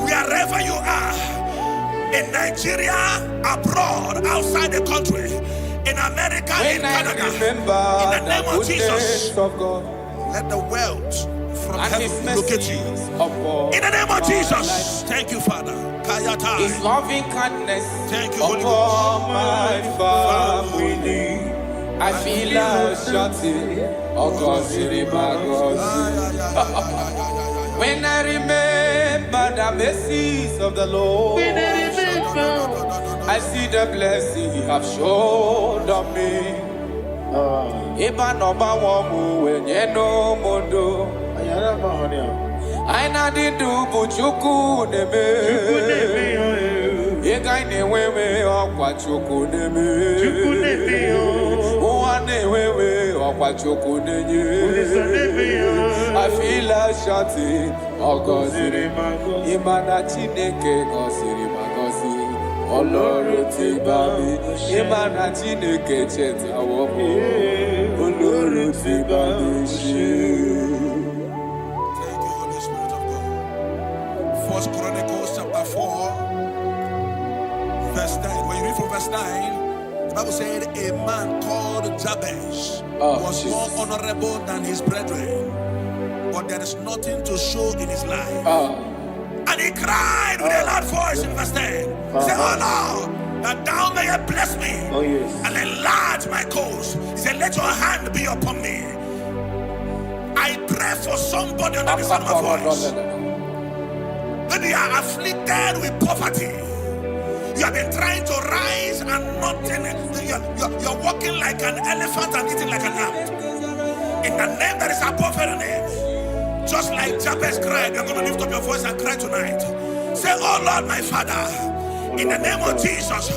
Wherever you are, in Nigeria, abroad, outside the country, in America, in Canada, in the name of Jesus, let the wealth from heaven locate you. In the name of Jesus, thank you, Father. His loving kindness, thank you, Holy Ghost. My family, I feel a shouting, when I remember the mercies of the Lord, I see the blessing He have shown on me. Eba no ba wamu wenye no mondo. Aina di du buchuku neme. Ega ine wewe okwa chuku neme. Uwane wewe okwa chuku nenye. I feel a shouting, oh Gosiri Mago. Imana Chineke Gosiri Magosi. Oloro ti babi. Imana Chineke cheta womo. Oloro ti babi shi. Thank you, Holy Spirit of God. 1 Chronicles chapter 4, verse 9. When you read from verse 9, the Bible said a man called Jabez was more honorable than his brethren, but there is nothing to show in his life. And he cried with a loud voice in verse 10. He said, oh Lord, that thou mayest bless me and enlarge my cause. He said, let your hand be upon me. I pray for somebody under the sound of my voice. When you are afflicted with poverty, you have been trying to rise and nothing. You're walking like an elephant and eating like an ant. In the name that is above every name. Just like Jabez cried, you're going to lift up your voice and cry tonight. Say, oh Lord, my Father, in the name of Jesus,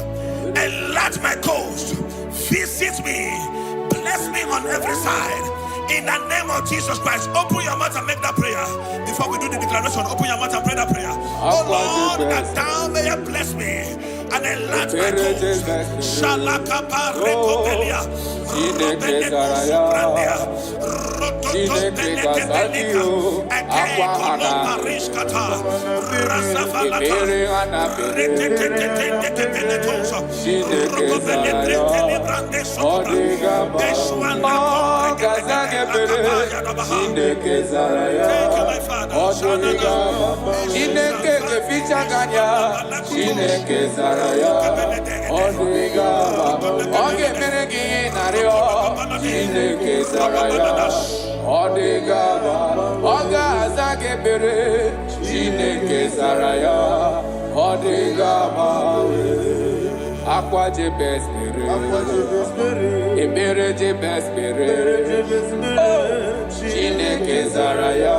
enlarge my coast, visit me, bless me on every side. In the name of Jesus Christ, open your mouth and make that prayer. Before we do the declaration, open your mouth and pray that prayer. Oh Lord, that thou mayest bless me and enlarge my coast. Shalakapa rekobelia. Thank you, my Father. Aqua de best Ebere de best Chineke Zaraya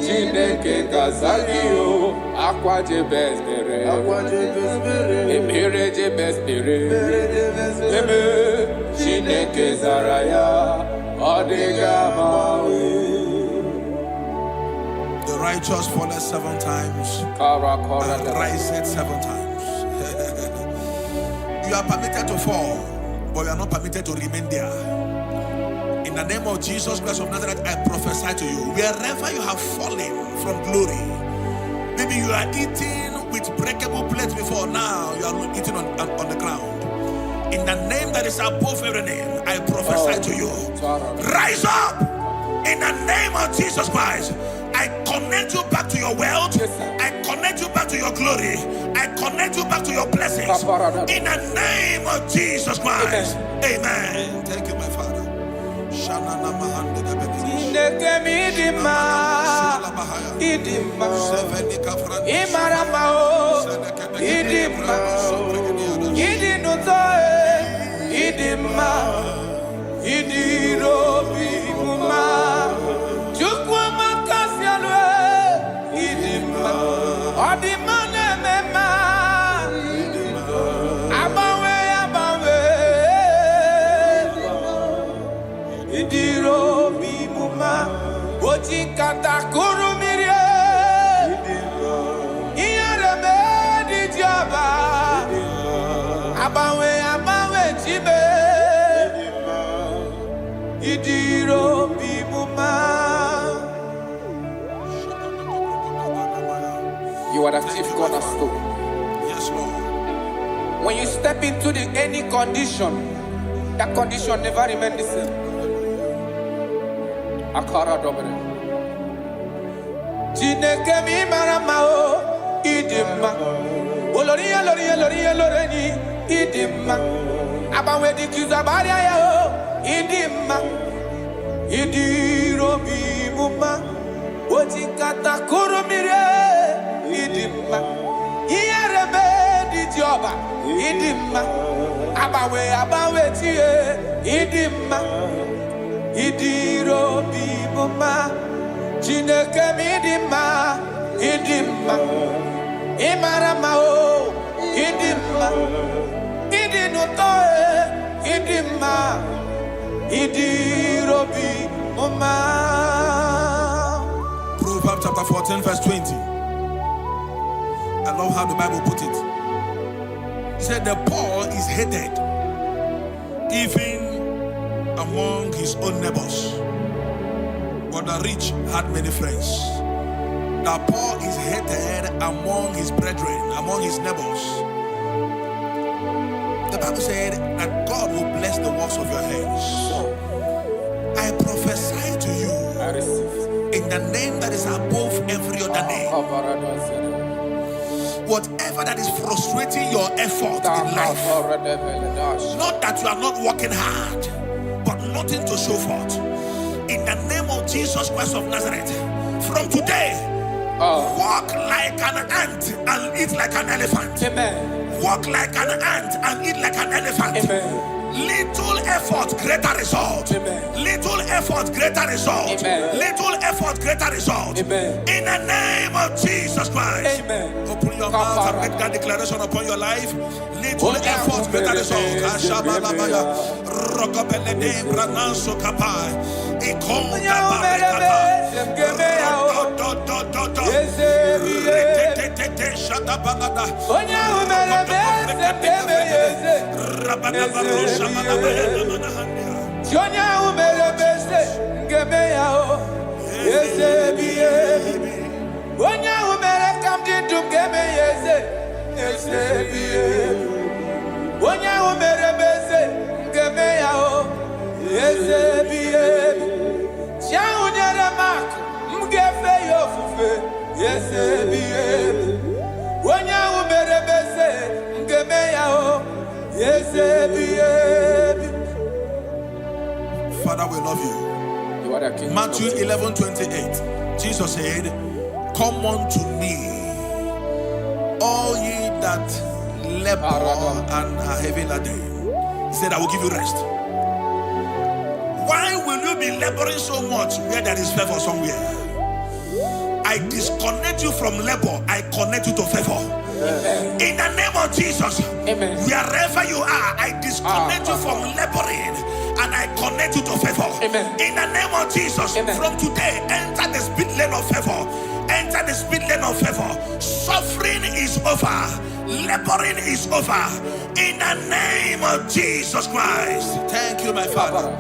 Chineke Kazagio Aqua de best Ebere de best Chineke Zaraya Odigamawe. The righteous falleth 7 times and riseth 7 times. You are permitted to fall, but you are not permitted to remain there. In the name of Jesus Christ of Nazareth, I prophesy to you, wherever you have fallen from glory, maybe you are eating with breakable plates before, now you are eating on the ground. In the name that is above every name, I prophesy to you, rise up in the name of Jesus Christ. I connect you back to your wealth. I connect you back to your glory. I connect you back to your blessings. In the name of Jesus Christ. Amen. Thank you, my Father. Idiro bimuma. You are the chief cornerstone. Yes, Lord. When you step into any condition, that condition never remains the same. Akara dobre. Jineke mi maramao idima. Oloria loria loria loreni idima. Abawe di kizabaria yao idima. Idiro bimuma. Ojinkata kurumire idima. Iyarebe di joba idima. Abawe tie idima. Idiro bimuma. Jineke midima idima. Imaramao idima. Idinutoe idima. Idiro bimuma. Proverbs chapter 14 verse 20. I love how the Bible put it. It said the poor is hated even among his own neighbors, but the rich had many friends. The poor is hated among his brethren, among his neighbors. The Bible said that God will bless the works of your hands. I prophesy to you in the name that is above every other name. Whatever that is frustrating your effort in life, not that you are not working hard, but nothing to show forth. In the name of Jesus Christ of Nazareth, from today, walk like an ant and eat like an elephant. Amen. Walk like an ant and eat like an elephant. Amen. Little effort, greater result. Amen. Little effort, greater result. Amen. Little effort, greater result. Amen. In the name of Jesus Christ. Amen. Open your mouth and make that declaration upon your life. Little effort, greater result. Father, we love you. You are the King. Matthew 11:28. Jesus said, come unto me, all ye that labor and are heavy laden. He said, I will give you rest. Why will you be laboring so much where there is favor somewhere? I disconnect you from labor. I connect you to favor. Amen. In the name of Jesus. Amen. Wherever you are, I disconnect you from laboring and I connect you to favor. Amen. In the name of Jesus. Amen. From today, enter the speed lane of favor. Enter the speed lane of favor. Suffering is over. Laboring is over. In the name of Jesus Christ. Thank you, my Father.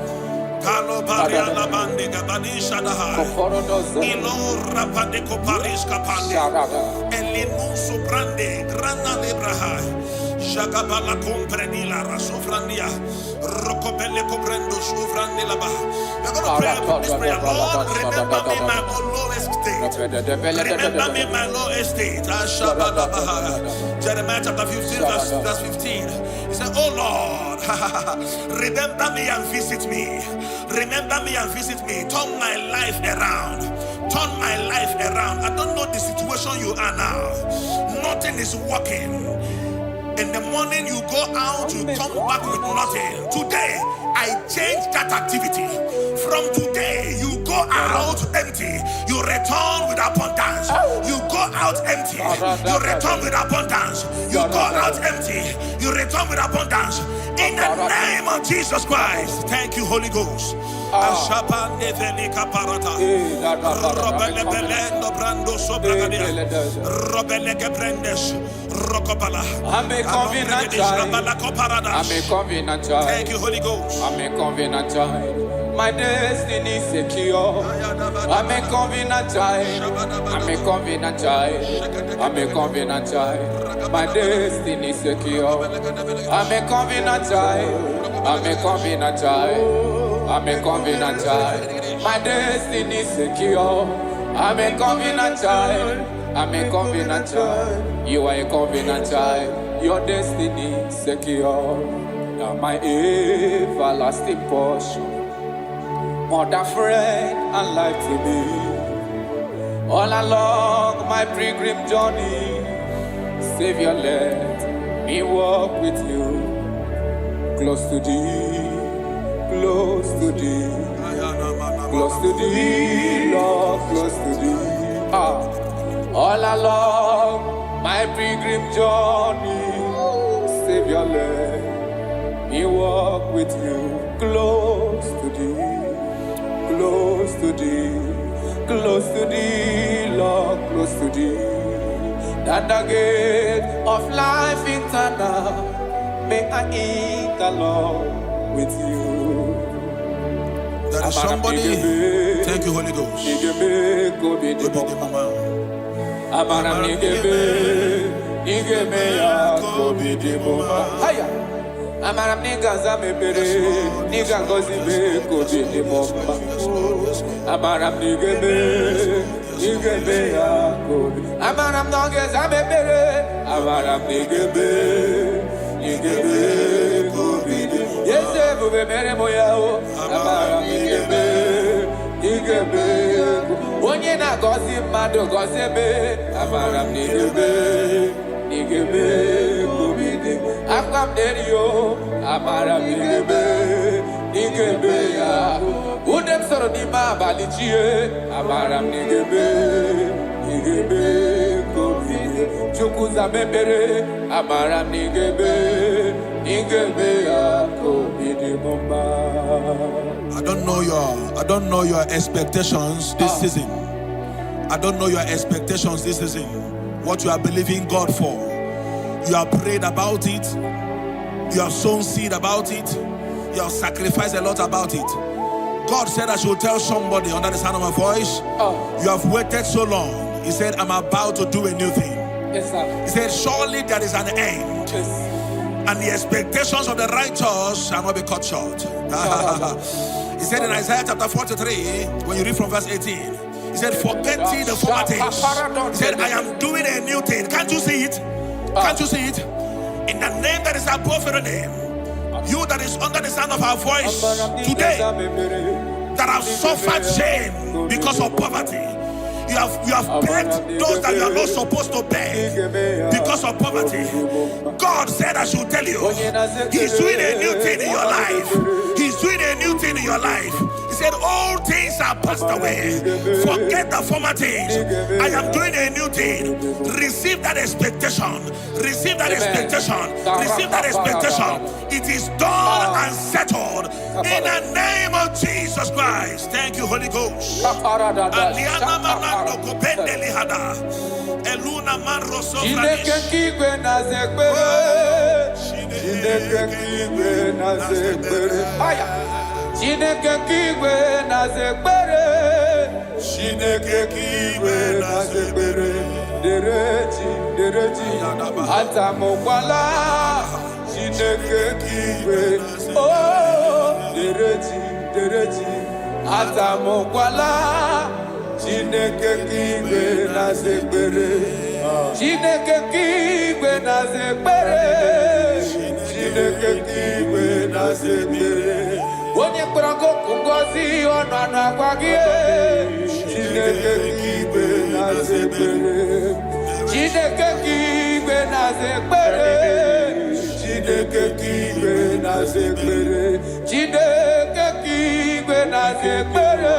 Kalo baria la bande gabani shadahai. Ilo rapade ko paris kapande. Elinu subrande grana lebrahai. Jagabala compreni la rasofrandia. Rokopele comprendo sufrande la bah. We're going to pray this prayer. Lord, remember me my lowest state. Remember me my lowest state. Jeremiah chapter 15 verse 15. He said, oh Lord, remember me and visit me. Remember me and visit me. Turn my life around. Turn my life around. I don't know the situation you are now. Nothing is working. In the morning you go out, you come back with nothing. Today, I change that activity. From today, you go out empty. You return with abundance. You go out empty. You return with abundance. You go out empty. You return with abundance. In the name of Jesus Christ. Thank you, Holy Ghost. I'm a covenant child. Thank you, Holy Ghost. I'm a covenant child. My destiny secure. I'm a covenant child. I'm a covenant child. I'm a covenant child. My destiny secure. I'm a covenant child. I'm a covenant child. I'm a covenant child. My destiny secure. I'm a covenant child. I'm a covenant child. You are a covenant child. Your destiny secure. Now my everlasting portion. Mother, friend, and life to me. All along my pilgrim journey, Savior, let me walk with you. Close to thee, close to thee, close to thee, Lord, close to thee. All along my pilgrim journey, Savior, let me walk with you. Close to thee. Close to thee, Lord, close to thee. That the gate of life eternal, may I enter, Lord, with you. There is somebody, thank you, Holy Ghost. Amaram nigga zame bere, nigga gozi be kobe de bomba. Amaram nigga be ya kobe. Amaram nigga zame bere, amaram nigga be kobe de. Yes, bube bere moya o. Amaram nigga be. Onye na gozi mado gozi be. Amaram nigga be kobe de. I've come there, yo. Amara nigebe ya. Udem soro di ma balichie. Amara nigebe kobi. Chukuza membere. Amara nigebe ya kobi di bomba. I don't know your expectations this season. I don't know your expectations this season. What you are believing God for. You have prayed about it. You have sown seed about it. You have sacrificed a lot about it. God said I should tell somebody under the sound of my voice, you have waited so long. He said, I'm about to do a new thing. Yes, sir. He said, surely there is an end. Yes. And the expectations of the righteous shall not be cut short. He said in Isaiah chapter 43, when you read from verse 18, he said, forget ye the former things. He said, I am doing a new thing. Can't you see it? Can't you see it? In the name that is above every name, you that is under the sound of our voice today, that have suffered shame because of poverty, you have begged those that you are not supposed to beg because of poverty. God said I should tell you, He's doing a new thing in your life. He's doing a new thing in your life. He said, all things are passed away. Forget the former things. I am doing a new thing. Receive that expectation. Receive that expectation. Receive that expectation. It is done and settled in the name of Jesus Christ. Thank you, Holy Ghost. Chineke kigwe na zekbere. Chineke kigwe na zekbere. Dereji atamokwala. Chineke kigwe. Oh, dereji atamokwala. Chineke kigwe na zekbere. Chineke kigwe na zekbere. Chineke kigwe na zekbere. Onye kpọrọ ngozi ọnụ anụ agwa gị. Chineke kigwe na-aza ekpere. Chineke kigwe na-aza ekpere. Chineke kigwe na-aza ekpere. Chineke kigwe na-aza ekpere.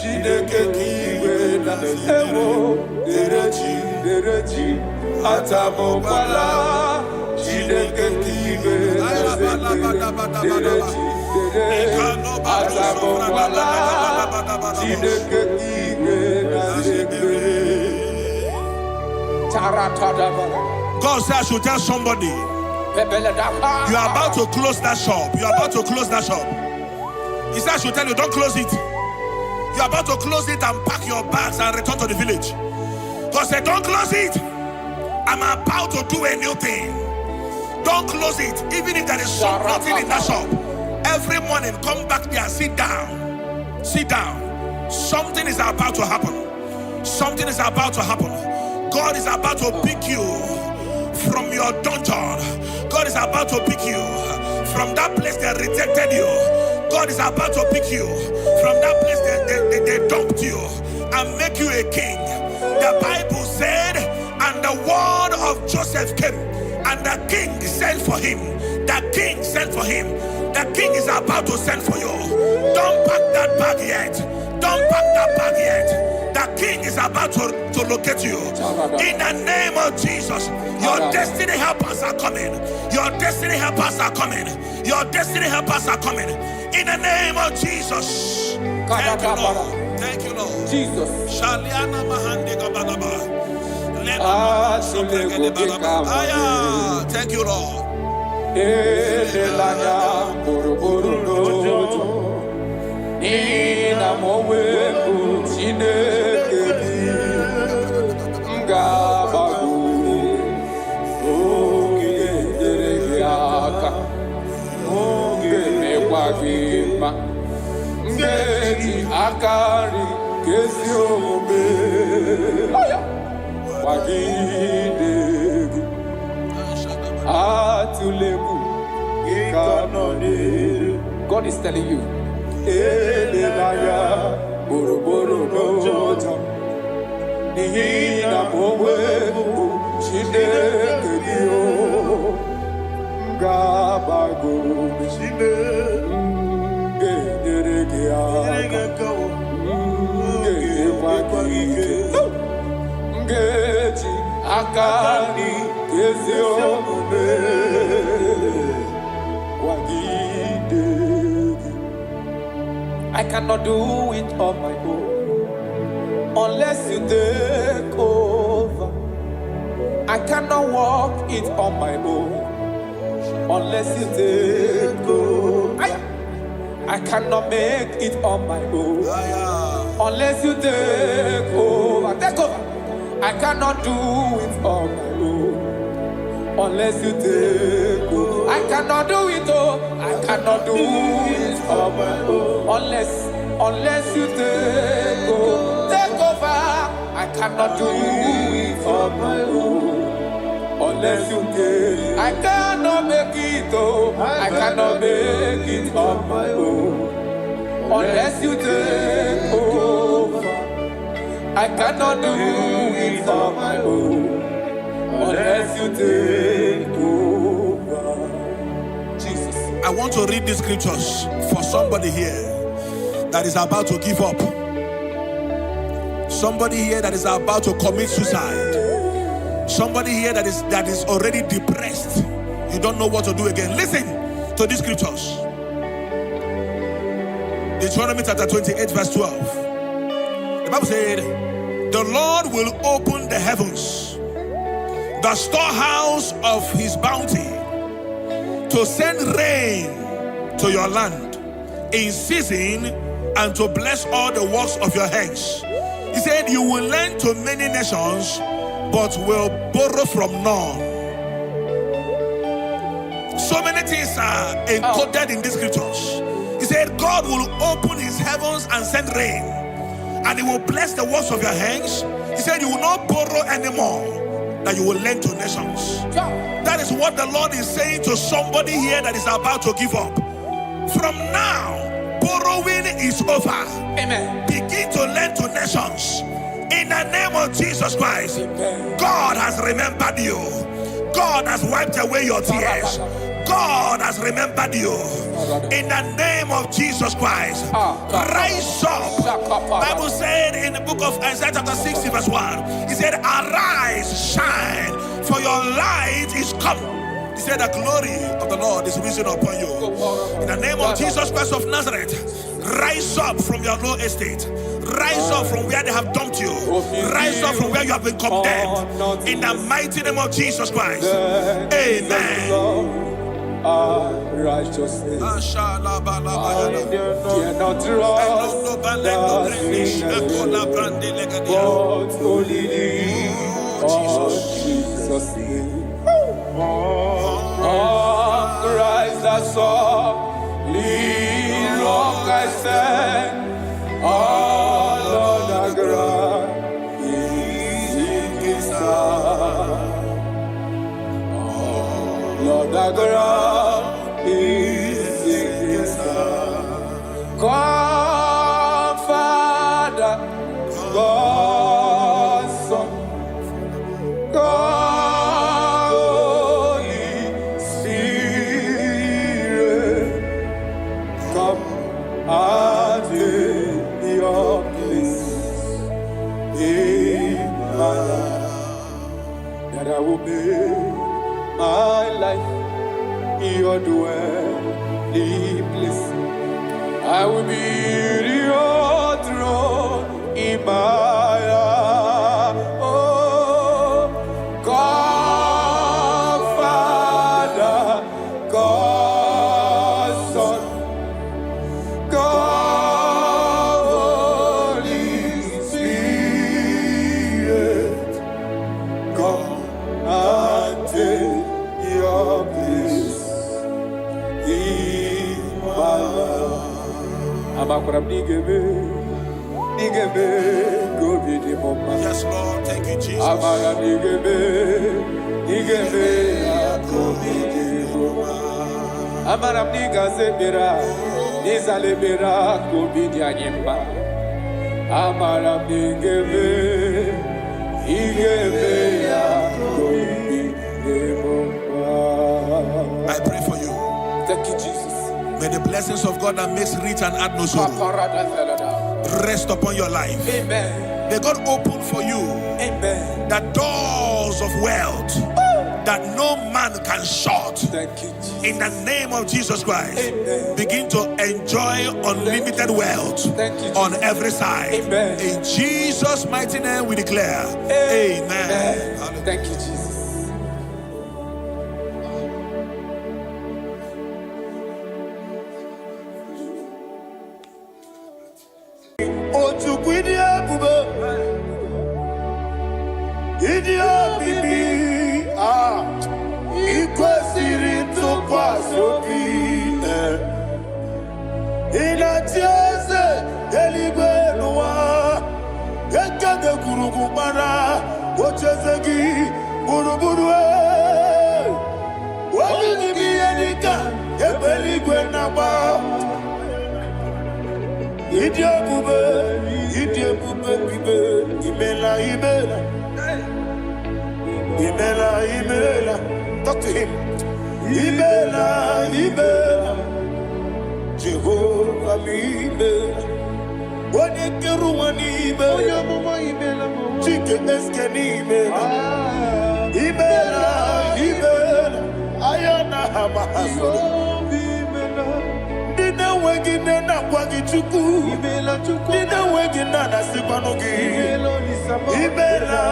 Chineke kigwe na-aza ekpere. Dereji atamokwala. Chineke kigwe na-aza ekpere. God said I should tell somebody, you are about to close that shop. You are about to close that shop. He said I should tell you, don't close it. You're about to close it and pack your bags and return to the village. God said, don't close it. I'm about to do a new thing. Don't close it. Even if there is nothing in that shop. Every morning, come back there, sit down. Sit down. Something is about to happen. Something is about to happen. God is about to pick you from your dungeon. God is about to pick you from that place that rejected you. God is about to pick you from that place that they dumped you and make you a king. The Bible said, and the word of Joseph came, and the king sent for him. The king sent for him. The king is about to send for you. Don't pack that bag yet. Don't pack that bag yet. The king is about to locate you. In the name of Jesus, your destiny helpers are coming. Your destiny helpers are coming. Your destiny helpers are coming. In the name of Jesus. Thank you, Lord. Thank you, Lord. Jesus. Thank you, Lord. Akari kesiobe wagide atuleku ikanone. God is telling you, elelaya boroboro noja nihina mowe shinde kedio gabago shinde I cannot do it on my own unless you take over. I cannot walk it on my own unless you take over. I cannot make it on my own unless you take over. Take over. I cannot do it on my own unless you take over. I cannot do it, oh. I cannot do it on my own unless you take over. Take over. I cannot do it on my own unless you take. I cannot make it, oh. I cannot make it on my own unless you take over. I cannot do it on my own unless you take over. Jesus. I want to read these scriptures for somebody here that is about to give up. Somebody here that is about to commit suicide. Somebody here that is already depressed. You don't know what to do again. Listen to these scriptures. Deuteronomy chapter 28 verse 12. The Bible said, the Lord will open the heavens, the storehouse of his bounty, to send rain to your land in season and to bless all the works of your hands. He said, you will lend to many nations, but will borrow from none. So many things are encoded in these scriptures. He said, God will open his heavens and send rain, and he will bless the works of your hands. He said, you will not borrow anymore, that you will lend to nations. That is what the Lord is saying to somebody here that is about to give up. From now, borrowing is over. Amen. Begin to lend to nations. In the name of Jesus Christ. Amen. God has remembered you. God has wiped away your tears. God has remembered you. In the name of Jesus Christ. Rise up. Bible said in the book of Isaiah chapter 60 verse 1, he said, arise, shine, for your light is come. He said, the glory of the Lord is risen upon you. In the name of Jesus Christ of Nazareth, rise up from your low estate. Rise up from where they have dumped you. Rise up from where you have been condemned. In the mighty name of Jesus Christ. Amen. righteousness. I dare not trust the sinners, but only thee, oh Jesus' name. Oh, Christ the solid rock I stand. Oh, Lord, the ground is sinking sand. Lord, the ground is sinking sand. God, Father, God, Son, God, Holy Spirit, come and take your place in my life, that I will make my life your dwelling place. I will be your throne in my heart. Oh, God, Father, God, Son, God, Holy Spirit, come and take your place in my life. Yes, Lord. Thank you, Jesus. I pray for you. Thank you, Jesus. May the blessings of God that makes rich and add no sorrow rest upon your life. Amen. May God open for you, amen, the doors of wealth that no man can shut. Thank you, Jesus. In the name of Jesus Christ, amen, begin to enjoy unlimited wealth. Thank you, on every side. Amen. In Jesus' mighty name we declare. Amen. Amen. Thank you, Jesus. Talk to him. Ibela, Ibela, Jehovah, Ibela. What you do, Ibela, chicken Ibela, Ibela, Ibela, Ayana Hamahaso. Dina wegina na kwagi chuku, Dina wegina na sipanogi, Ibela,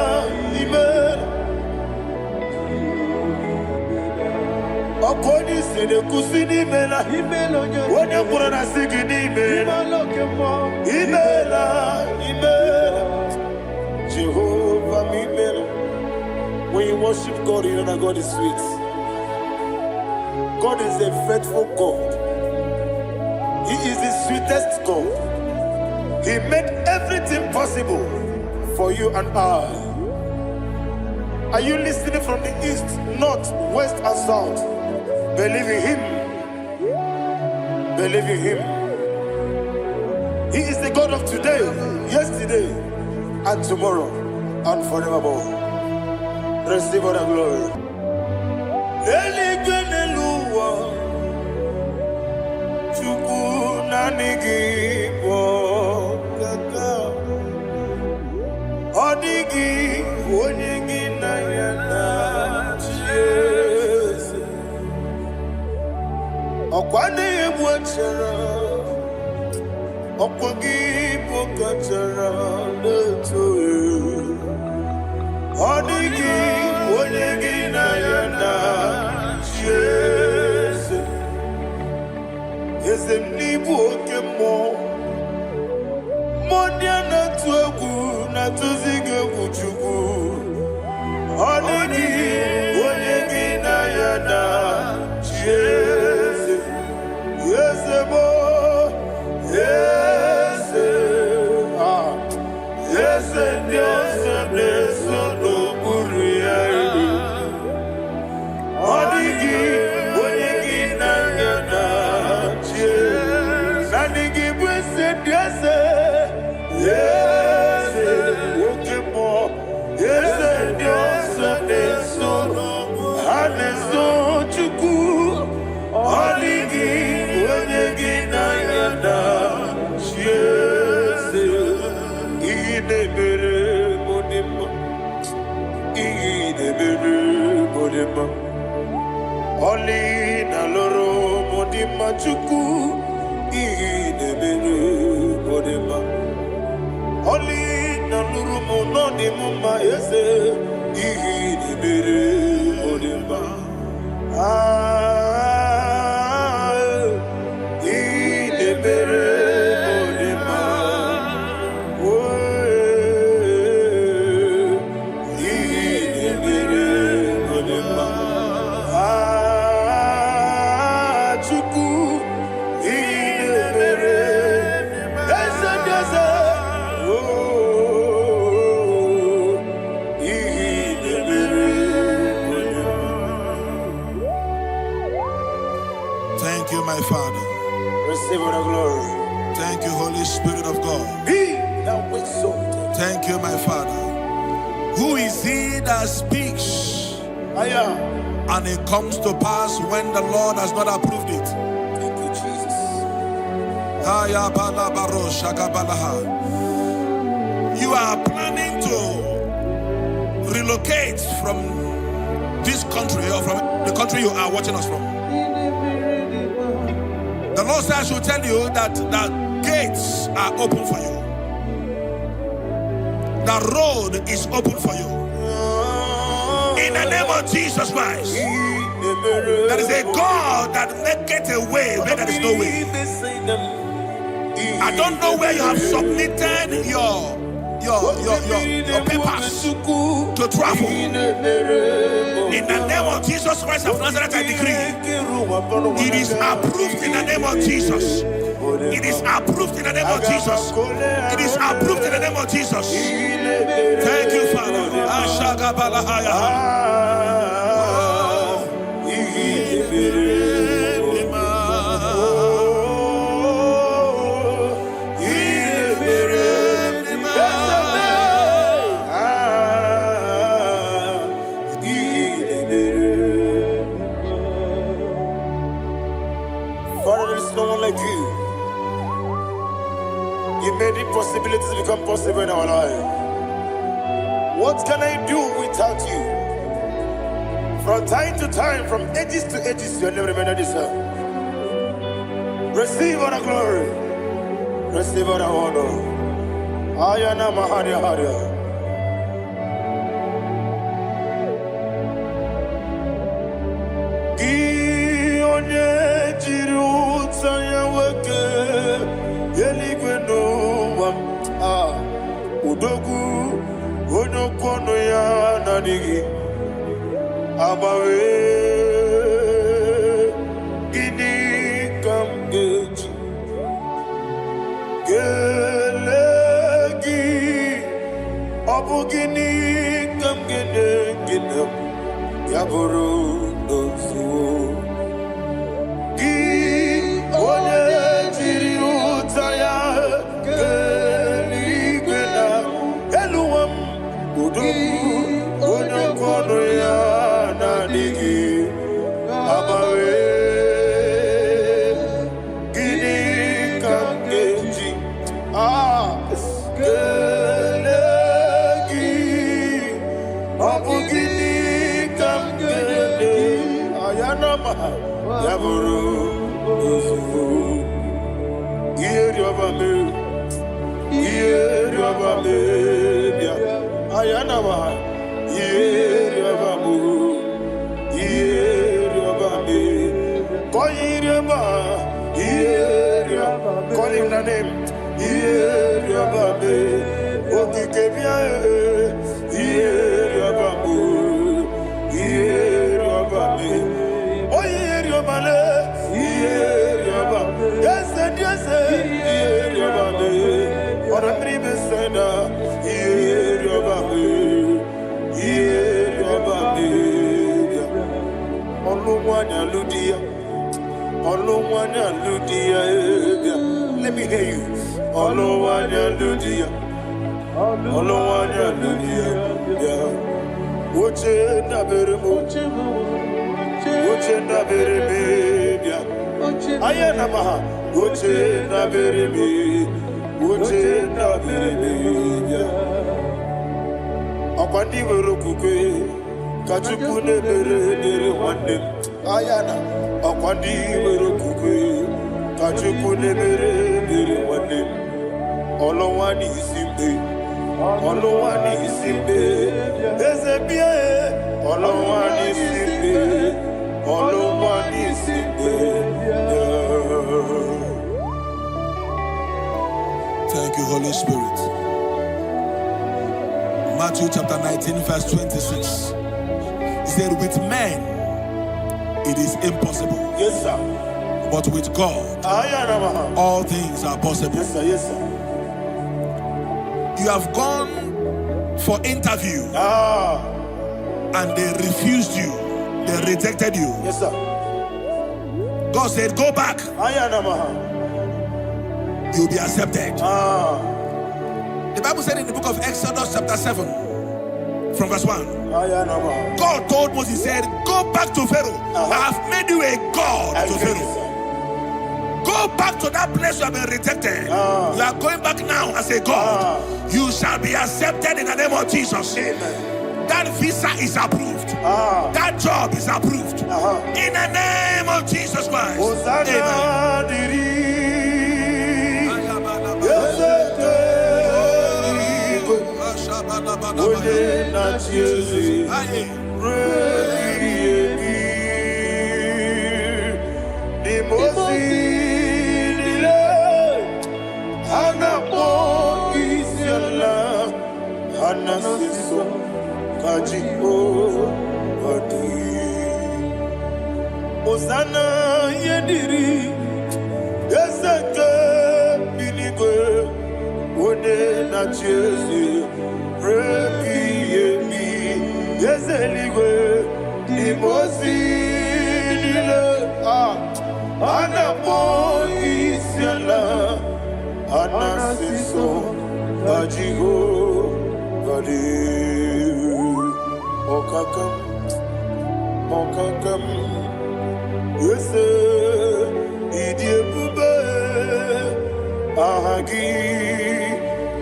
Ibela. Okoni sede kusini mela, Wanya kurana sigini mela, Ibela, Ibela, Jehovah Ibela. When you worship God, you know that God is sweet. God is a faithful God. He is the sweetest God. He made everything possible for you and I. Are you listening from the east, north, west, and south? Believe in him. Believe in him. He is the God of today, yesterday, and tomorrow, and forevermore. Receive all the glory. Okwane ebwachara, okwagi pokachara leto. Odigi onyegi na yana Jesus. Oli na loro modima chuku idebere modima. Oli na luru monodima ma yese idebere modima. Idebere modima. Idebere modima. Thank you, my Father. Receive all the glory. Thank you, Holy Spirit of God. Thank you, my Father. Who is he that speaks? And it comes to pass when the Lord has not approved it. Thank you, Jesus. You are planning to relocate from this country or from the country you are watching us from. The Lord says I should tell you that the gates are open for you. The road is open for you. In the name of Jesus Christ. There is a God that maketh a way where there is no way. I don't know where you have submitted your papers to travel. In the name of Jesus Christ of Nazareth, I decree it is approved in the name of Jesus. It is approved in the name of Jesus. It is approved in the name of Jesus. Thank you, Father. Father, there is no one like you. You made impossibilities become possible in our life. What can I do without you? From time to time, from ages to ages, you have never remained the same. Receive all the glory. Receive all the honor. Ayana Maharia Haria. Udogu onokono ya nadigi abawe ini kamgeji gelegi abugini kamgene ginam yaburu dosu gi one jiri utaya onokono ya nadigi abawe gini kamgeji gelegi abugini kamgene ayanama yaburu uzufu yeri obame bia ayanama yeri obame koyirema Let me hear you. Hallelujah. Hallelujah. Uche na berebe. Ayana maha. Uche na berebe. Akwandi werokukwe. Kachuku ne bere wande. Ayana. Akwandi werokukwe. Kachuku ne bere wande. Olowani isimbe. Olowani isimbe. Ezebie. Olowani isimbe. Olowani isimbe. Thank you, Holy Spirit. Matthew chapter 19, verse 26. He said, with men, it is impossible. Yes, sir. But with God, all things are possible. Yes, sir. Yes, sir. You have gone for interview and they refused you. They rejected you. Yes, sir. God said, go back. You'll be accepted. The Bible said in the book of Exodus chapter 7 from verse 1, God told Moses, he said, go back to Pharaoh. I have made you a God to Pharaoh. Go back to that place you have been rejected. You are going back now as a God. You shall be accepted in the name of Jesus. Amen. That visa is approved. That job is approved. In the name of Jesus Christ. Amen. Osana yediri ezeke binigwe one na chezi rebi yemi ezeligwe imosi nile anapo isiala anasiso ajigo gadi okakam Wese idiebube ahagi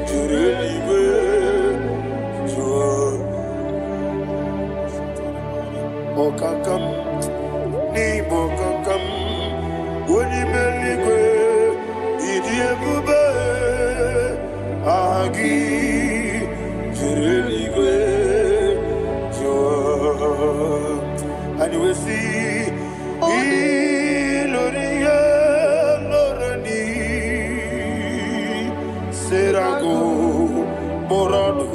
jurelibe jua okakam ni bokakam wonimeligwe idiebube ahagi jurelibe jua and we see Iloria Lorani Serago Borado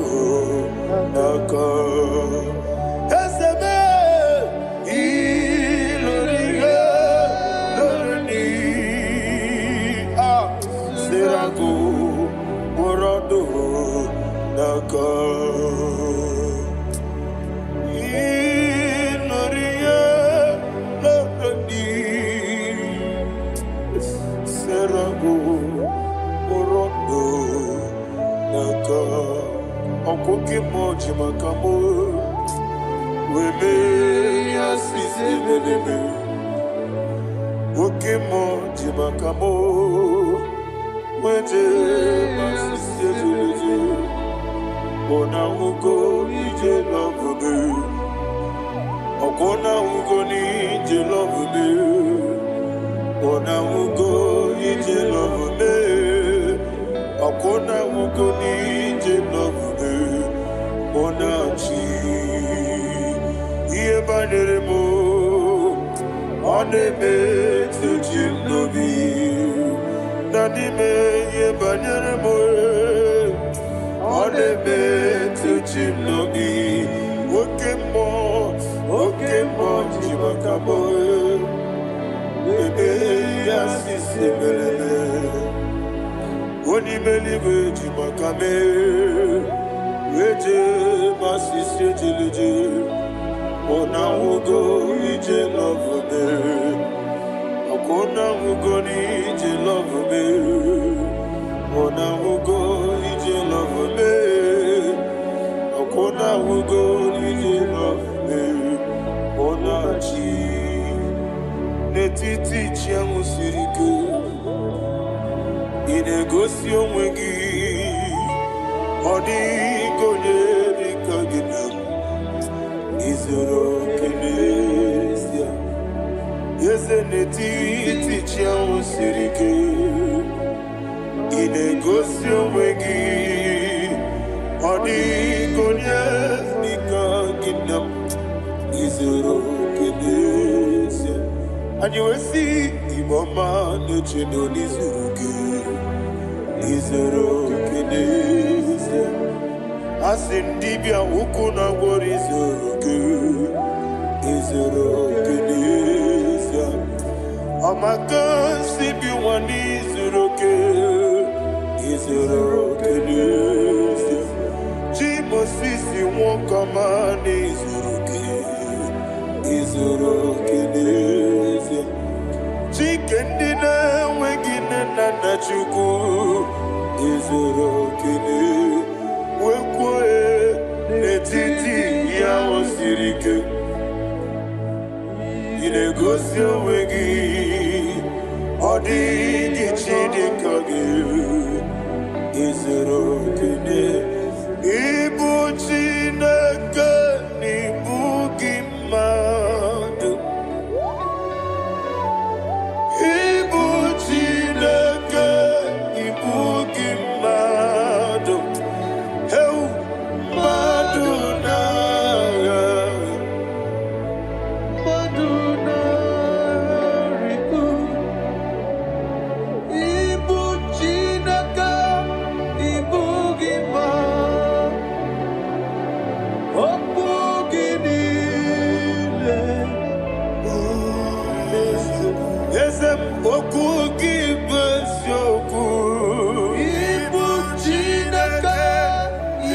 Naka Esebe Iloria Lorani Serago Borado Naka Okoke moji makamo Weme yasisi meneme Oke moji makamo Weje masisi jeje Ona ugo ije lovebe Okona ugo ni ije lovebe Ona ugo ije lovebe Okona ugo ni ije lovebe Ona chi Iye baneremo Onebe tujim nobi Nanime iye baneremo Onebe tujim nobi Okemo jimakamo Ebe yasisi melele Onimeliwe jimakame Weje masisi jileje Ona ugo ije lovebe Okona ugo nije love me. Okona ugo nije love me. Okona ugo nije love me. Ona chi netiti chiamu sirike. Inegosi onwegi. Odi gonye dikagina. Izoro kenesia. Yeze netiti chiamu sirike. Inegosi onwegi. Odi gonye dikagina. Izoro kenesia. And you will see Imama Nechino Nizuruke. Izoro kenesia. Asindibia ukuna worizuruke. Izoro kenesia. Amaka sibi wanizuruke. Izoro kenesia. Chimo sisi wokama nizuruke. Izoro kenesia. Chikendina wegina nana chuku. Izoro kenesia. Wekwe netiti ya osirike. Inegosi onwegi. Odi gichidikage. Izoro kenesia. Ibu Chineke n'ibu gị mmadụ. Ibu Chineke n'ibu gị mmadụ. Heu mmadụ n'agha. Mmadụ n'arịkụ. Ibu Chineke n'ibu gị mmadụ. Okwu gị niile bụ eziokwu. Eze m, okwu gị bụ eziokwu. Ibu Chineke,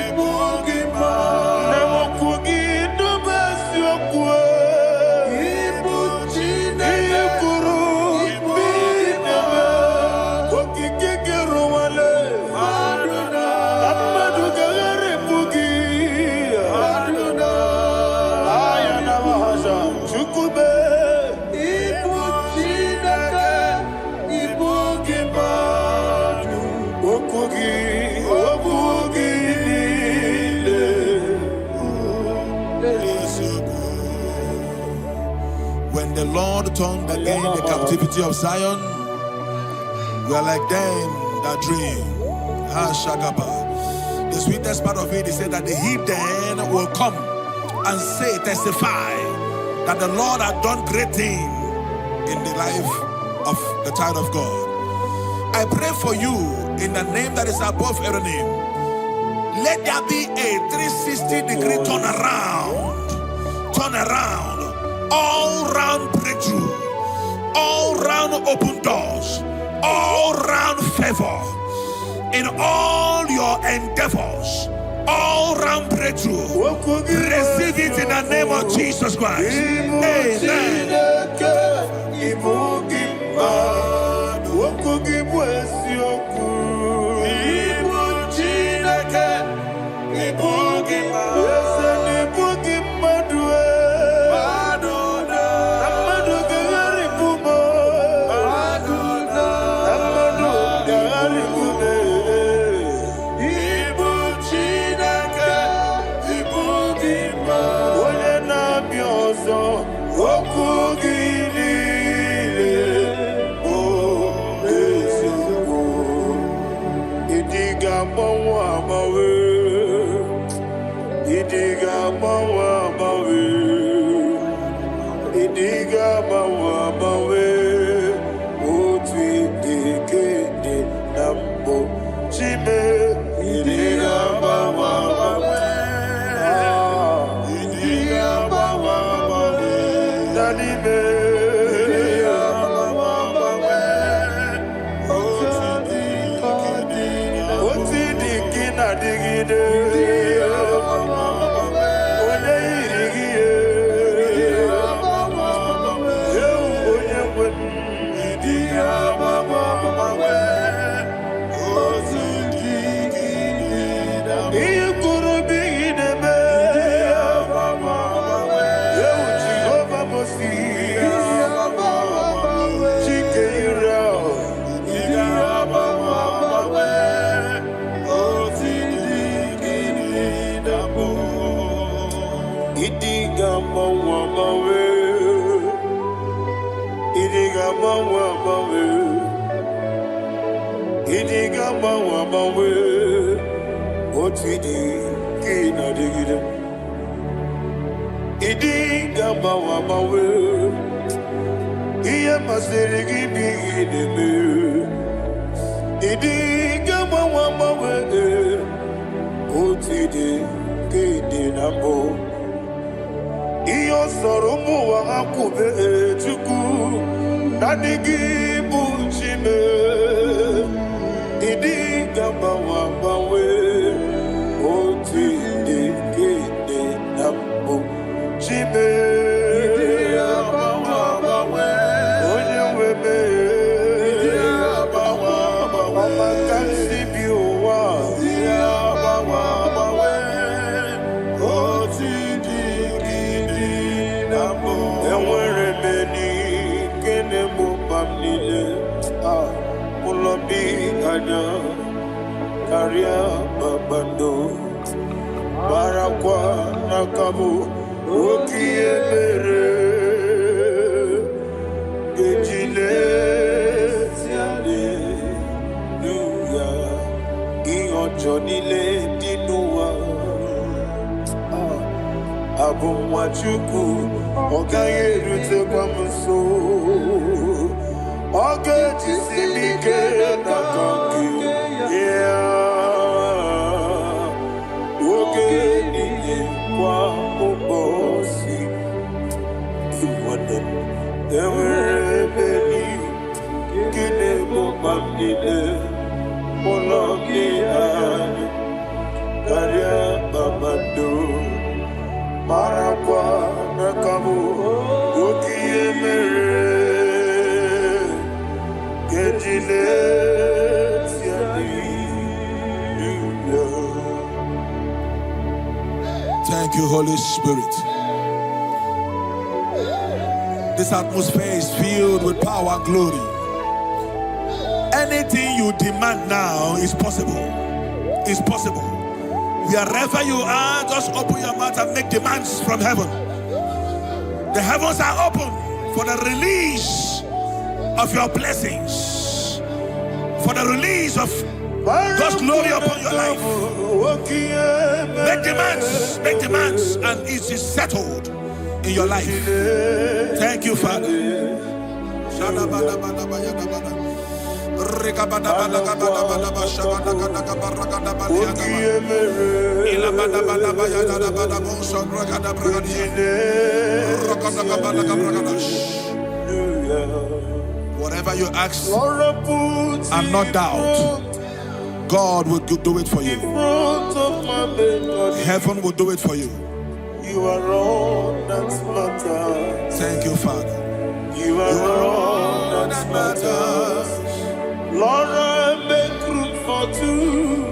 ibu gị mmadụ. Na okwu gị bụ eziokwu. Ibu Chineke, ikwuru ibu gị mmadụ. Okike gị rụwale. Mmadụ ga-agharịpụ gị. Chukube, ibu Chineke, ibu gị mmadụ. Okwu gị niile eziokwu. When the Lord turned again the captivity of Zion, we are like them that dream. Shagaba. The sweetest part of it is said that the heathen will come and say, testify, that the Lord had done great things in the life of the child of God. I pray for you in the name that is above every name. Let there be a 360-degree turn around, all round breakthrough, all round open doors, all round favor in all your endeavors. All round breakthrough. Receive it in the name of Jesus Christ. Amen. Otidi kina digida. Idi gamba wamawe. Iya masiri gibi ideme. Idi gamba wamawe. Otidi kina mo. Iyo soromu wa akube chuku. Nadigi bunchime. Idi gamba wamawe. Otidi kina mo. Chime. Karia babando barakwa nakabu okiemere gejile tiale luya ionjonile dinuwa abumwachuku okaye rute kwamuso ogejisimike nakanki Thank you, Holy Spirit. This atmosphere is filled with power and glory. Anything you demand now is possible. It's possible. Wherever you are, just open your mouth and make demands from heaven. The heavens are open for the release of your blessings, for the release of God's glory upon your life. Make demands, and it is settled in your life. Thank you, Father. Whatever you ask and not doubt, God will do it for you. Heaven will do it for you. You are all that matters. Thank you, Father. You are all that matters. Lord, I make room for two.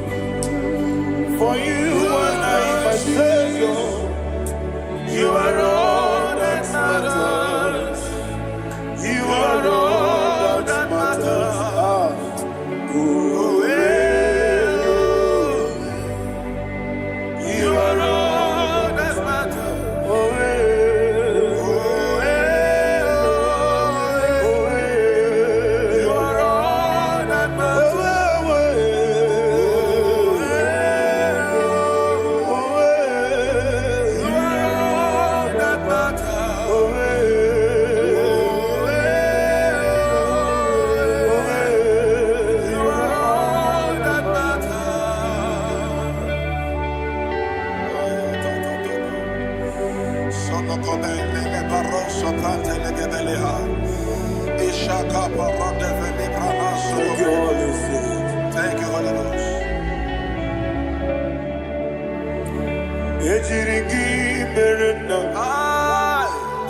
For you and I myself. You are all that matters. You are all that matters. You are all that matters. You are all that Thank you, Holy Ghost.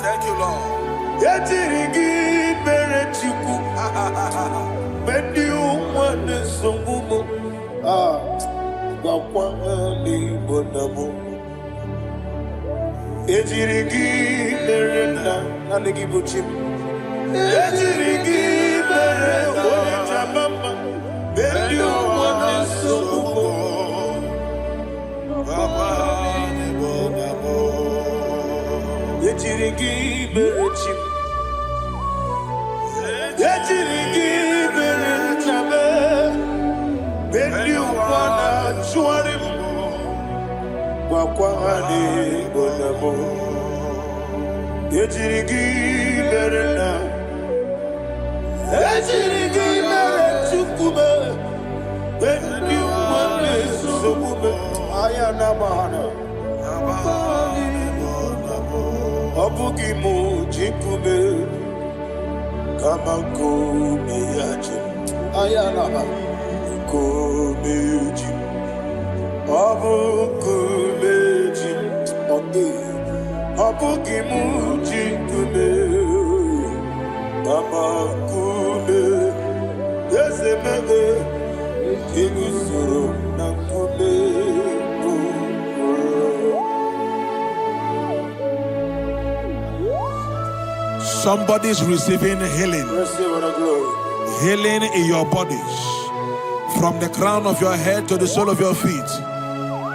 Thank you, Lord. You Somebody's receiving healing. Healing in your bodies. From the crown of your head to the sole of your feet.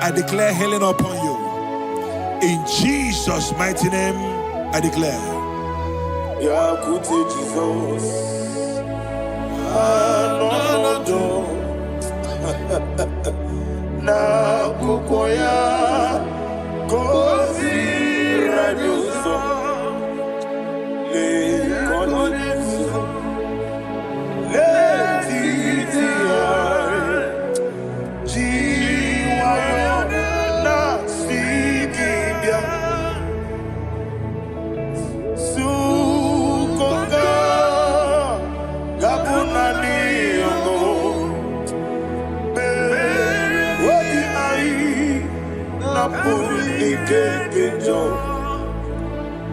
I declare healing upon you. In Jesus' mighty name, I declare. Jesus. Na kukoya kozi rajuso le kononisu le titia jiwayo na sikibia sukonga gabunani yono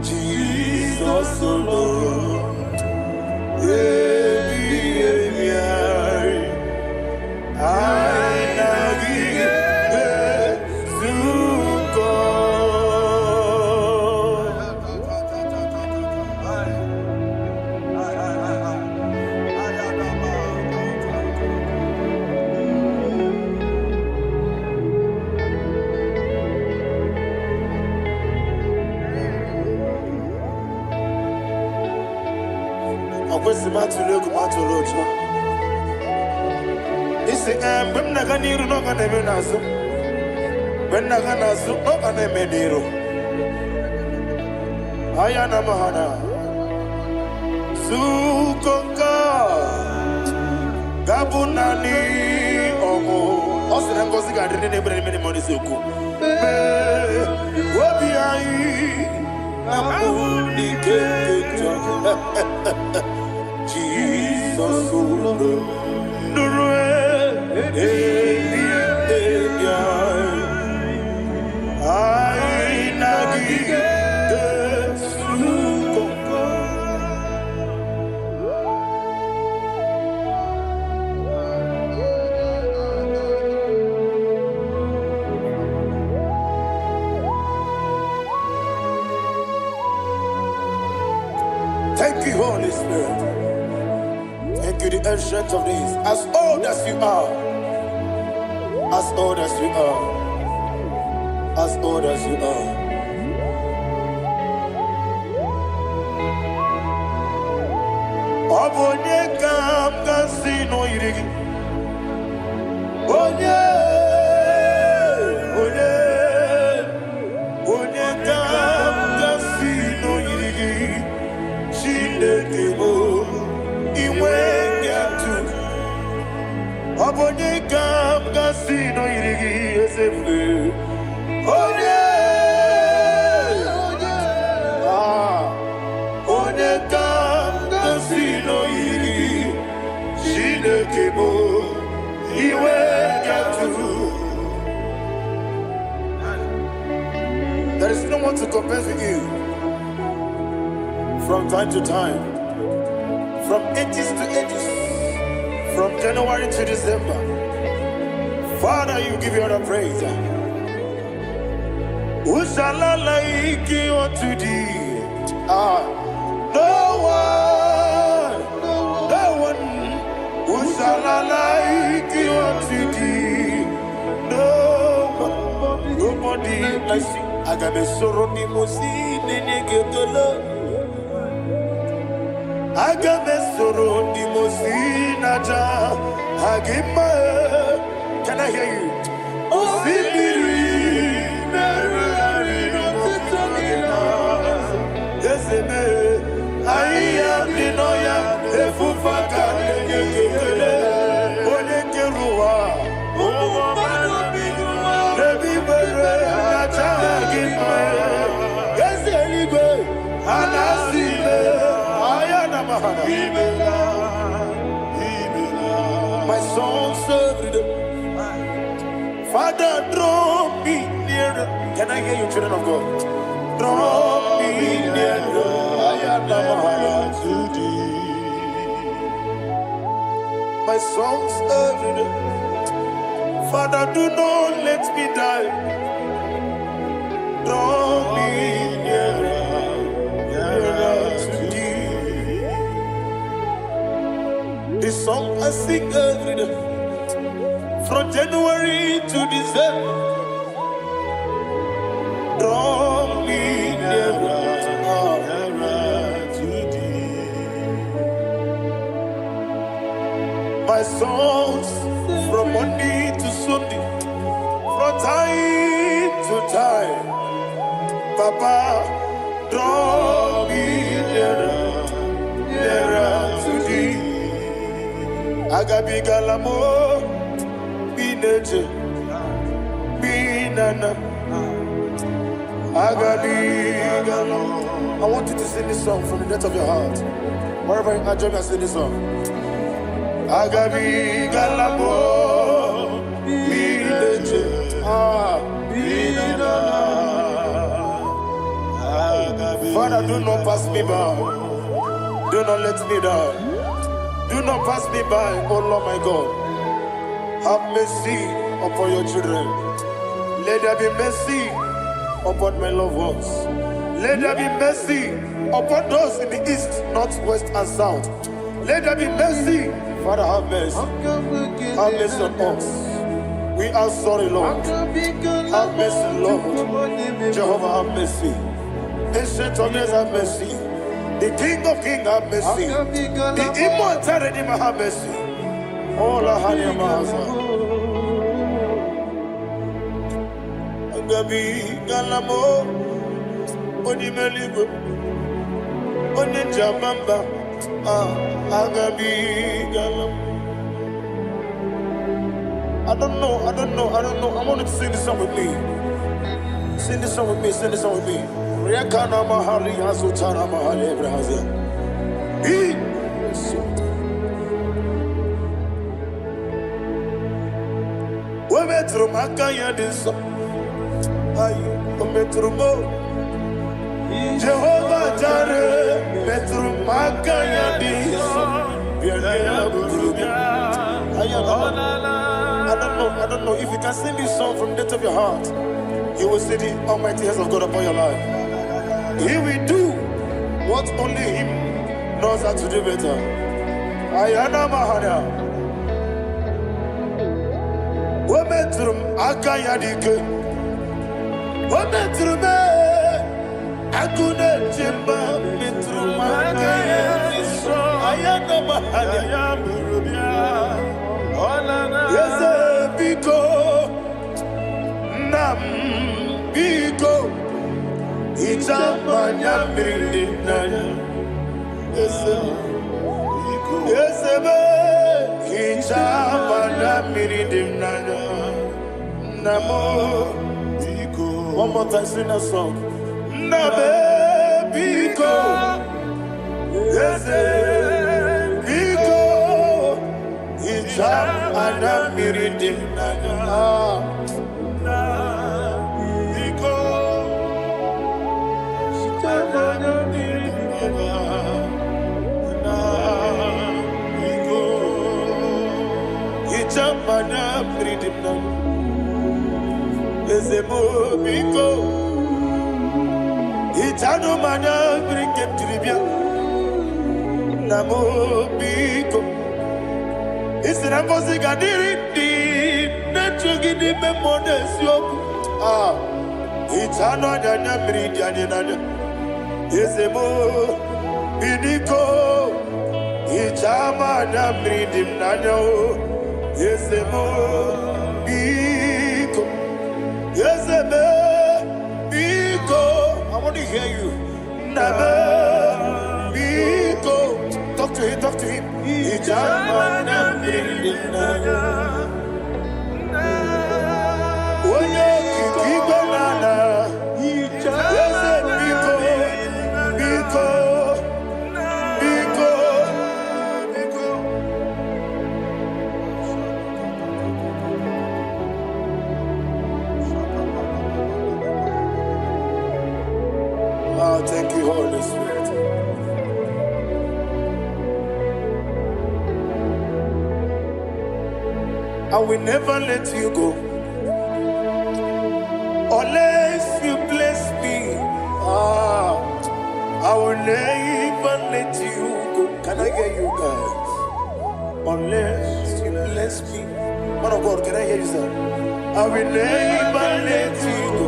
Jesus alone. Thank you, Holy Spirit. Thank you, the ancient of days. As old as you are, as old as you are, as old as you are. Abonye kam kasino irigi. Onye kam kasino irigi. Chinekebo iwe yatu. Abonye kam kasino irigi esefu. Onye kam kasino irigi. Chinekebo iwe yatu. There is no one to compare with you. From time to time, from ages to ages, from January to December, Father, you give you all the praise. Who shall I like you unto thee? No one. Who shall I like you unto thee? No one, nobody like you. I got a sorrow, the Agamesoro di Mosinata Agima. Can I hear you? Osibiri na Baby, baby, I'm tagging my yes, anyway. And I see my song served. Father, draw me nearer. Can I hear you, children of God? Draw me nearer. I am to thee. My song served. Father, do not let me die. Draw me nearer to thee. This song I sing every day, from January to December. Draw me nearer to thee. My songs from Monday to Sunday, from time to time. Papa, draw me nearer to thee. Agabi galamo, bineje, binana. Agabi galamo. I want you to sing this song from the depth of your heart. Wherever you are, join me and sing this song. Agabi galamo, bineje, binana. Father, do not pass me by. Do not let me die. Do not pass me by, oh Lord my God. Have mercy upon your children. Let there be mercy upon my loved ones. Let there be mercy upon those in the east, north, west, and south. Let there be mercy. Father, have mercy. Have mercy on us. We are sorry, Lord. Have mercy, Lord. Jehovah, have mercy. Ancient of days, have mercy. The King of Kings, have mercy. The immortal Redeemer, have mercy. All I had in my house. Agabi galamo, oni meligo, oni jamamba. Agabi galamo. I don't know. I want you to sing this song with me. Sing this song with me. Sing this song with me. Rekana mahali azutara mahali Ebrahazia. We metro makanya diso. Ayo, we metro mo. Jehovah Jireh, metro makanya diso. I don't know if you can sing this song from the depth of your heart. You will see the almighty hands of God upon your life. He will do what only Him knows how to do better. Ayana Mahana. Wometrum Akayadike. Wometrum Akune Jimba Metrum Akayadike. Ayana Mahana. Yes, Biko Nam Biko. Itamanya Mirinaya. Yes, Itamanya Mirinaya. Namo Biko. One more time, sing a song. Nabe Biko. Yes, Biko. Itamanya Mirinaya. Mana freedom now. Is a Biko. Itano mana bring him to Libya. Namo Biko. Is it a Mosigadiri? Natural memories. Itano Dana Bridianana. Is a Biko. Itamana Bridim Nano. Yes, Biko. Yes, Biko. I want to hear you. Nabe Biko. Talk to him, talk to him. Thank you, Holy Spirit. I will never let you go unless you bless me. I will never let you go. Can I hear you guys? Unless you bless me. Man of God, can I hear you, sir? I will never let you go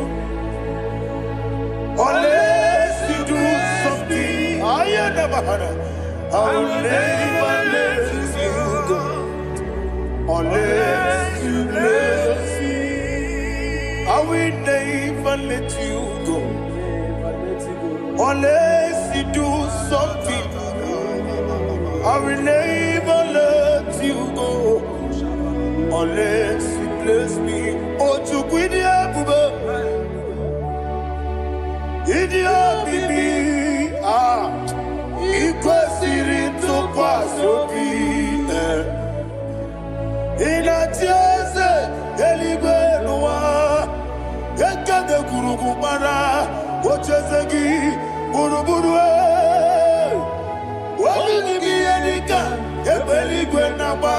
unless you do something. I will never let you go unless you bless me. I will never let you go unless you do something. I will never let you go unless you bless me. Oh, to Guidia Buba, Idia Bibi, Equasirin to Quasopi, in a Tiaze, Elibenua, Ekade Kurugumara, Ochazagi, Buruburu. What will you be Edika? Ebeli Gwenaba.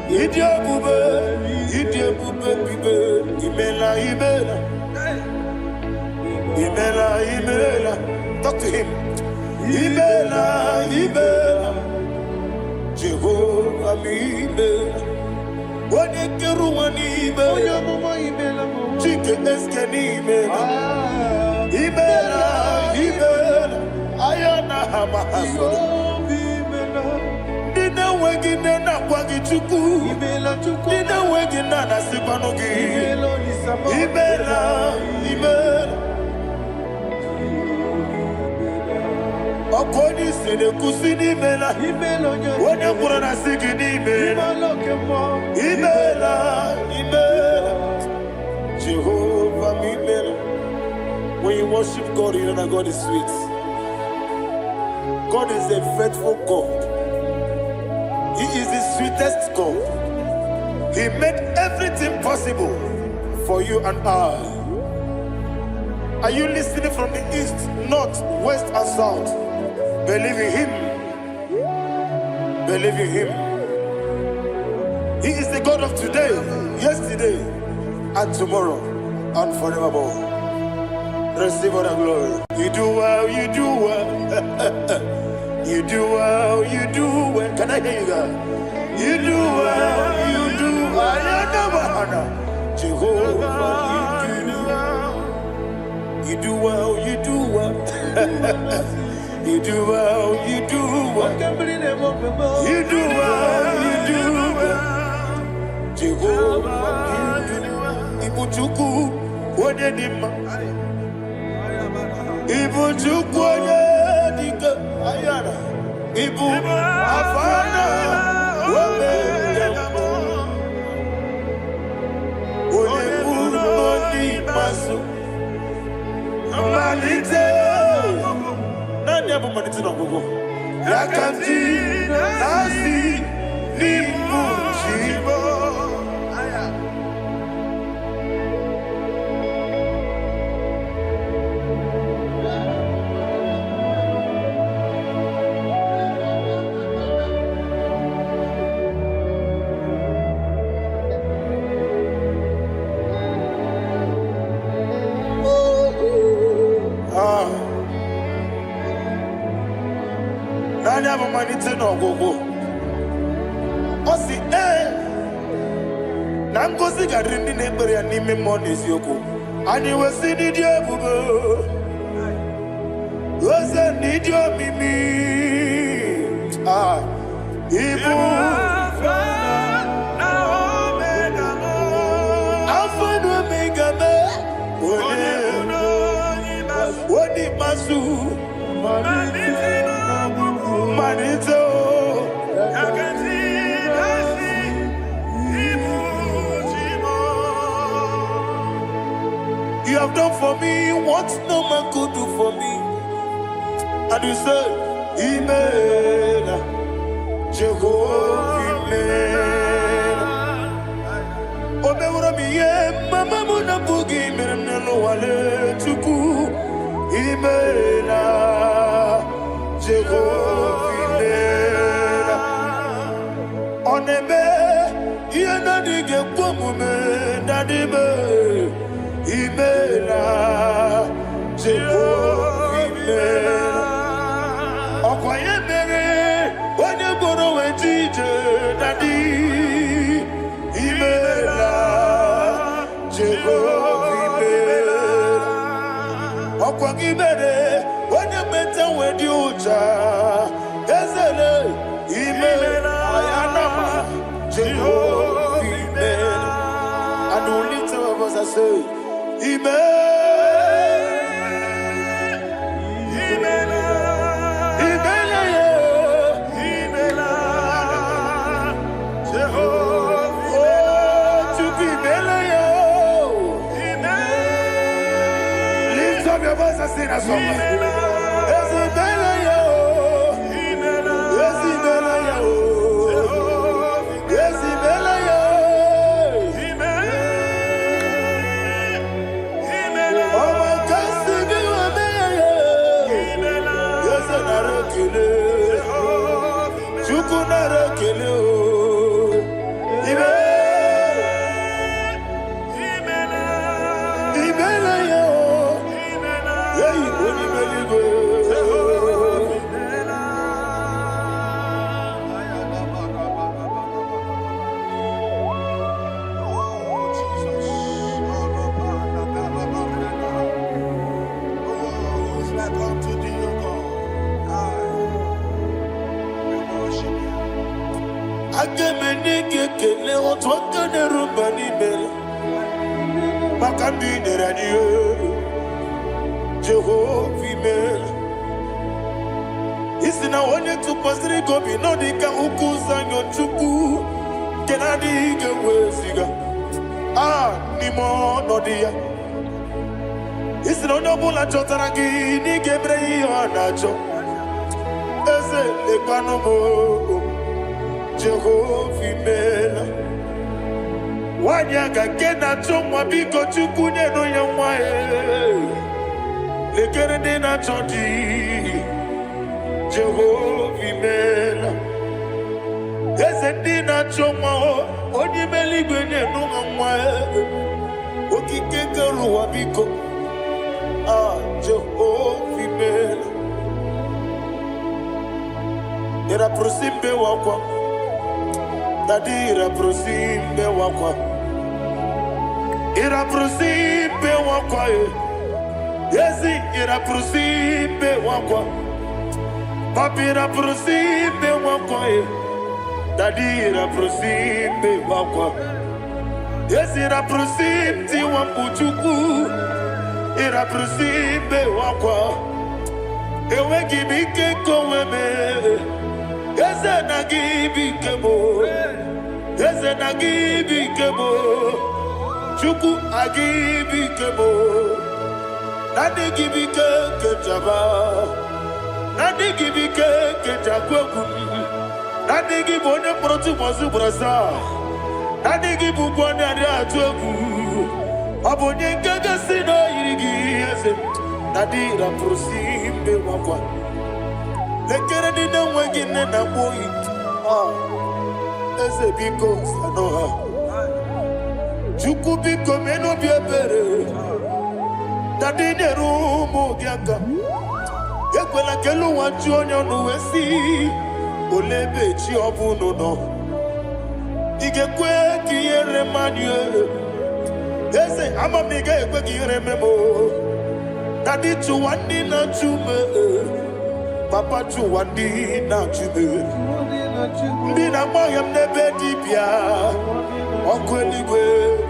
Idia Bube, Bibe, Imela, Imela. Talk to him. Imela, Jehovah, Imela. What did you want? Imela, Chicken Escanimela. Imela. Ayana Hamahaso. Dina Wagina Wagichuku. Dina Wagina Nasipanogi. Imela. According to the Kusini Mela. When you put on a Sigini Mela. Imela. Jehovah Imela. When you worship God, you know that God is sweet. God is a faithful God. He is the sweetest God. He made everything possible for you and I. Are you listening from the east, north, west, and south? Believe in Him. Believe in Him. He is the God of today, yesterday, and tomorrow, and forevermore. Receive all the glory. You do well, you do well. You do well, you do well. Can I hear you guys? You do well, you do well. Jehovah, you do well, you do well. You do well, you do well. You do well, you do well. Jehovah, you do well. Ibuchuku, what did him? Ibu Chukwoye Dika Ayana Ibu Afana Wame Yambo Onebu Noni Masu Manite Nanya bu manite no gogo Yakanti Nasi Nibu Chibo no go. Osi Nangosi garini nebere anime monis yoko. Ani wesi nidio bugo. Wesi nidio mimi. Ibu Alpha and Omega me. Wodi masu. Manito. You have done for me what no man could do for me. And you said, Amen. Jehovah, Amen. Obe ura miye, mama muna bugi, miremne no wale tuku. Imela, Jehovah Imela. Onebe, Iena dige kumume, Nadibe, Imela, Jehovah Imela. Okwaye mere, Onye boro wetije, Nadi, Imela, Jehovah Imela. Okwangi mere, Onye meta wedi uja, Ezele, Imela, Ayanama, Jehovah Imela. And only two of us are say, Imela, Imela, Imela, Imela, Jehovah, oh, to be Imela, Imela. Lift up your voice and sing a song. Yes, Imela, Imela, yes, Imela, yes, Imela, oh my God, sing you a Imela, yes, Narakele, Chuku Narakele, Imela, Imela, yeah, you only believe it. Jehovah Imela. Isina onye tupasiri gobi no dika ukuza nyochuku kenadi gewesiga nimo nodia. Isina onye bula chotara gi ni gebre yonacho eze lekanomo Jehovah Imela. Wanyaga kena chomwa biko chukunye no yamwae lekere dina chodi Jehovah Imela. Eze dina chomwa oni meligwenye no yamwae okike keruwa biko Jehovah Imela. Era prosimbe wakwa Dadira prosimbe wakwa Ira prosimbe wakwa Yesi ira prosimbe wakwa Papi ira prosimbe wakwa Dadira prosimbe wakwa Yesi ira prosimti wambuchuku Ira prosimbe wakwa Ewe gibike koweme Yese nagibike mo Yese nagibike mo Chuku agibike mo Nadi gibike kejaba Nadi gibike kejakweku Nadi gibone protu mozu brasa Nadi gibukwane ade atweku Abonye nkege sino irigi yese Nadi raprosimbe wakwa Lekere dine wengine na boyi Eze biko sanoha Chuku biko meno biebere Dadine rumu giaka Yekwela kelu wanchi onyo nuwesi Olebe chi obuno no Igekwe kiyere manye Eze ama mige ekwe kiyere memo Dadi chuwandi na chume Papa chuwandi na chume Mbina moyam nebe dibia Okweligwe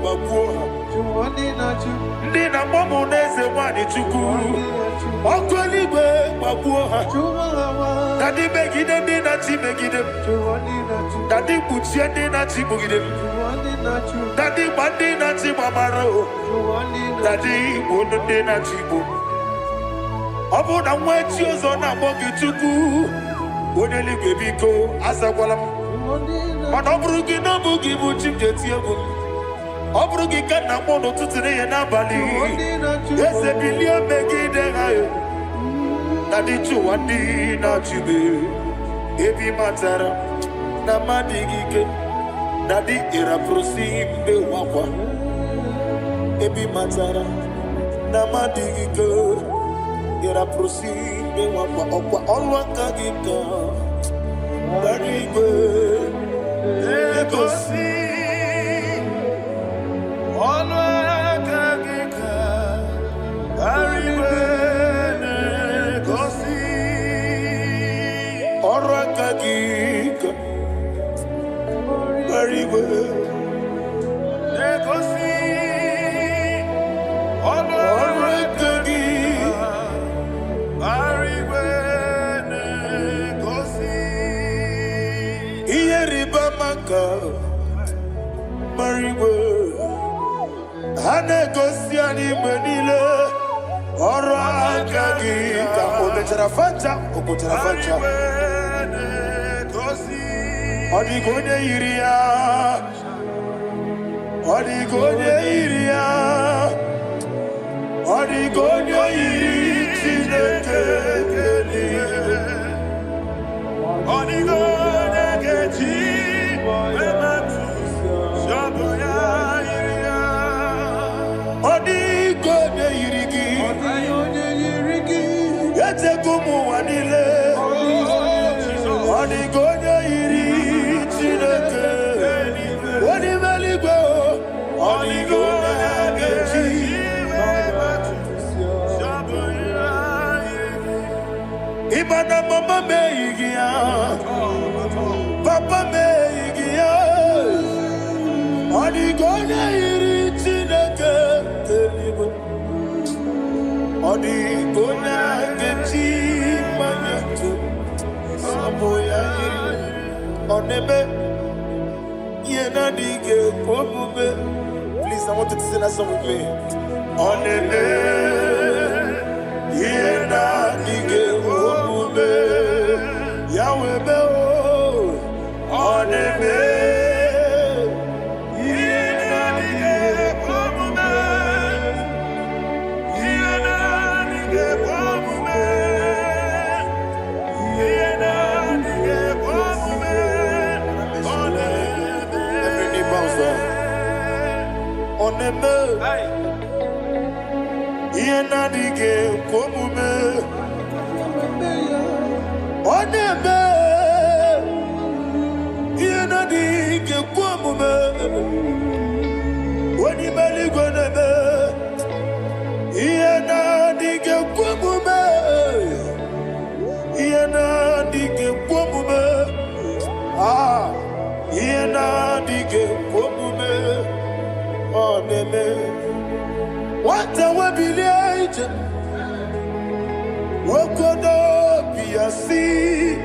babuha Ndina momo neze wani chuku Okweligwe babuha Dadi megide ndina chi megide Dadi kuchie ndina chi mugide Dadi bandi na chi mamaro Dadi bono ndina chi bo Obu na mwechi ozo na mogi chuku Oneligwe biko asagwalam Mana obrugi no bugi buchi mjeti ebu Obrugi kana mono tutire ye nabali Yese bilio megide hayo Nadi chuwandi na chibe. Ebi matara na madigike. Nadi ira prosimbe wakwa. Ebi matara na madigike. Ira prosimbe wakwa. Okwa olwa kagika. Barigwe. Egosi. Olwa kagika. Barigwe. Orakagika, very good. Negosi, Orakagika, very good. Negosi, Ieribamaka, very good. Hanegosi animenile, Orakagika, Okoterafanta, Okoterafanta. Odigone iria, Odigone iria, Odigone iria, Odigone keji, Shaboya iria, Odigone irigi, Yetekumu wanile, Odigone iri. Ibana mama meigia, papa meigia, Odigone iri chineke teligo, Odigone kechi manyetu, Saboya iri, Onebe. Please, I want you to sing that song with me. On the Yahweh be on the Oneme, Yenadige, Komume, Oneme, Yenadige, Komume, when you belly goneme, Yenadige, Komume, Yenadige, Komume, ah, Yenadige, Komume. What a webillage, what could be a sea?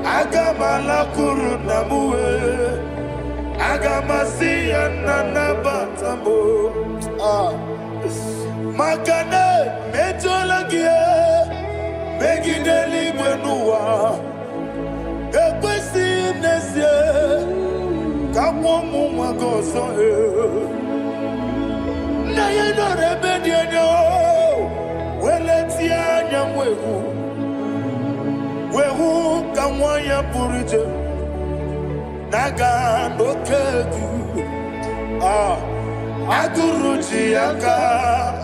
Agamala Kurunamue, Agamasi and Nanabatamo. Makane, Metolagia, Megideli Benua, Equesi Nesia, Kamomu Magoso. Na ye no rebellion no, weletia nyamwehu, wehu kamwaya purije, naga nokegu, aguruji aka.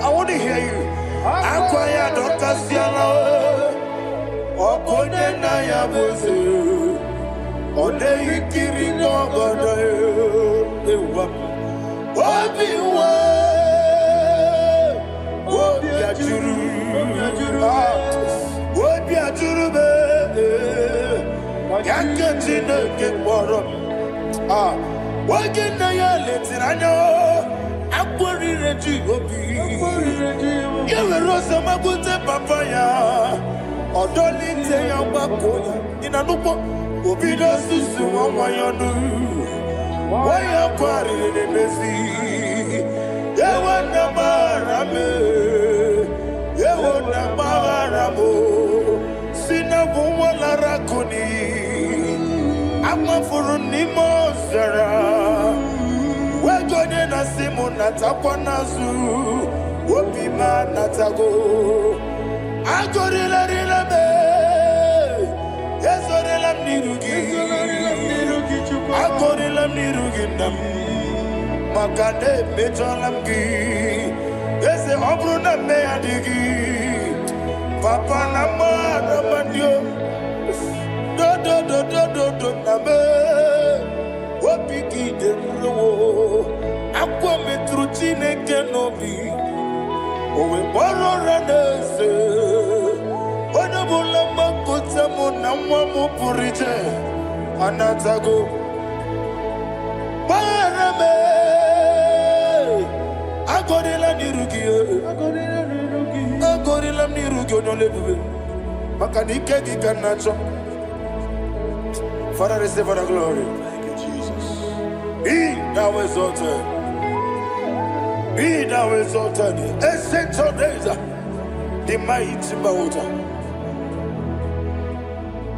I want to hear you. Akwaya dokasiana, okonye na ya boze, one ikiri no godo, ewa, obiwa. Agorila rila me. Yesorila nirugi. Agorila nirugi nam. Makane mejolamgi. Yese obruna me adigi. Papa nama namanyo. Do nabe. Wapiki de bro. Akwa metrutine kenobi. Owe boro ranese. Wana bula makota mo namwa mo purite. Anatago. Barame. Agorila nirugi. Agorila nirugi onolebube. Makanike gikanacho. Father, receive the glory. Thank you, Jesus. Be thou exalted. Be thou exalted. Ancient of days, the mighty mountain.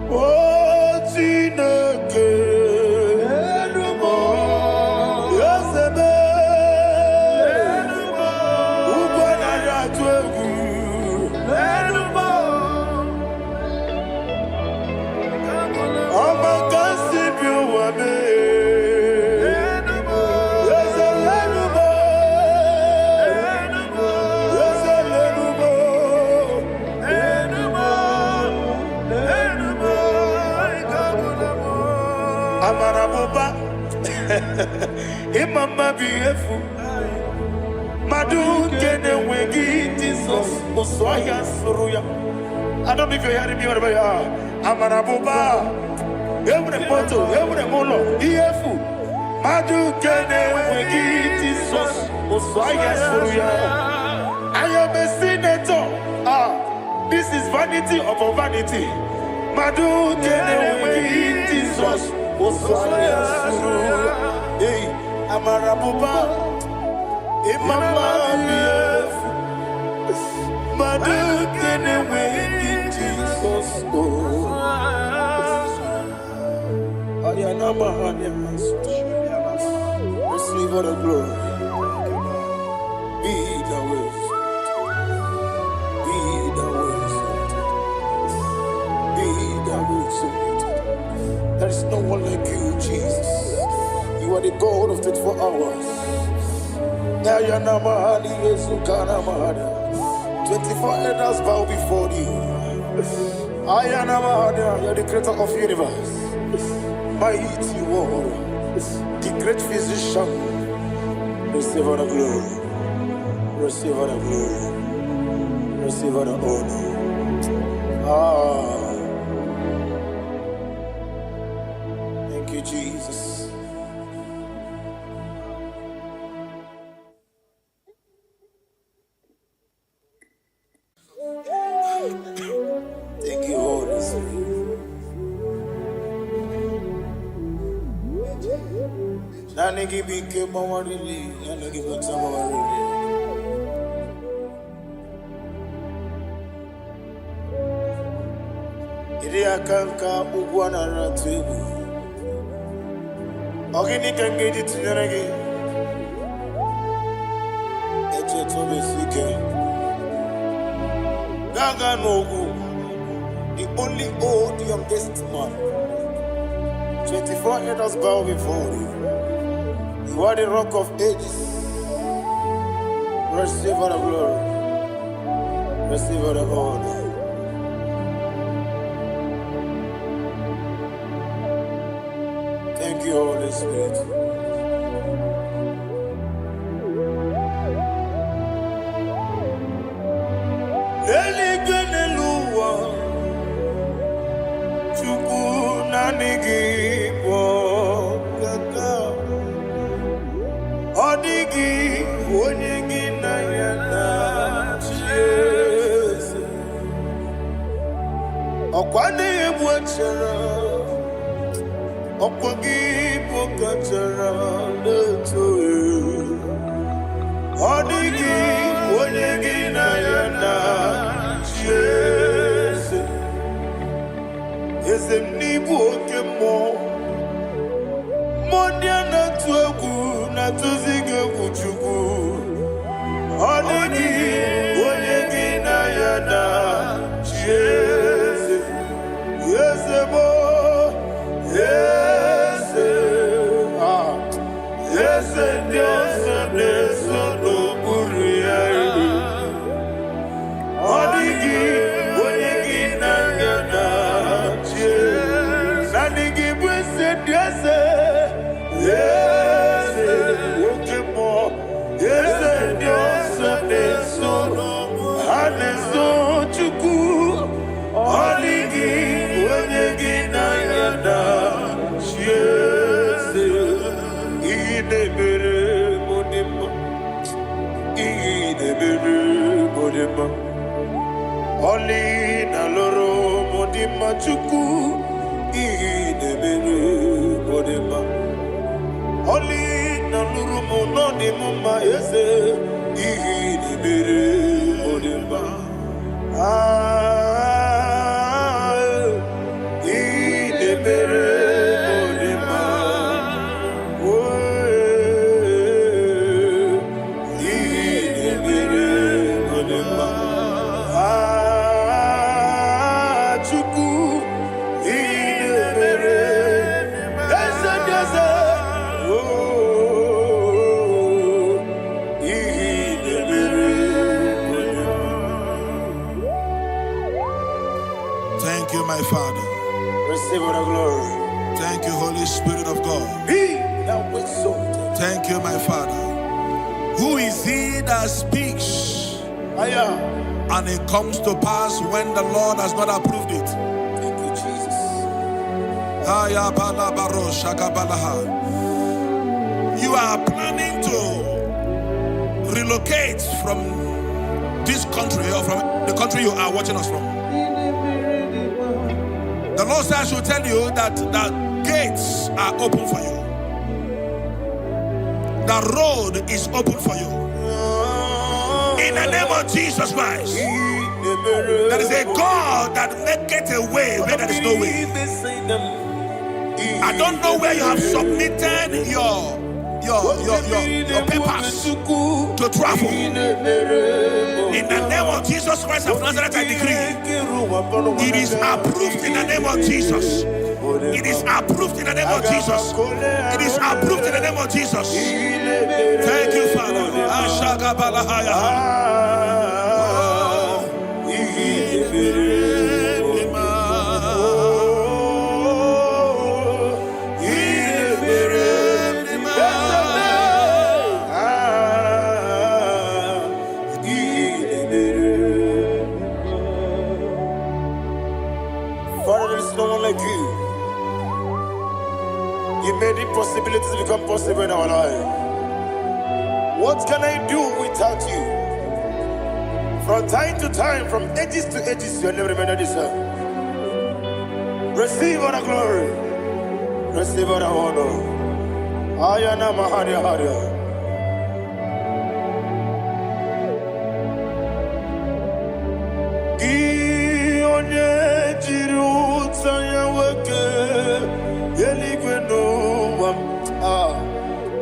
Oh, Tineke. Yosebe. Ubanaya twegu. Imama beautiful. Madu kene wengi Jesus Muswaya Suruya. I don't know if you're hearing me wherever you are. Amarabuba. Every photo, every molo. Beautiful. Madu kene wengi Jesus Muswaya Suruya. I am a senator. This is vanity upon vanity. Madu kene wengi Jesus Muswaya Suruya. Hey, Amarabuba, Imama beautiful. Madu kene wengi Jesus. Ayana mahanya. Receive all the glory. Be thou exalted. Be thou exalted. Be thou exalted. There is no one like you, Jesus. You are the God of 24 hours. 24 elders bow before you. You are the creator of the universe. Mighty warrior, the great physician. Receive all the glory. Receive all the glory. Receive all the honor. Thank you, Jesus. Thank you, Holy Spirit. Nanigi bike mawarili, nanigi bata mawarili. Iri akanka ugwana ratubu. Ogini kangedi tinyaragi. Eche tobe sike. Gaga nogu. The only old youngest man. 24 elders bow before you. You are the rock of ages. Receive all the glory. Receive all the honor. Thank you, Holy Spirit. Honey, Oli na loro modima chuku idebere modima. Oli na loro monodima ese idebere modima. Idebere modima. Idebere modima. Thank you, my Father. Receive the glory. Thank you, Holy Spirit of God. Thank you, my Father. Who is he that speaks and it comes to pass when the Lord has not approved it? Thank you, Jesus. You are planning to relocate from this country or from the country you are watching us from. The Lord says I should tell you that the gates are open for you. The road is open for you. In the name of Jesus Christ. There is a God that maketh a way where there is no way. I don't know where you have submitted your papers to travel. In the name of Jesus Christ of Nazareth, I decree it is approved in the name of Jesus. It is approved in the name of Jesus. It is approved in the name of Jesus. Thank you, Father. Father, there is no one like you. You made impossibilities become possible in our life. What can I do without you? From time to time, from ages to ages, you have never been deserve. Receive all the glory. Receive all the honor. Ayana Maharia Haria.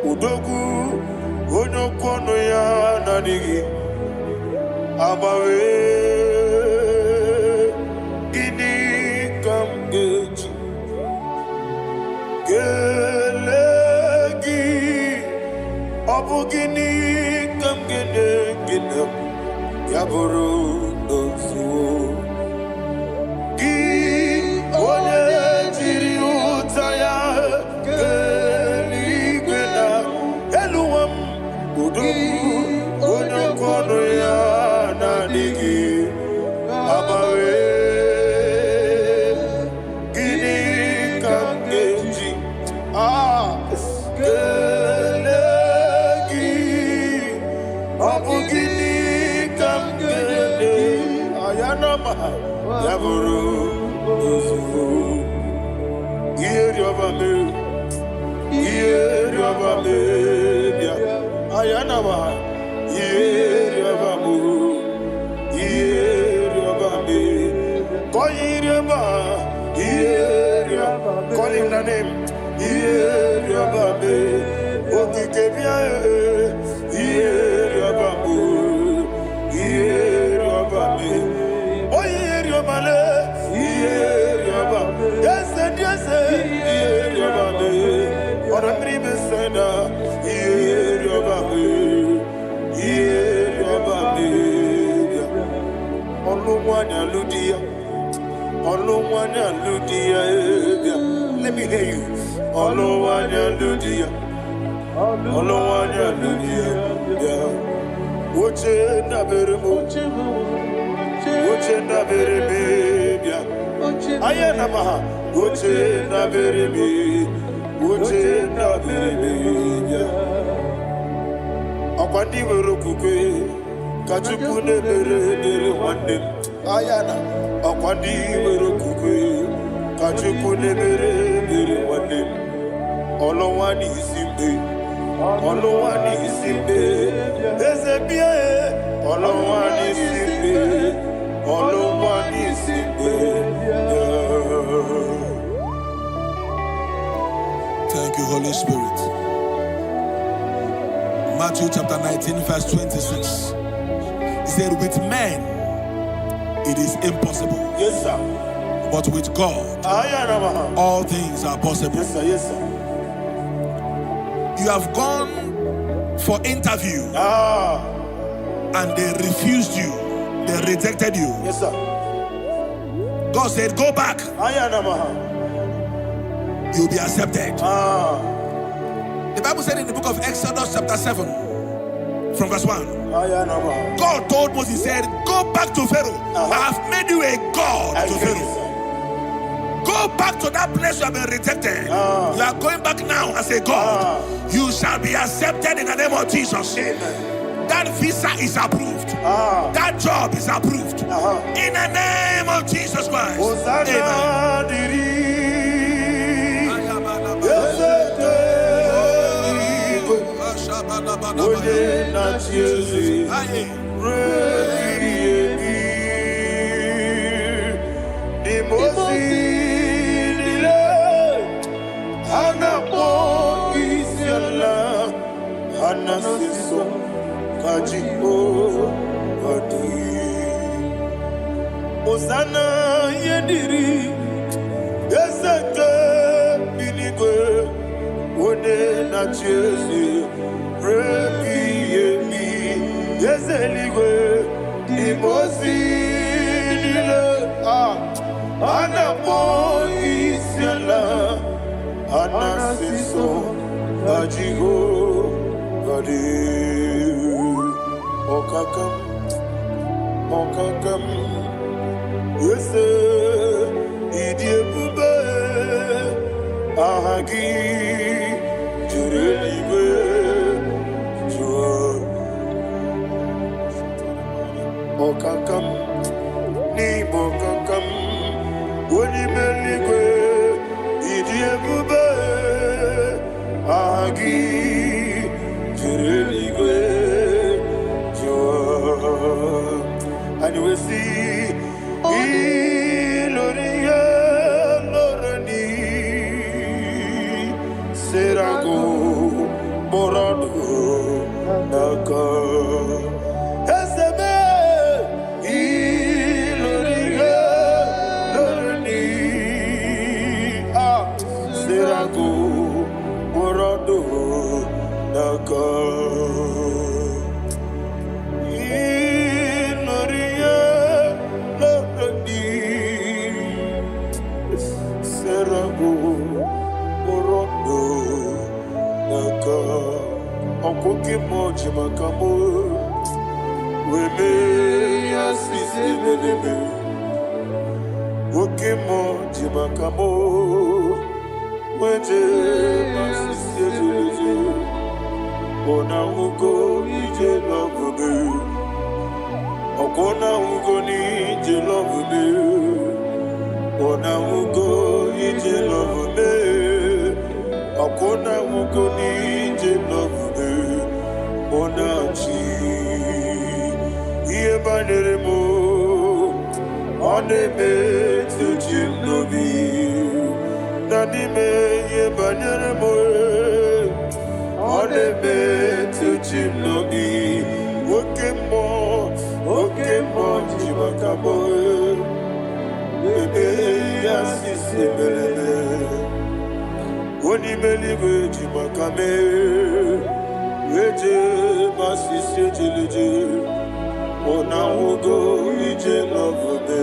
Udogu onokono ya nadigi abawe ini kamgeji gelegi abugini kamgene gina yaburu dosu gi one jiri utaya Yaburu Yusufu Yeriobame Yeriobame Ayanama Yeriobamu Yeriobame Koyiriaba Yeriobame Call him the name Yeriobame Okikebia Yeriobamu Yeriobame yes, yes, or a dream is said, let me hear you. Uchenda berebe ayana maha uchenda berebe akwandi werokukwe Kachukune mere wande ayana akwandi mere kukwe Kachukune mere wande olowani isimbe ezebie olowani isimbe Thank you, Holy Spirit. Matthew chapter 19 verse 26. He said, with men it is impossible. Yes, sir. But with God, all things are possible. Yes, sir. Yes, sir. You have gone for interview and they refused you. They rejected you. Yes, sir. God said, go back. You'll be accepted. The Bible said in the book of Exodus chapter 7 from verse 1. God told Moses, he said, go back to Pharaoh. I have made you a God to Pharaoh. Go back to that place you have been rejected. You are going back now as a God. You shall be accepted in the name of Jesus. Amen. That visa is approved. That job is approved. In the name of Jesus Christ. Amen. Osana yediri ezeke binigwe one na chezi rebi yemi ezeligwe imozi nile anapo isiela anasiso ajigo gadi okakam Yese idiebube ahagi jurelibe jua okakam ni bokakam woni meligwe idiebube ahagi jurelibe jua and we see Iloria Lorani Serago Borado Naka Eseme Iloria Lorani Serago Borado Naka Okoke moji makamo weme asisi belebe Oke moji makamo weje asisi belebe Ona ugo ije love me Okona ugo ni ije love me Ona ugo ije love me Okona ugo ni ije love me Onachi Iye banere mo Onebe tujim nobi Nanime iye banere mo Onebe tujim nobi Oke mo jimakamo Bebe yasisi belebe Onimeliwe jimakame Weje masisi jilije Ona ugo ije love me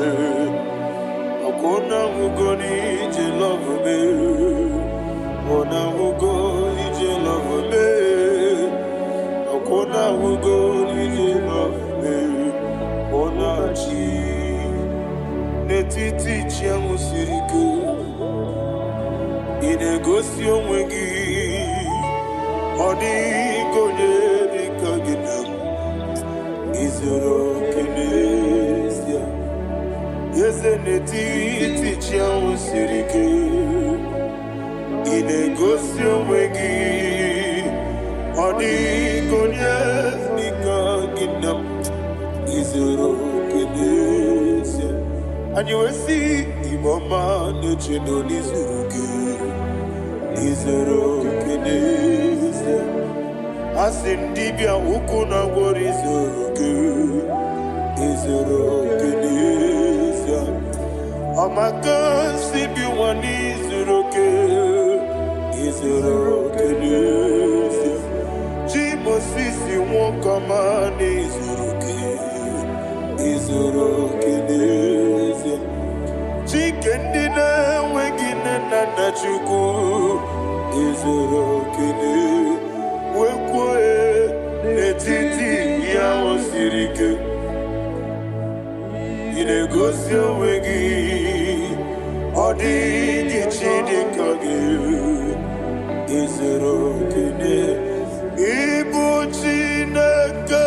Akona ugo ni ije love me Ona ugo ije love me Akona ugo ije love me Ona chi Netiti chiamu siriku Inegosi onwegi Odi konye dika gidam Ize Izoro Kinesia. Yes, and the teacher was Sirike. In a gosio wegi. Odi Gonyas Nika Ginam. Izoro Kinesia. And you will see Imama Nuchino Nizuruke. Izoro Kinesia. Asindibia ukuna gori Izoro Kinesia. Amaka sibi wani Izoro Kinesia. Jimo sisi wakamani Izoro Kinesia. Chikendina wegine nana chuku Izoro Kinesia. Wekwe netiti ya osirike inegosio wegi odi gichidi kage Izoro Kine ibu chineke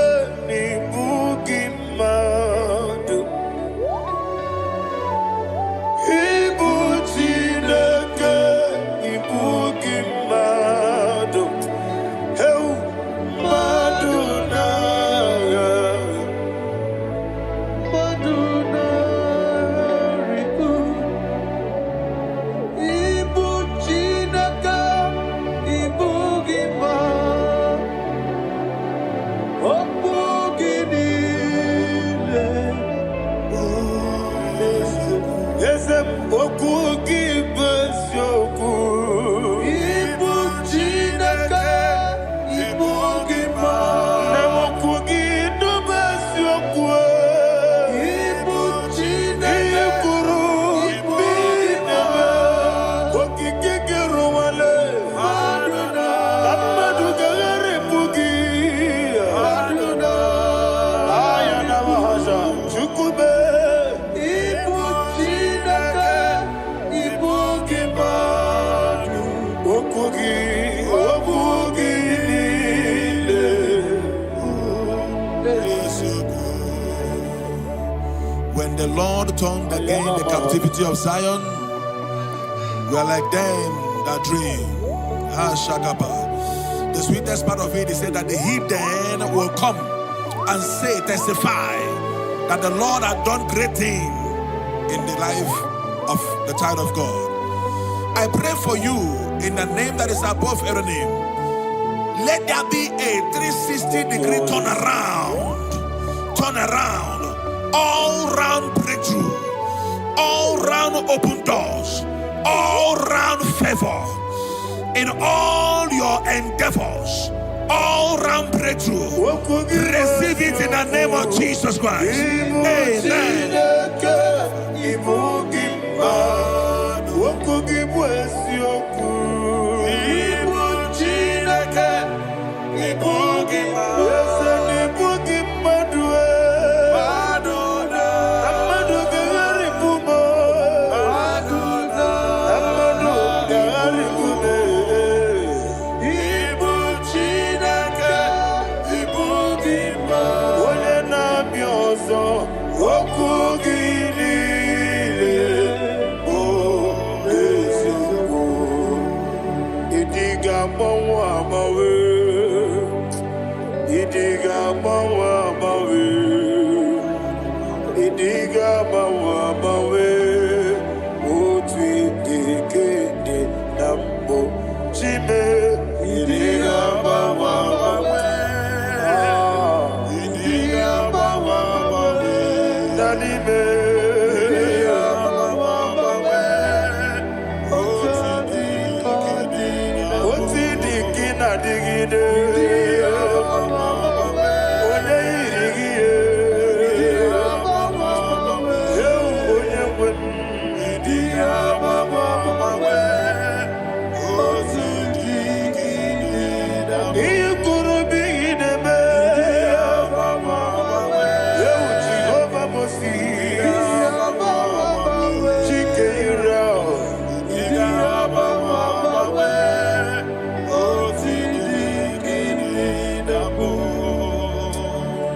ibu gimadu ibu chineke ibu gimadu When the Lord turned again the captivity of Zion, we are like them that dream. The sweetest part of it is said that the heathen will come and say, testify, that the Lord had done great things in the life of the child of God. I pray for you in the name that is above every name. Let there be a 360-degree turn around, all round breakthrough, all round open doors, all round favor in all your endeavors, all round breakthrough. Receive it in the name of Jesus Christ. Amen.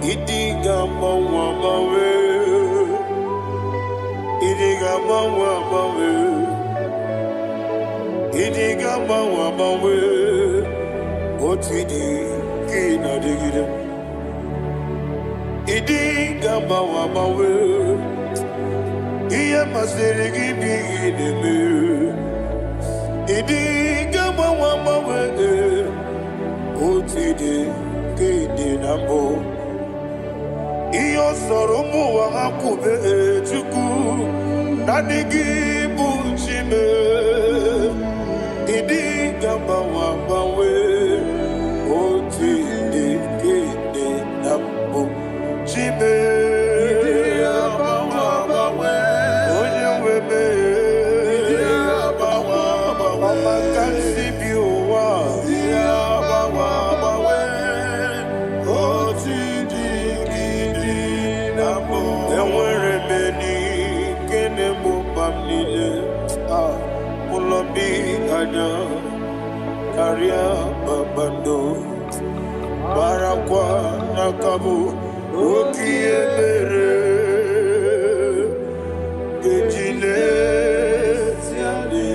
Idiga mawa mawe, idiga mawa mawe, idiga mawa mawe. Otidi kina digida, idiga mawa mawe. Iya masere gibi ideme, idiga mawa mawe. Otidi kina mo. Iyo soromu wa akube chuku nadigi buchime idi gamba wa bawe oti dikede nambo chime idi gamba wa bawe onye webe idi gamba wa bawe makansi biwa idi gamba wa bawe oti Karia babando barakwa nakabu okiemere gejile siade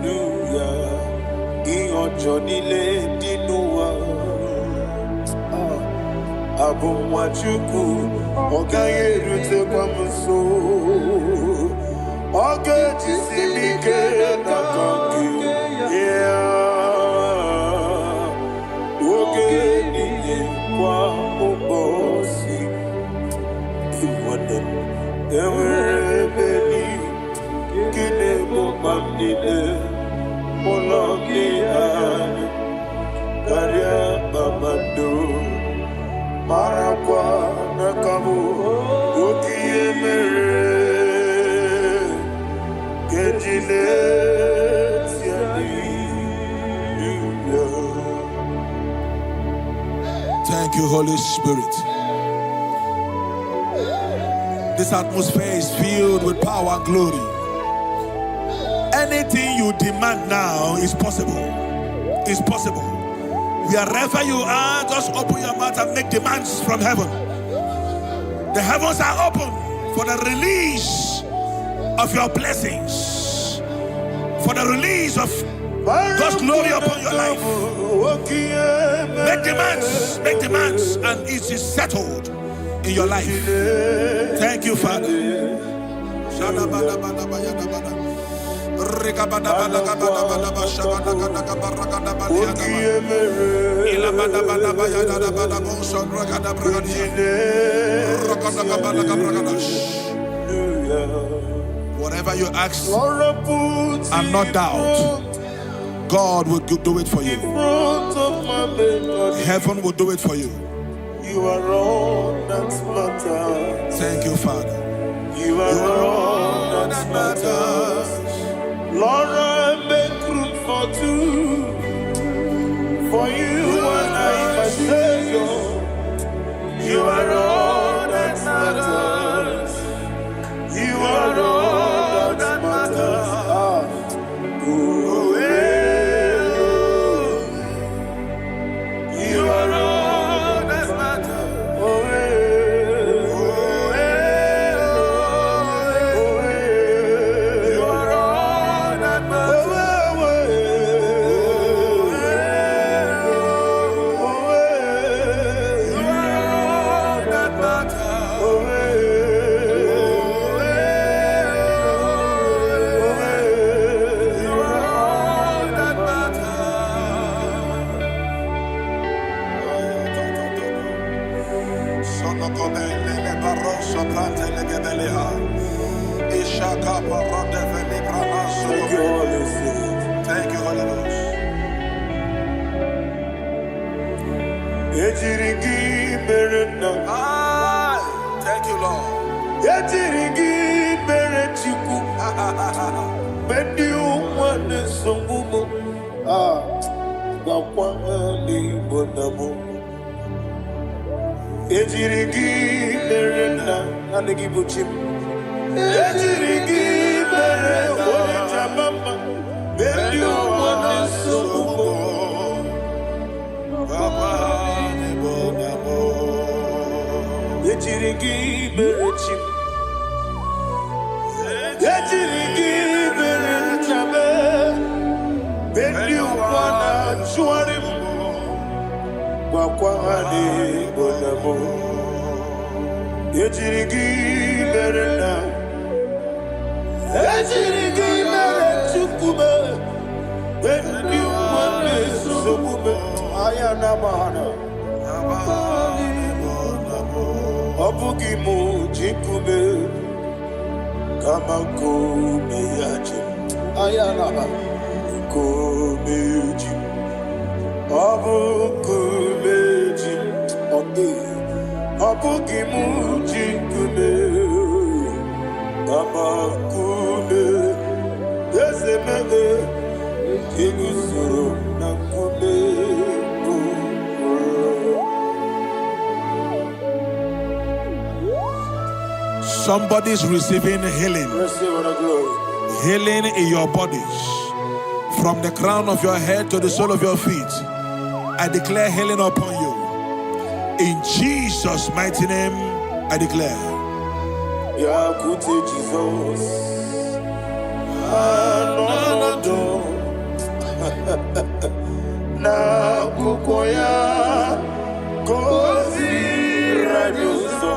nuya iyojo nile dinuwa abumwachuku ogayerute kwamuso oge jisimike nakanki oge niye kwa ubosi iwade ewere beni kine mubamnile mologi ane karia babando marakwa nakabu okiemere Thank you, Holy Spirit. This atmosphere is filled with power and glory. Anything you demand now is possible. It's possible. Wherever you are, just open your mouth and make demands from heaven. The heavens are open for the release of your blessings, for the release of God's glory upon your life. Make demands, and it is settled in your life. Thank you, Father. Whatever you ask and not doubt, God will do it for you. Heaven will do it for you. You are all that matters. Thank you, Father. You are all that matters. Lord, I make room for two. For you and I, my Savior. You are all that matters. You are all that matters. You are all that matters. You are all that Thank you, Holy Ghost. Thank you, Lord. Ejirigi merechim. Ejirigi merechabe. Bendi wana chuarim. Wakwani bonamo. Ejirigi merena. Ejirigi merechukume. Bendi wana sukume. Ayana mahana. Abugi mujikume. Kama kume yaje. Ayana kumeji. Abu kumeji. Abugi mujikume. Kama kume. Ezemebe. Kigusuru na kume. Somebody's receiving healing. Healing in your bodies. From the crown of your head to the sole of your feet. I declare healing upon you. In Jesus' mighty name, I declare. Yakute Jesus. Anodo. Na kukoya. Kozi radioso.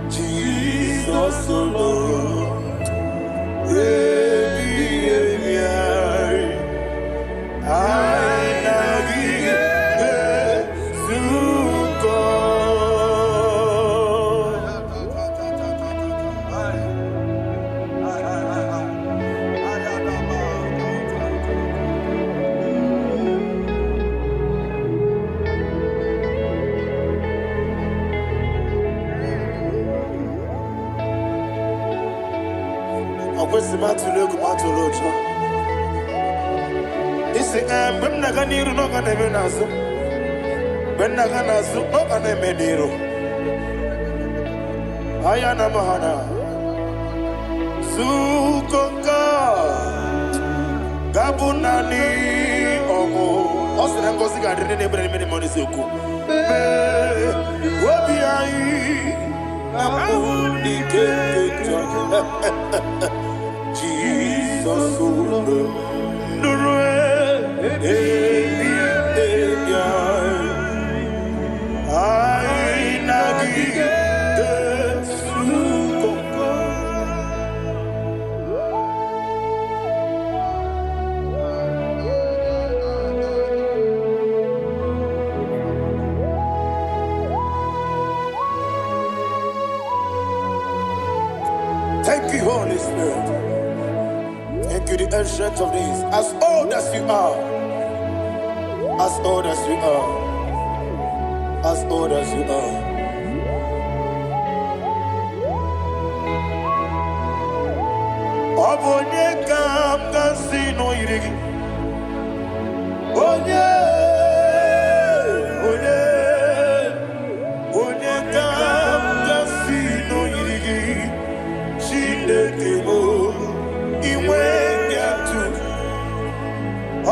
Jesus alone. Ayana mahana Sukoka Gabunani Omo Osina ngosi gadrine nebre meni moni suku Wobi ai Napuni kekeja Jesus Nurwe I nagi Thank you, Holy Spirit. Thank you, the ancient of days. As old as you are. As old as you are. As old as you are. Abonye kam kasino irigi. Onye kam kasino irigi. Shindekimo iwengatu.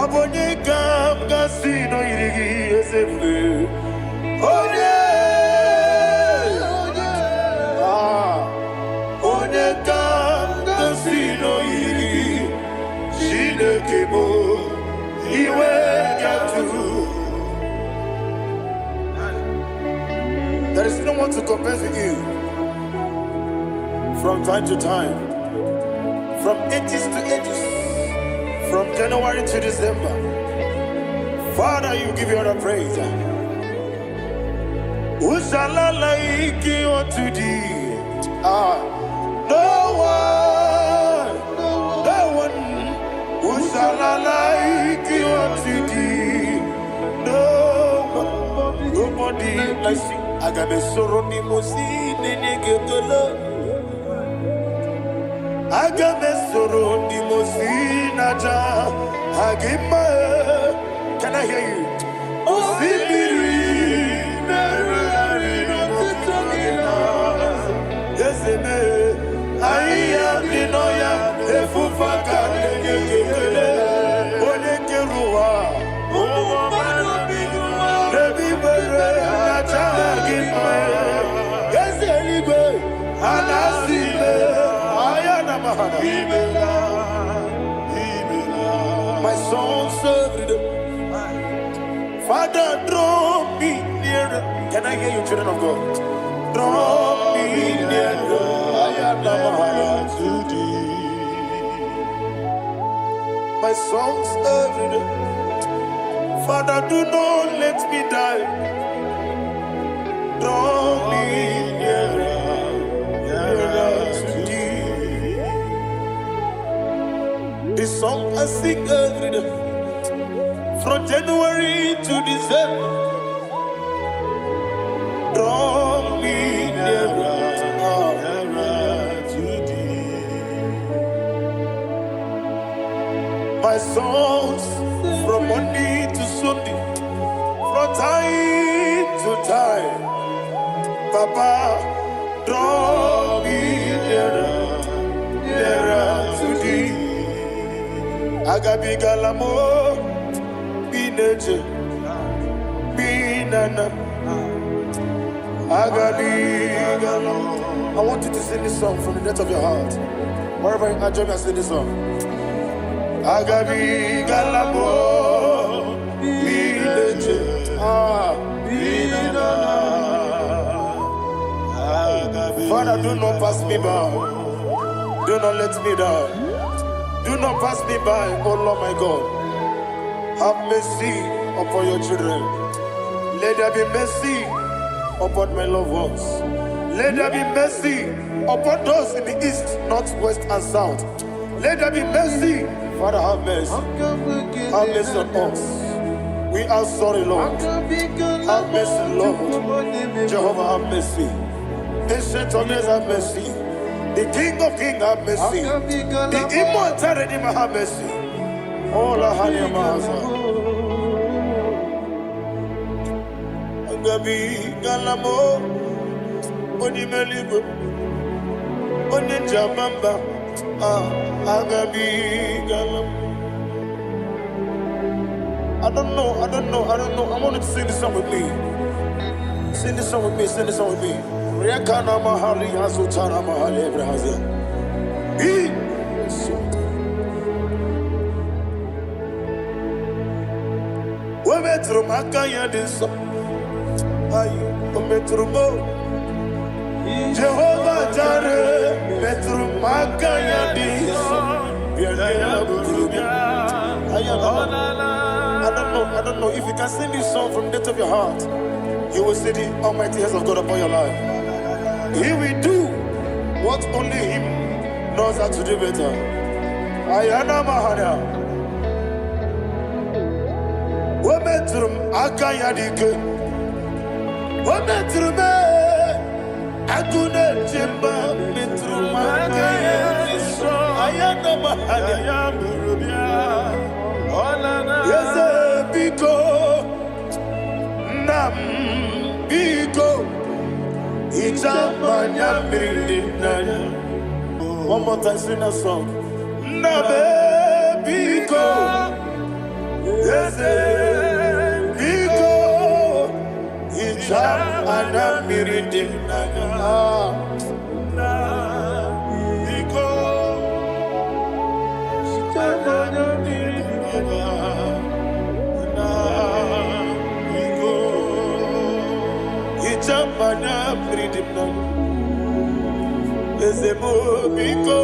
Abonye kam kasino irigi esefe. Onye kam kasino irigi. Shindekimo iwengatu. There is no one to compare with you. From time to time, from ages to ages, from January to December, Father, you give you all the praise. Who shall I like you unto thee? No one. Who shall I like you unto thee? No one. Nobody likes you. Agabe soro ni mosi nene gekolo. Agabe soro ni mosi naja. Agima. Can I hear you? Osibiri nerari no tutogina. Yeseme aiya dinoya efufa kane gekele. One keruwa. Umumano bigwa. Nebi bere naja agima. Yeseligwe anasime ayana mahana. My soul served. Father, draw me nearer. Can I hear you, children of God? Draw me nearer. I am to thee. My songs every day. Father, do not let me die. Draw me nearer, nearer to thee. This song I sing every day. From January to December, draw me nearer, nearer to thee. My songs from Monday to Sunday, from time to time, Papa, draw me nearer, nearer to thee. Agabi galamo. I want you to sing this song from the depth of your heart. Wherever you are, join me and sing this song. Agabi galabo bineje Father, do not pass me by. Do not let me die. Do not pass me by, oh Lord my God. Have mercy upon your children. Let there be mercy upon my loved ones. Let there be mercy upon those in the east, north, west, and south. Let there be mercy. Father, have mercy. Have mercy on us. We are sorry, Lord. Have mercy, Lord. Jehovah, have mercy. Ancient of days, have mercy. The King of Kings, have mercy. The immortal Redeemer, have mercy. Oh, la hania maza. Agabi galamo, oni meligo, oni jabamba. Agabi galamo. I don't know. I want you to sing this song with me. Sing this song with me. Sing this song with me. Riakana mahali hasutana mahali ebrahazia. Metro makaya diso, ayo metro mo. Jehovah Jireh, metro makaya diso. I don't know if you can sing this song from the depth of your heart. You will see the almighty hands of God upon your life. He will do what only Him knows how to do better. Ayana mahana. Wometrum akayadike. Wometrum akune chemba metrum akayadike. Ayana mahana. Yes, biko nam biko ijamanya mirinaya. One more time, sing that song. Nabe biko. Yes, biko ijamanya mirinaya. Biko ijamanya Mana freedom now. Ezemo biko.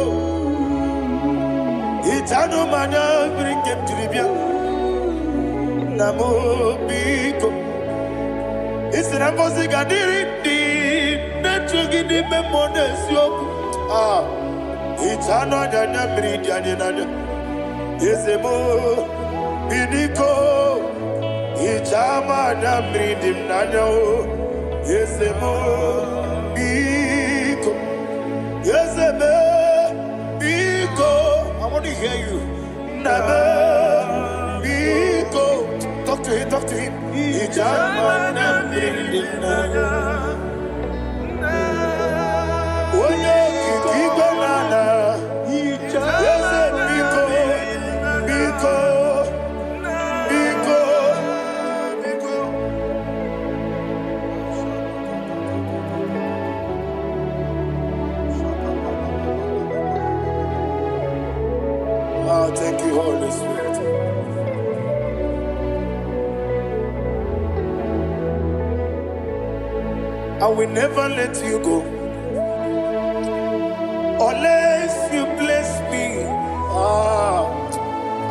Itano mana bring him to Libya. Namo biko. It's an impossible diri di. Nechugi di memones yoku. Itano dana bring dana. Ezemo biko. Itama na bring him nano. Yes, I want to hear you. Talk to him, talk to him. Oh, thank you, Holy Spirit. I will never let you go unless you bless me.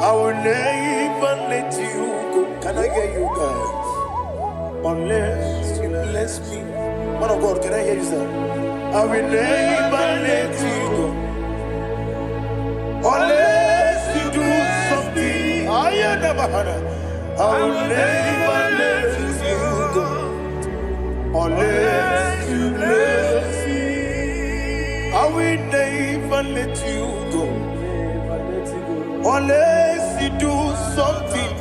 I will never let you go. Can I hear you guys? Unless you bless me. Man of God, can I hear you, sir? I will never let you go unless you do something. I will never let you go unless you bless me. I will never let you go unless you do something.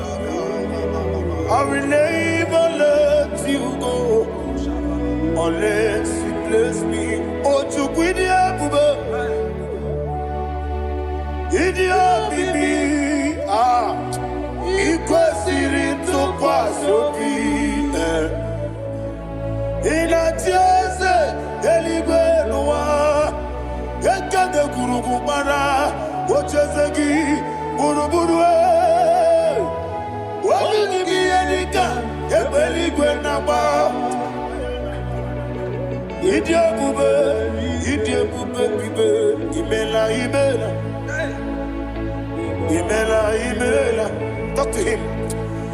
I will never let you go unless you bless me. Oh, to Idia bibi, ikwesiri tukwasopi. Inatieze eligwe noa, ekade kurugumara, ochezegi buruburue. Wabini edika, ebeligwe naba. Idia bube bibe, imela. Imela, talk to him.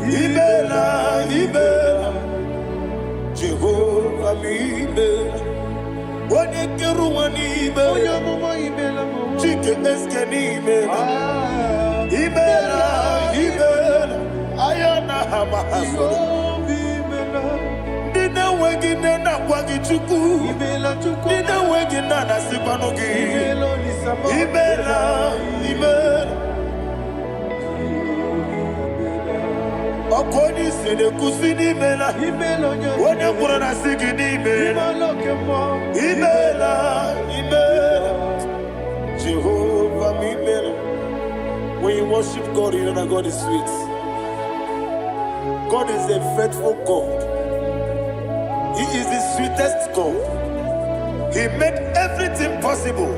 Imela, Jehovah Imela. Wanikiruani Imela, Chicken Eskeni Imela, Ayana Hamahaso. Dina wegina na kwagi chuku, Dina wegina na sipanogi. Imela. Akoni sede kusini mela, wone kurana sigini mela. Imela, Jehovah Imela. When you worship God, you know that God is sweet. God is a faithful God. He is the sweetest God. He made everything possible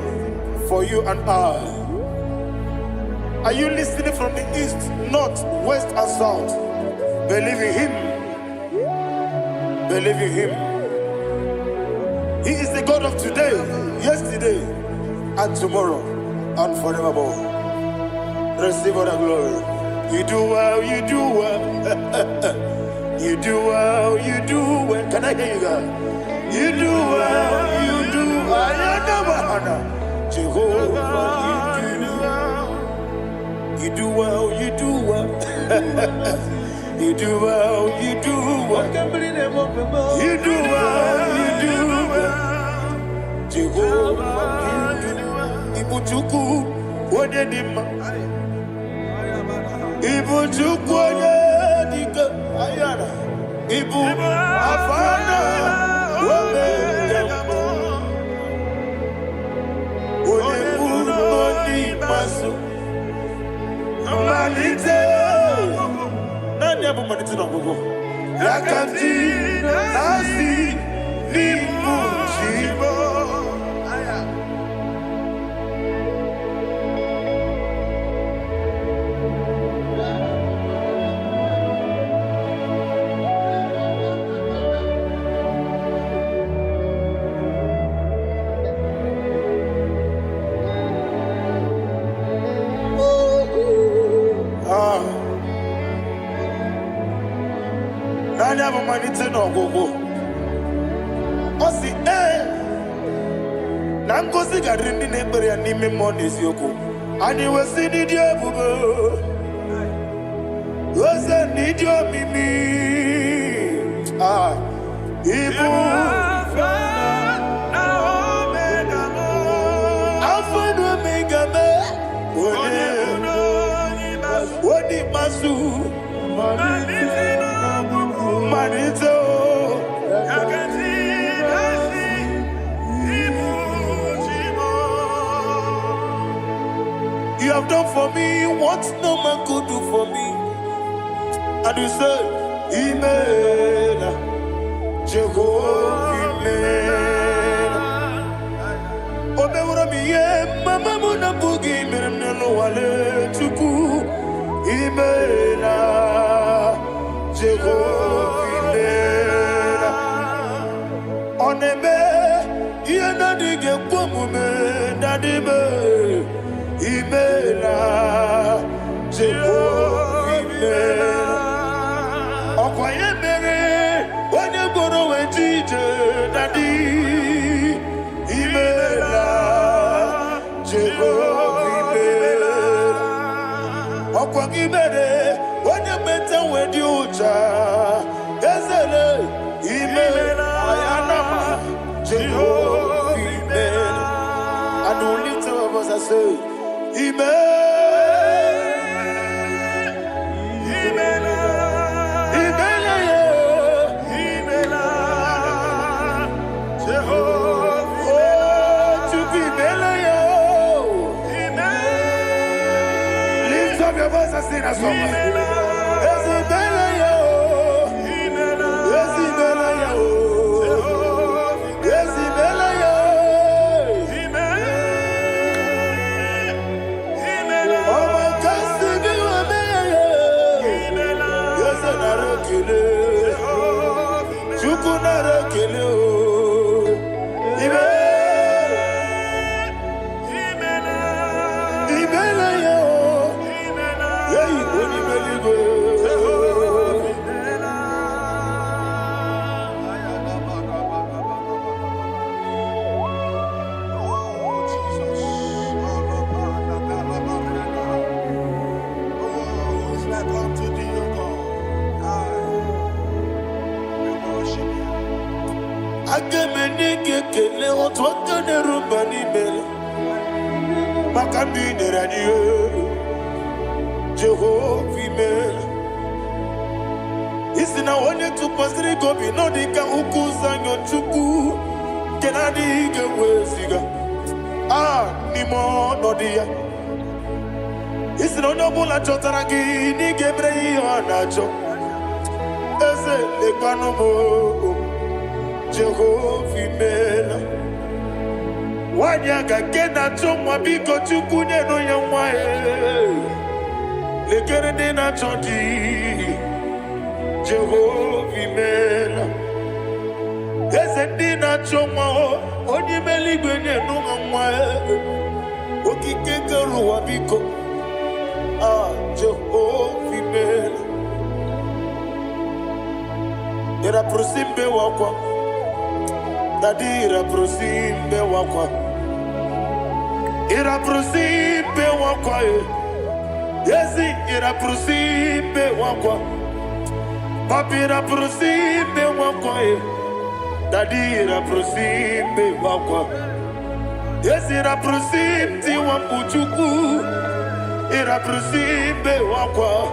for you and I. Are you listening from the east, north, west, and south? Believe in him. Believe in him. He is the God of today, yesterday, and tomorrow, and forevermore. Receive all the glory. You do well, you do well. You do well, you do well. Can I hear you guys? You do well, you do well. Jehovah, you do well, you do well. You do well, you do well. You do well, you do well. Jehovah, you do well. Ibuchuku, Wadedima. Ibuchuku, Wadedika. Ayana. Ibu, Afana. Wabedama. Odebu, Odi, Masu. Malite. Yakati nasi nimujibo. Never money to no go. Osi Nango sigarini nebere ni me money yoko. Ani wesi ni dia bubo. Wesi ni dia mimi. Ibu you've done for me what no man could do for me. And you say, Amen, Jehovah, Amen. Omeura miye, mama muna bugi, miremnelo wale tuku, Amen, Jehovah, Amen. Oneme, yena dige kumume, nadime, Amen, Jehovah, Amen. Okwaye mere, wanye goro wejije, nadi, Amen, Jehovah, Amen. Okwangi mere, wanye meta wedi uja, ezele, Amen, ayanama, Jehovah, Amen. And only two of us are say, Amen. Sing a song. Jehovah, Amen. Isina onye tupasiri gobi no dika ukuza nyochuku kenadi gewesiga nimo no dia. Isina onye bula chotara gi ni gebre yonacho eze lekano mo Jehovah, Amen. Wanya kena chomwa biko chuku neno ya mwae lekere dena chonti Jehovah, Amen. Eze dena chomwa onye meligwe neno ya mwae okike keruwa biko Jehovah, Amen. Era prosimbe wakwa Dadira prosimbe wakwa Ira prosimbe wakwa Yesi ira prosimbe wakwa Papi ira prosimbe wakwa Dadira prosimbe wakwa Yesi ira prosimti wampuchuku Ira prosimbe wakwa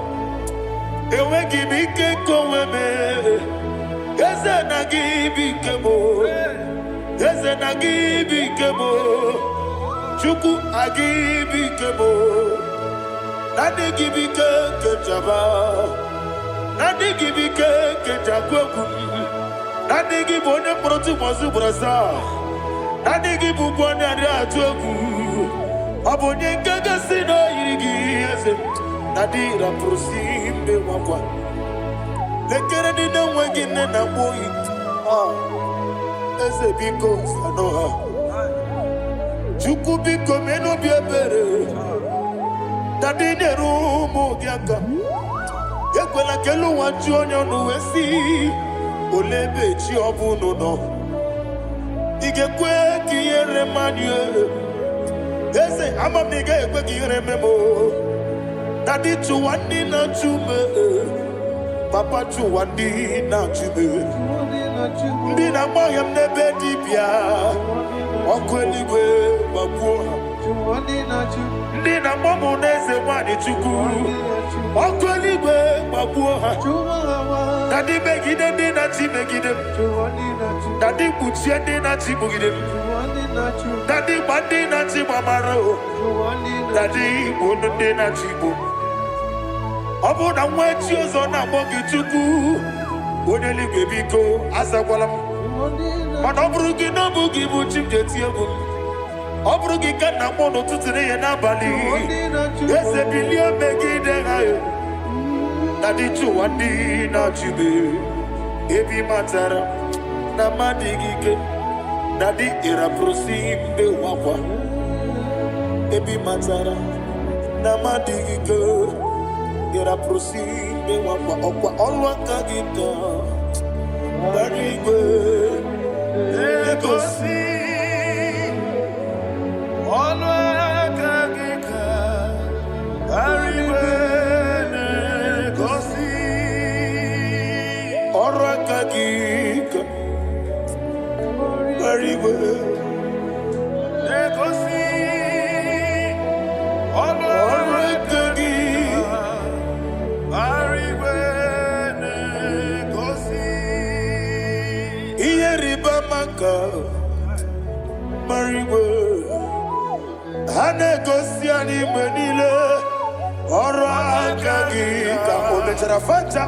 Ewe gibike koweme Yese na gibike mo Yese na gibike mo Chuku agibike mo Nadi gibike kejaba Nadi gibike kejagogu Nadi gibone proti mozu brasa Nadi gibubone ade atogu Abonye kega sino irigi yese Nadi ra prosimbe wakwa Lekere dine wegine na boyi Eze biko sanoha Chuku biko meno biebere Dadi neru mogiaka Ekwela kelu waju onyo nuwesi Olebe chi obu no Igekwe kiyere manye Eze amam nige ekwe kiyere memo Dadi chuwandi na chume Papa chuwandi na chume Ndi na moyam nebe dibia Okweligwe mabuha Ndi na momo neze wani chuku Okweligwe mabuha Dadi begide ndi na chi begide Dadi kuchie ndi na chi bugide Daddy Bandi Nachi Mamaro, Daddy Bunde Nachibo. Abu na mwechi ozona mogi chuku, Boneli Bebiko, Asawalam. But Obrugi no bugi buchim jetiabu. Obrugi kana mono tutune yana bali. Yes, a billion begi de Daddy Chuandi Nachibe, Ebi Matara, Namadigi. Daddy ira prosimbe wakwa Ebi matara Namadigi ira prosimbe wakwa Okwa olwa kagita Barigwe Egosi Olwa kagita Barigwe Egosi Olwa kagita Very well. Negosi, already. Very well, negosi. Iyeriba maka, very well. Hanegosi ani menile, already. Okochara facha.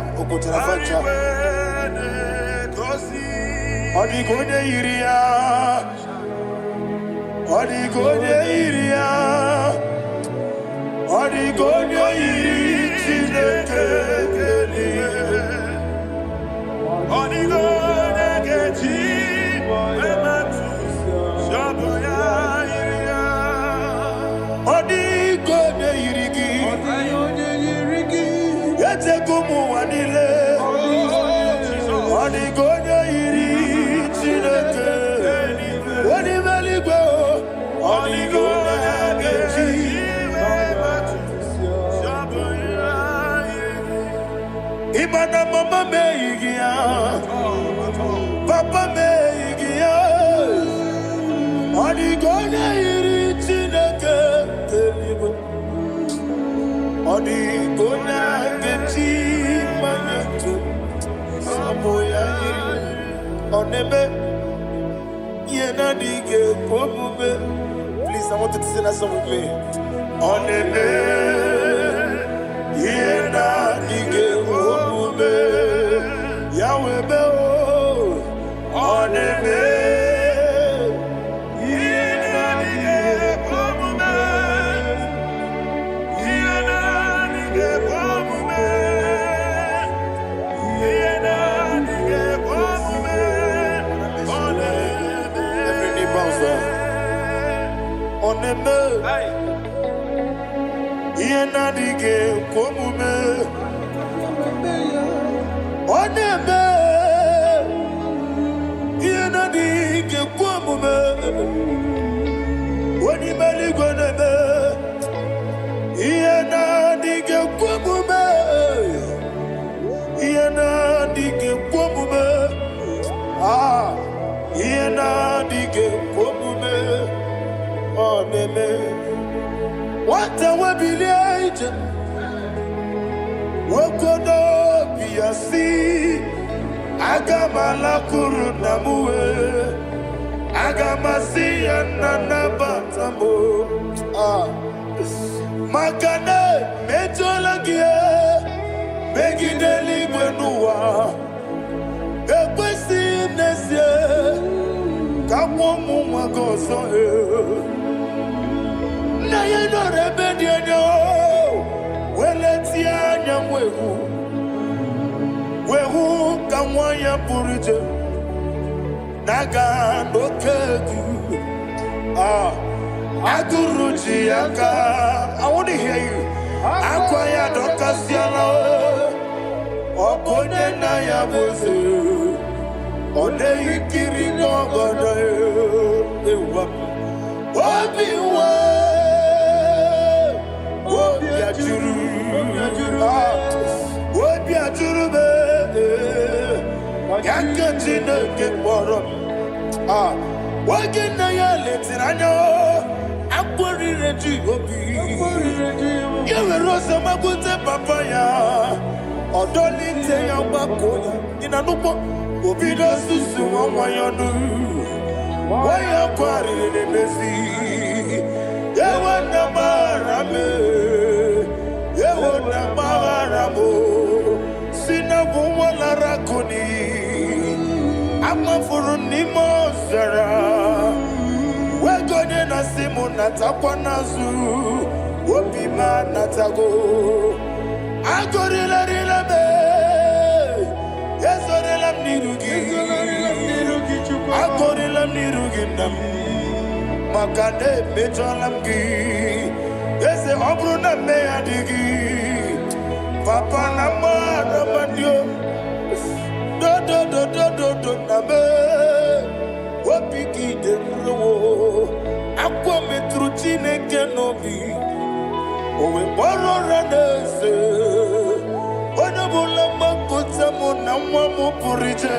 Odigode iria Odigode iri chineke Odigode keji Ematus Shaboya iria Odigode irigi Yete kumu wanile Odigode iri Imana mama meigia, papa meigia, Odigone iri chineke telibo, Odigone ageti manyato, Saboya iri, Onebe. Please, I want you to sing that song with me. On the Yahweh on the on the Yenadige Komume on the Yenadige Komume when you marry Gonebe Yenadige Komume Yenadige Komume Yenadige Komume on the what a webby Wokodo Biasi Agamala Kurunamue Agamasi Ananabatamo Makane Metolagie Begideli Benua Ekwesi Nesie Kamomu Magoso na ye no rebellion yo weletia nyamwehu wehu kamwanya purije naga ndokeku aguruji aka I want to hear you akwaya dokasiana okonye na ya boze ode ikiri no godo ewa obiwa Why mesi yewana marame yewana maramo sina wala rakuni amafuruni mozara wegode na simu natakwana wopima natago agorila rilame yesorela nirugi agorila nirugi nam makane mejolamgi yese obruna me adigi papa namara mandio do name wopiki de rowo akwa metruchine kenobi owe boro ranese ona bola makota mona mwa purije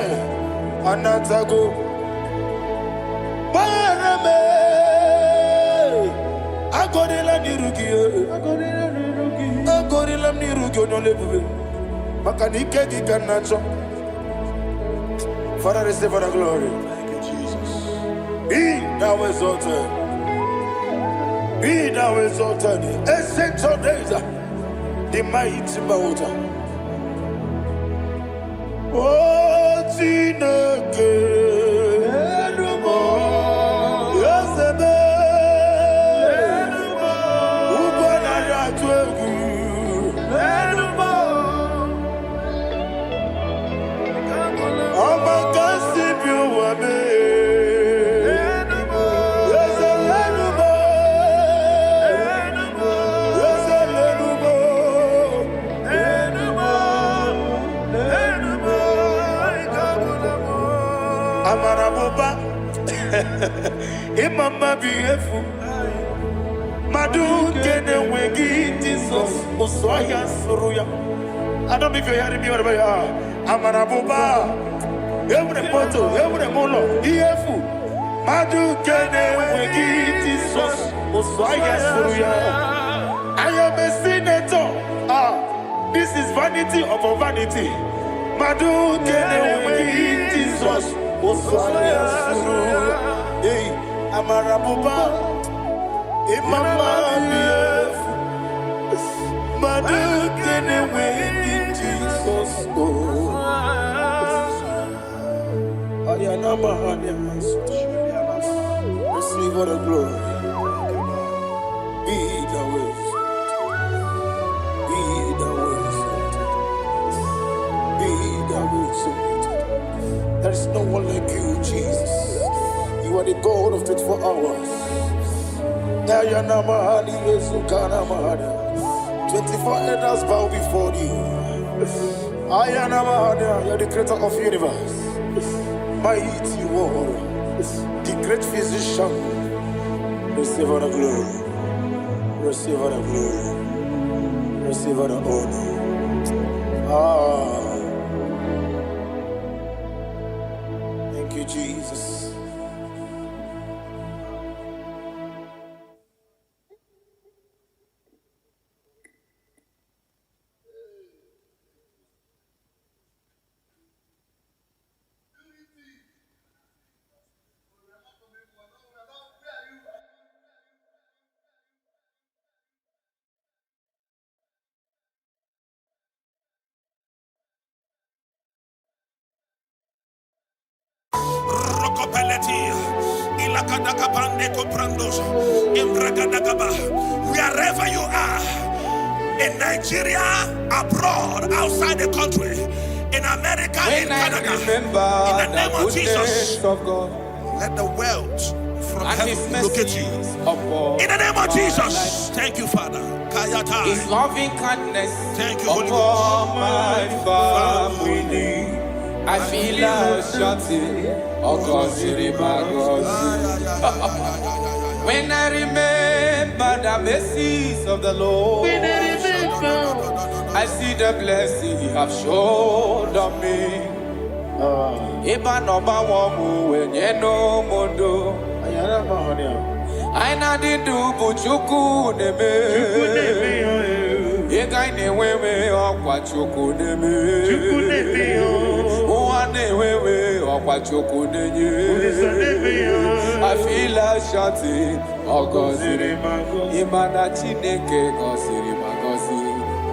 anatago barame agorela nirugi no lebu makanike gikanacho. Father, receive the glory. Thank you, Jesus. Be thou exalted. Be thou exalted. Ancient of days, the mighty mountain. Oh, Tineke. Imama beautiful Madu kene wengi Jesus Osoya suruya. I don't know if you're hearing me wherever you are. Amarabuba Every photo, every molo Beautiful Madu kene wengi Jesus Osoya suruya. I am a senator. This is vanity upon vanity. Madu kene wengi Jesus Osoya suruya. Hey, Amarabuba, Imama, Madu, can away Jesus. Ayanama, receive all the glory. Be the way, be the way, there is no one like you, Jesus. You are the God of 24 hours. 24 elders bow before you. You are the creator of the universe. Mighty warrior, the great physician. Receive all the glory. Receive all the glory. Receive all the honor. Thank you, Jesus. Wherever you are, in Nigeria, abroad, outside the country, in America, in Canada, in the name of Jesus, let the wealth from heaven locate you. In the name of Jesus, thank you, Father. His loving kindness, thank you, Holy Ghost. My family. I feel like shouting, when I remember the mercies of the Lord, I see the blessing He has shown on me. Eba no ba wamu wenye no mondo. Aina dindu buchuku neme. Ega ine wewe okwa chuku neme. Uwane wewe okwa chuku nenye. I feel like Shanti, Ogoziri Magozi, Imana Chineke Goziri Magozi,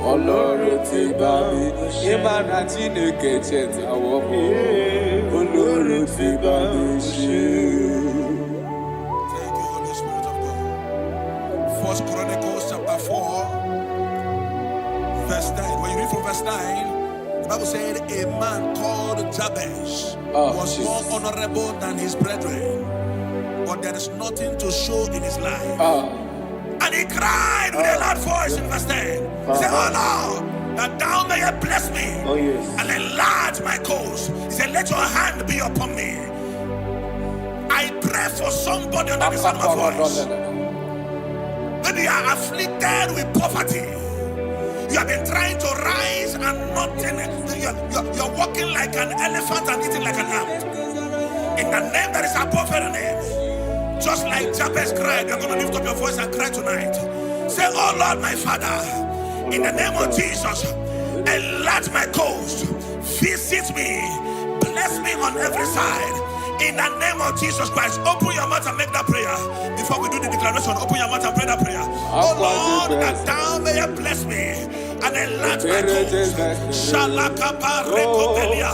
Oloro Tibami, Imana Chineke Cheta Wobo, Oloro Tibami. Thank you, Holy Spirit of God. 1 Chronicles chapter 4, verse 9. When you read from verse 9, the Bible said a man called Jabez was more honorable than his brethren, but there is nothing to show in his life. And he cried with a loud voice in verse 10. He said, "Oh Lord, that thou mayest bless me and enlarge my cause." He said, "Let your hand be upon me." I pray for somebody under the sound of my voice. Maybe you are afflicted with poverty. You have been trying to rise and nothing. You're walking like an elephant and eating like an ant. In the name that is above every name. Just like Jabez cried, you're going to lift up your voice and cry tonight. Say, "Oh Lord, my Father, in the name of Jesus, enlarge my coast, visit me, bless me on every side. In the name of Jesus Christ." Open your mouth and make that prayer. Before we do the declaration, open your mouth and pray that prayer. "Oh Lord, that thou mayest bless me and enlarge my coast." Shalakapa rekobelia.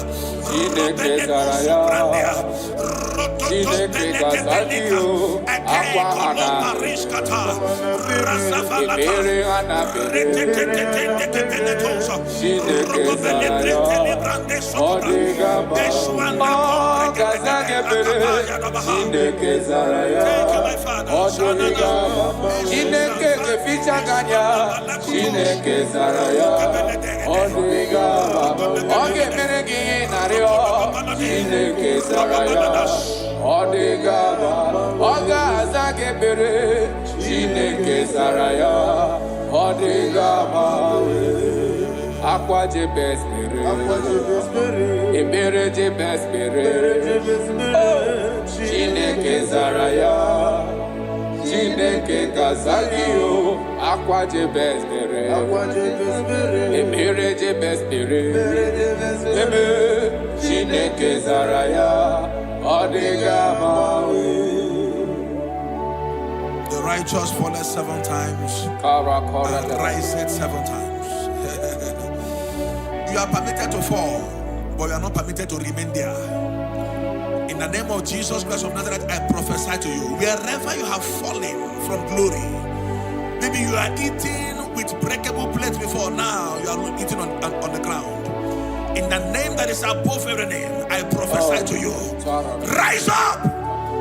Aqua Jebes Pere, Ebere Jebes Pere, Chineke Zaraya, Chineke Kazagio, Aqua Jebes Pere, Ebere Jebes Pere, Chineke Zaraya, Odigamawe. The righteous falleth 7 times and riseth 7 times. You are permitted to fall, but you are not permitted to remain there. In the name of Jesus Christ of Nazareth, I prophesy to you, wherever you have fallen from glory, maybe you are eating with breakable plates before, now you are eating on the ground. In the name that is above every name, I prophesy to you, rise up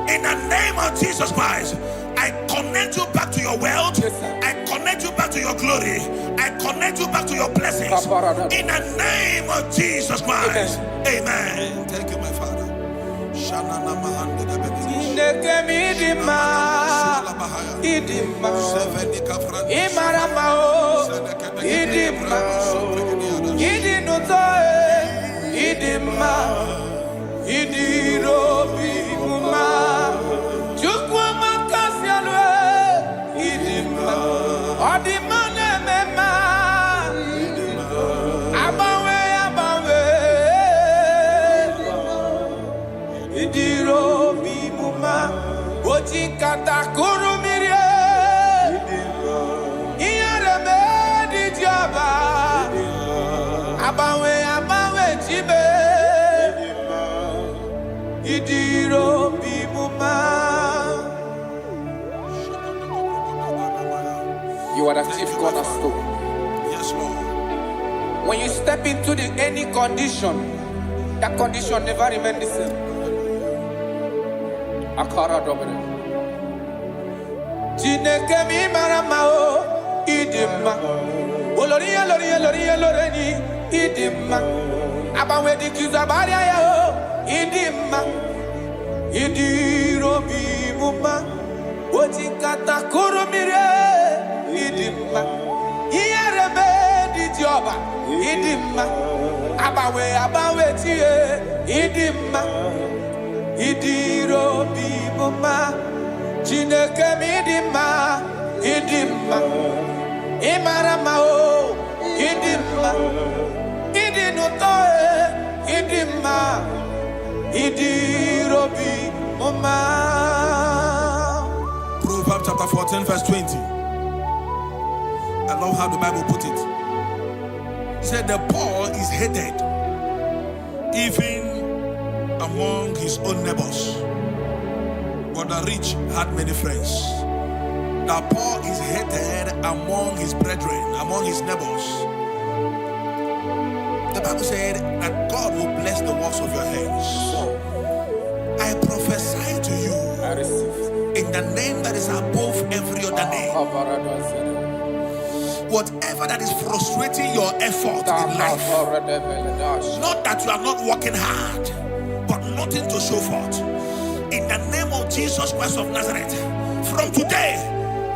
in the name of Jesus Christ. I connect you back to your wealth. I connect you back to your glory. I connect you back to your blessings. In the name of Jesus Christ. Amen. Thank you, my Father. You are the chief cornerstone. Yes, Lord. When you step into any condition, that condition never remains the same. Akara dobre. Chineke mi maramao idima. Oloria loreni idima. Abawe di kizabaria yao idima. Idiro bi muma. Ojikata kurumire idima. Iyarebe di joba idima. Abawe tie idima. Idiro bi muma. Chineke mi idima. Idima. Imarama o idima. Idinutoe idima. Idiro bi muma. Mark chapter 14, verse 20. I love how the Bible put it. It said the poor is hated even among his own neighbors, but the rich had many friends. The poor is hated among his brethren, among his neighbors. The Bible said that God will bless the works of your hands. I prophesy to you, I receive in the name that is above every other name. Whatever that is frustrating your effort in life, not that you are not working hard, but nothing to show forth. In the name of Jesus Christ of Nazareth, from today,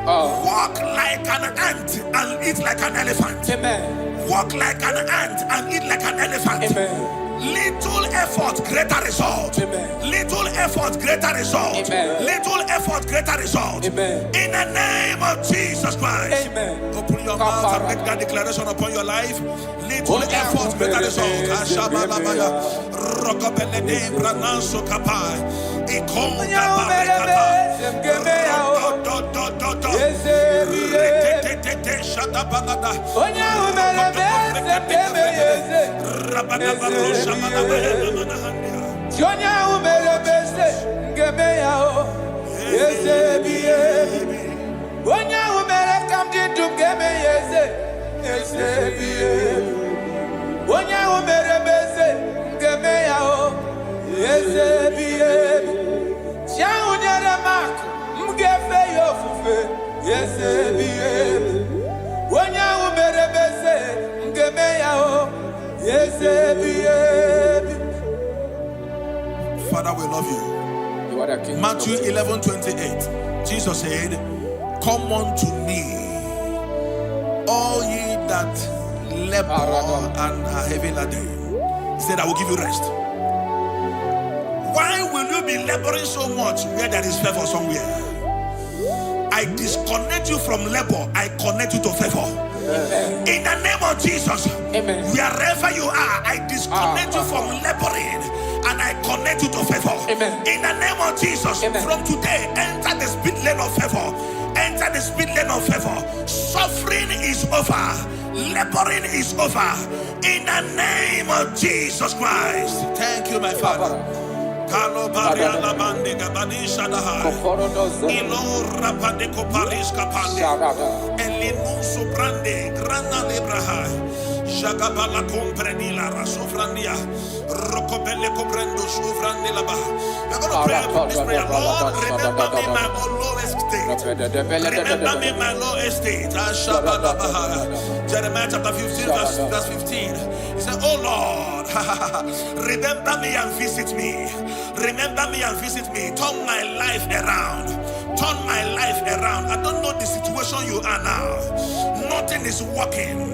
walk like an ant and eat like an elephant. Amen. Walk like an ant and eat like an elephant. Amen. Little effort, greater result. Amen. Little effort, greater result. Amen. Little effort, greater result. Amen. In the name of Jesus Christ. Amen. Open your mouth and make that declaration upon your life. Little effort, greater result. Father, we love you. You are the King. Matthew 11:28. Jesus said, "Come unto me, all ye that labor and are heavy laden." He said, "I will give you rest." Why will you be laboring so much where there is favor somewhere? I disconnect you from labor. I connect you to favor. Amen. In the name of Jesus. Amen. Wherever you are, I disconnect you from laboring and I connect you to favor. Amen. In the name of Jesus. Amen. From today, enter the speed lane of favor. Enter the speed lane of favor. Suffering is over. Laboring is over. In the name of Jesus Christ. Thank you, my Father. Kalo baria la bande gabani shadahai. Ilo rapade ko paris kapande. Elinu subrande grana lebrahai. Jagabala compreni la rasofrandia. Rokobele comprendo sufrande la bah. We're going to pray this prayer. Lord, remember me my lowest state. Remember me my lowest state. Jeremiah chapter 15 verse 15. He said, "Oh Lord, remember me and visit me. Remember me and visit me. Turn my life around. Turn my life around. I don't know the situation you are now. Nothing is working.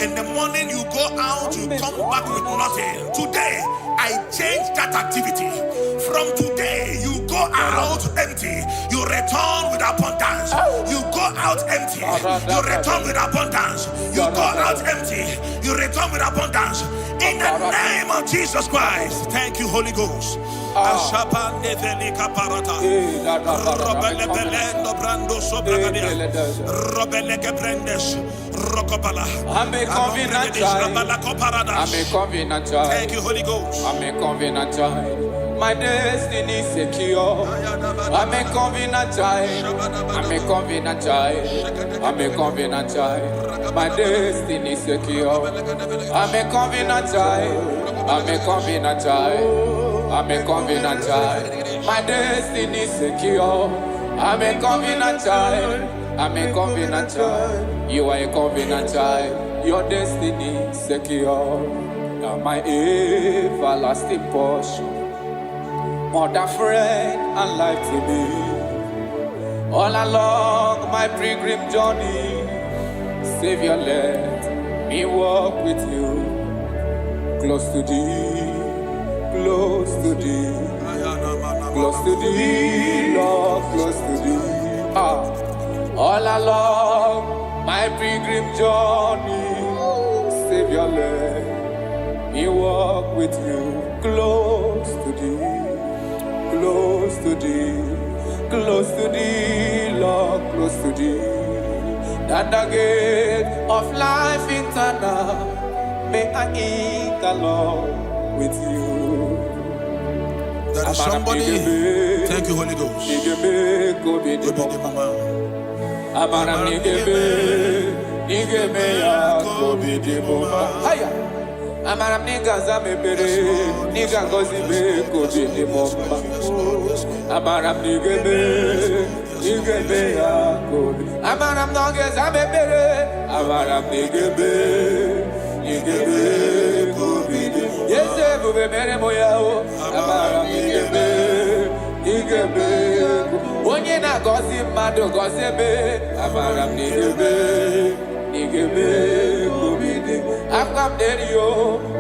In the morning you go out, you come back with nothing. Today, I change that activity. From today, you go out empty. You return with abundance. You go out empty. You return with abundance. You go out empty. You return with abundance. In the name of Jesus Christ. Thank you, Holy Ghost. I thank you, Holy Ghost. I'm a covenant child. My destiny is secure. I'm a covenant child. I'm a covenant child. I'm a covenant child. My destiny is secure. I'm a covenant child. I'm a covenant child. I'm a covenant child. My destiny is secure. I'm a covenant child. I'm a covenant child. You are a covenant child. Your destiny is secure. Now my everlasting portion, more than friend and life to me. All along my pilgrim journey, Savior, let me walk with you. Close to thee, close to thee, close to thee, Lord, close to thee. All along my pilgrim journey, Savior, let me walk with you. Close to thee, close to thee, close to thee, close to thee than the gate of life eternal. May I interlock with you. There is somebody. Thank you, Holy Ghost. Amaram nigga zame pere, nigga gozi be kobe ni momba. Amaram nigga be ya kobe. Amaram nigga zame pere, amaram nigga be kobe. Yese bube mere moya o, amaram nigga be. Onye na gozi mado gozi be, amaram nigga be kobe. Akam derio,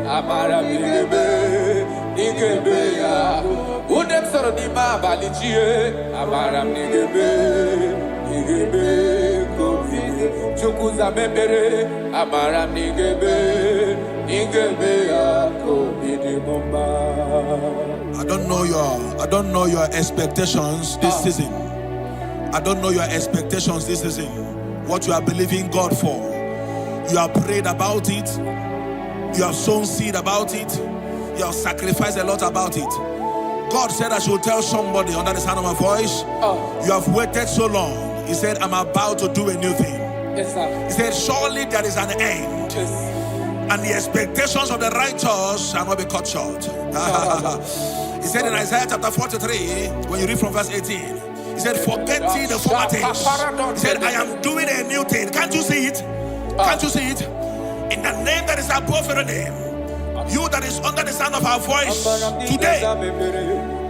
amara nigebe ya. Udem soro di ma balichie, amara nigebe kobi. Chukuza membere, amara nigebe ya kobi di bomba. I don't know your expectations this season. I don't know your expectations this season. What you are believing God for. You have prayed about it. You have sown seed about it. You have sacrificed a lot about it. God said I should tell somebody under the sound of my voice, you have waited so long. He said, I'm about to do a new thing. Yes, sir. He said, surely there is an end. Yes. And the expectations of the righteous shall not be cut short. He said in Isaiah chapter 43, when you read from verse 18, he said, forget ye the former things. He said, I am doing a new thing. Can't you see it? Can't you see it? In the name that is above every name, you that is under the sound of our voice today,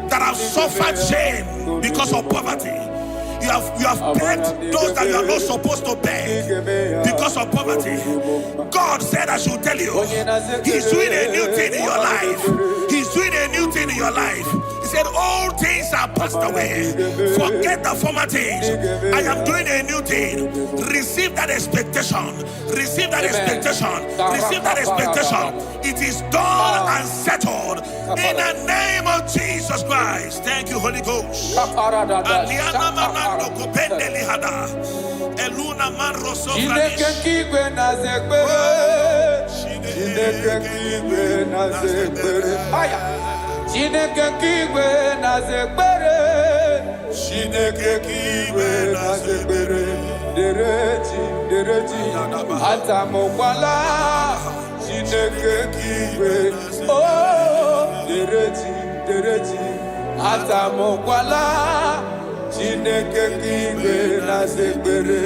that have suffered shame because of poverty, you have begged those that you are not supposed to beg because of poverty. God said I should tell you, He's doing a new thing in your life. He's doing a new thing in your life. He said, all things are passed away. Forget the former things. I am doing a new thing. Receive that expectation. Receive that expectation. Receive that expectation. It is done and settled in the name of Jesus Christ. Thank you, Holy Ghost. Chineke kigwe na zekbere, Chineke kigwe na zekbere, dereji, atamokwala, Chineke kigwe, oh, dereji, atamokwala, Chineke kigwe na zekbere,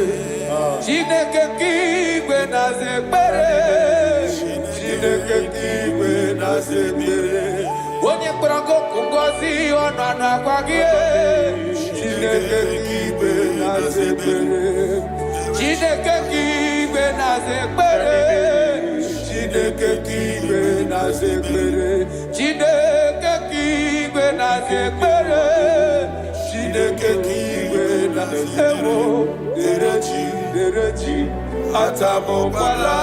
Chineke kigwe na zekbere, Chineke kigwe na zekbere. Onye kpọrọ ngozi ọnụ akwagie, Chineke kigwe na zekbere, Chineke kigwe na zekbere, Chineke kigwe na zekbere, Chineke kigwe na zekbere, Chineke kigwe na zekbere, dereji, atamokwala,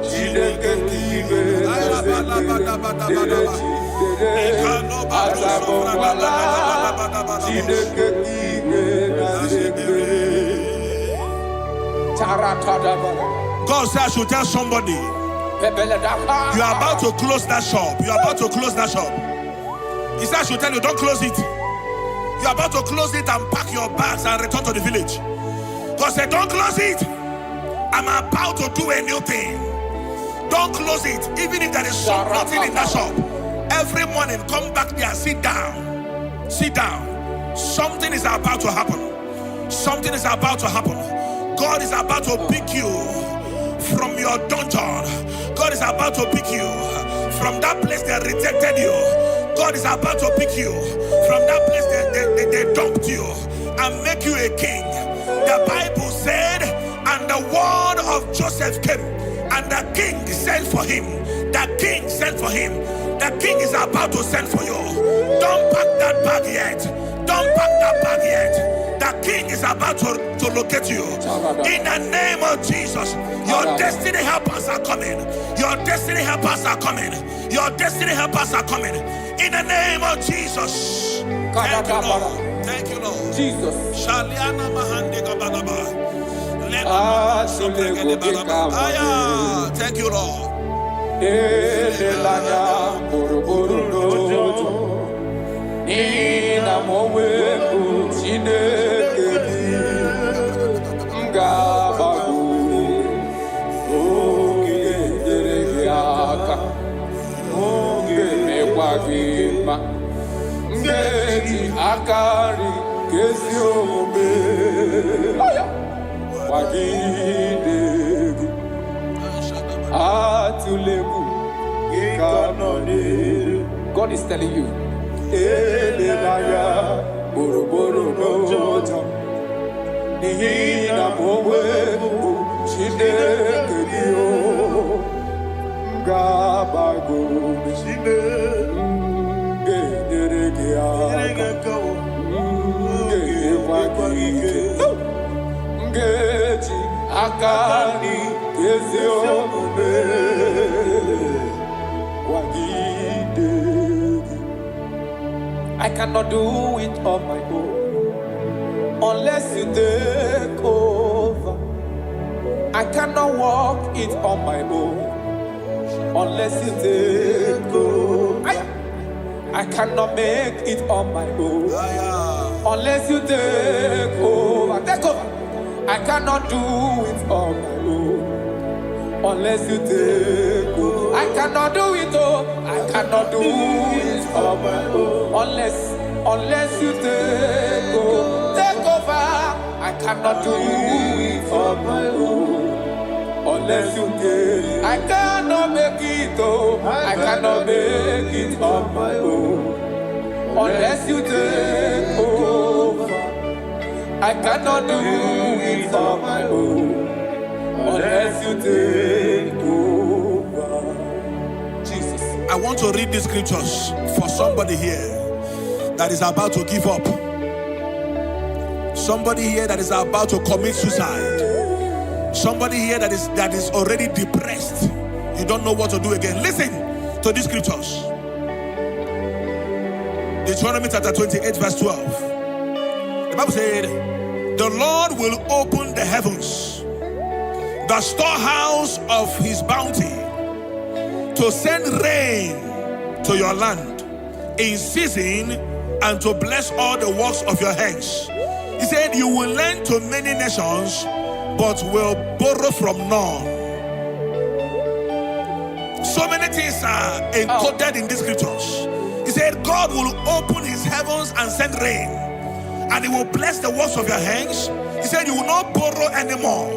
Chineke kigwe na zekbere, God said I should tell somebody, you are about to close that shop. You are about to close that shop. He said I should tell you, don't close it. You are about to close it and pack your bags and return to the village. God said, don't close it. I'm about to do a new thing. Don't close it, even if there is nothing in that shop. Every morning, come back there, sit down. Sit down. Something is about to happen. Something is about to happen. God is about to pick you from your dungeon. God is about to pick you from that place that rejected you. God is about to pick you from that place that they dumped you and make you a king. The Bible said, and the word of Joseph came, and the king sent for him. The king sent for him. The king is about to send for you. Don't pack that bag yet. Don't pack that bag yet. The king is about to locate you. In the name of Jesus, your destiny helpers are coming. Your destiny helpers are coming. Your destiny helpers are coming. In the name of Jesus. Thank you, Lord. Thank you, Lord. Jesus. Shaliana mahande gabalaba. Thank you, Lord. Akari kesiobe wagidegu atulegu ikanoni. God is telling you, elelaya boroboro noja nihina mowe shidekedio gabago shide I cannot do it on my own unless you take over. I cannot walk it on my own unless you take over. I cannot make it on my own unless you take over. Take over. I cannot do it on my own unless you take over. I cannot do it, oh. I cannot do it on my own unless you take over. Take over. I cannot do it on my own unless you take. I cannot make it, oh. I cannot make it on my own unless you take over. I cannot do it on my own unless you take over. Jesus. I want to read these scriptures for somebody here that is about to give up. Somebody here that is about to commit suicide. Somebody here that is already depressed. You don't know what to do again. Listen to these scriptures. Deuteronomy chapter 28 verse 12. The Bible said, the Lord will open the heavens, the storehouse of his bounty, to send rain to your land in season and to bless all the works of your hands. He said, you will lend to many nations, but will borrow from none. So many things are encoded in these scriptures. He said, God will open his heavens and send rain, and he will bless the works of your hands. He said, you will not borrow anymore,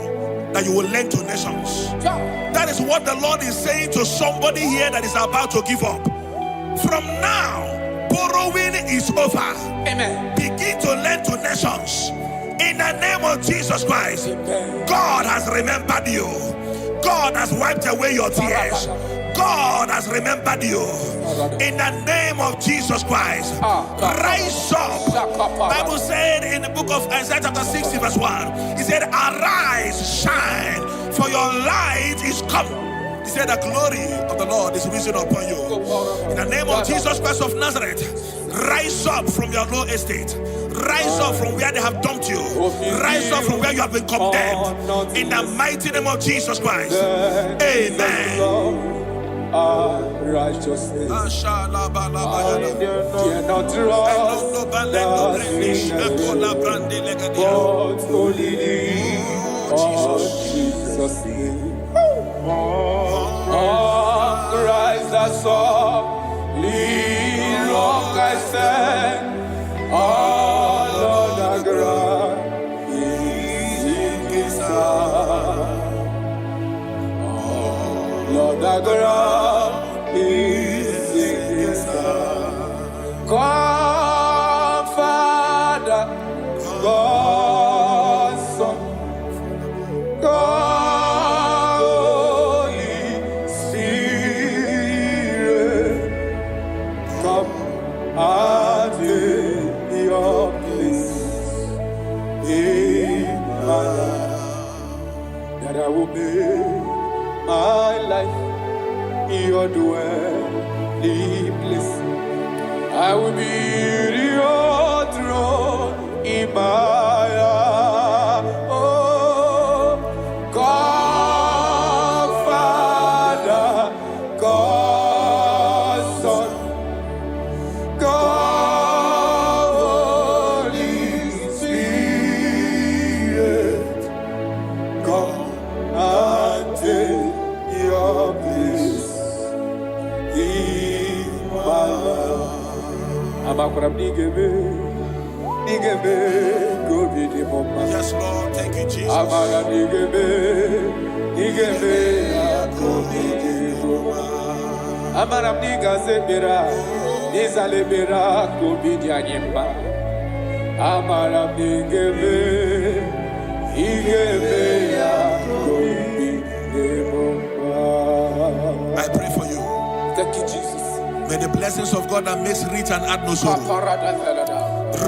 that you will lend to nations. That is what the Lord is saying to somebody here that is about to give up. From now, borrowing is over. Amen. Begin to lend to nations. In the name of Jesus Christ. Amen. God has remembered you. God has wiped away your tears. God has remembered you. In the name of Jesus Christ. Rise up. Bible said in the book of Isaiah chapter 60 verse 1, he said, arise, shine, for your light is come. He said, the glory of the Lord is risen upon you. In the name of Jesus Christ of Nazareth, rise up from your low estate. Rise up from where they have dumped you. Rise up from where you have been condemned. In the mighty name of Jesus Christ. Amen. Righteousness. I dare not trust that but only thee, Jesus' name. Christ the solid rock I stand. All the ground is in his hand. Lord, the ground is in his hand. God, Father, God, Son, God, Holy Spirit, come and take your place in my life, that I will make my life your dwelling place. I will be your throne. Yes, Lord. Thank you, Jesus. I pray for you. Thank you, Jesus. May the blessings of God that makes rich and add no sorrow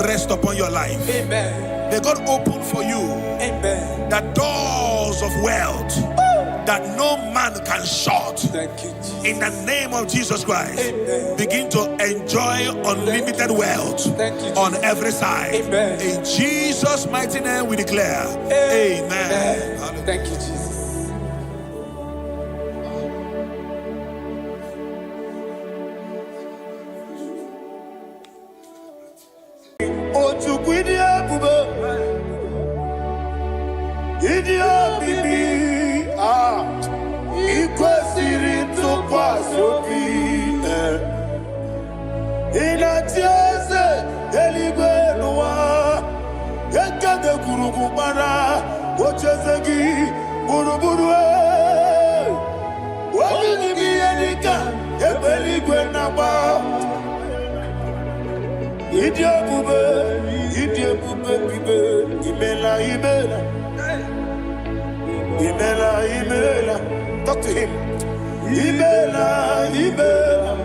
rest upon your life. Amen. May God open for you, amen, the doors of wealth that no man can shut. Thank you, Jesus. In the name of Jesus Christ, amen, begin to enjoy unlimited wealth. Thank you, on every side. Amen. In Jesus' mighty name we declare. Amen. Amen. Thank you, Jesus. Talk to him. Ibela, Ibela,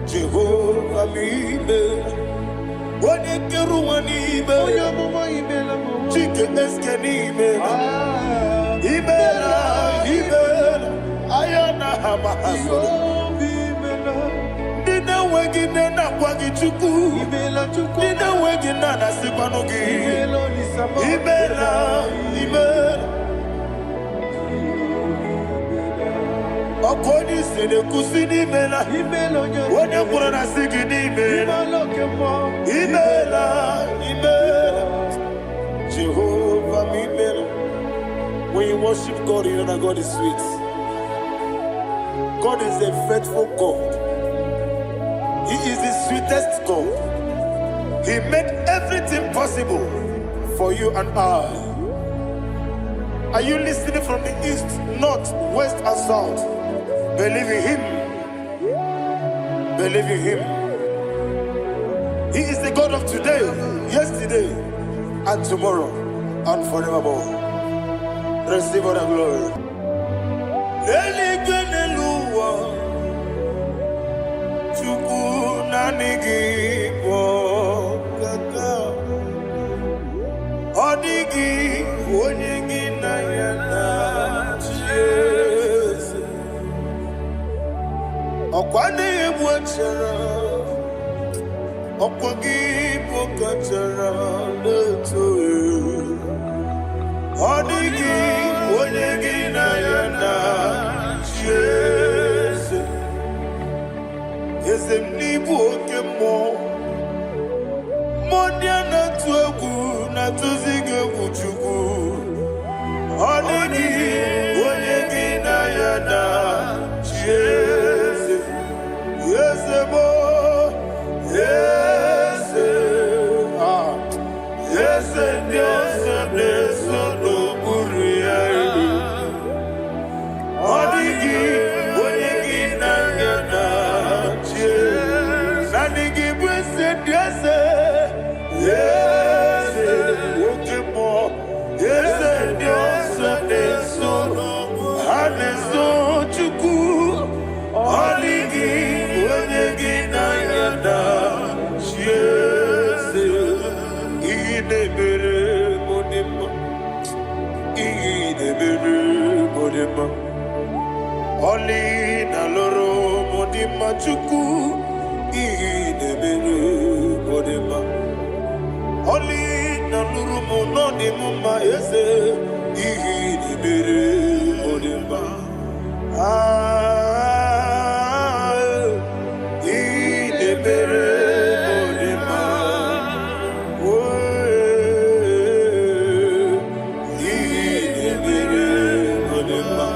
Jehovah, Ibela. What you do, one Ibela, chicken Ibela, Ibela, Ibela, Ayana Hamahaso. Dina wegina na kwagichuku, Dina wegina na sipanogi, Ibela, Ibela. Okoni sene kusini mela, wone kurana sigini mela, Ibela, Ibela, Jehovah Ibela. When you worship God, you know that God is sweet. God is a faithful God. He is the sweetest God. He made everything possible for you and I. Are you listening from the east, north, west, and south? Believe in him. Believe in him. He is the God of today, yesterday, and tomorrow, and forevermore. Receive all the glory. Okwane ebwachara, okwagi bokachara leto. Odigi onyegi na yana Jesu. Ezemnibu okemo, monya na tuegu na tuzige kuchugu. Odigi onyegi na yana Jesu. Yes, boy. Yes, yes, yes, yes, no buria. Odigi, odigi na yana yes. Odigi blesse yes, yes, okemo. Yes, yes, yes, no haneso chuku. Odigi. Oli na loro modima chuku idebere modima. Oli na luru monodima ma ese idebere modima. Idebere modima. Idebere modima.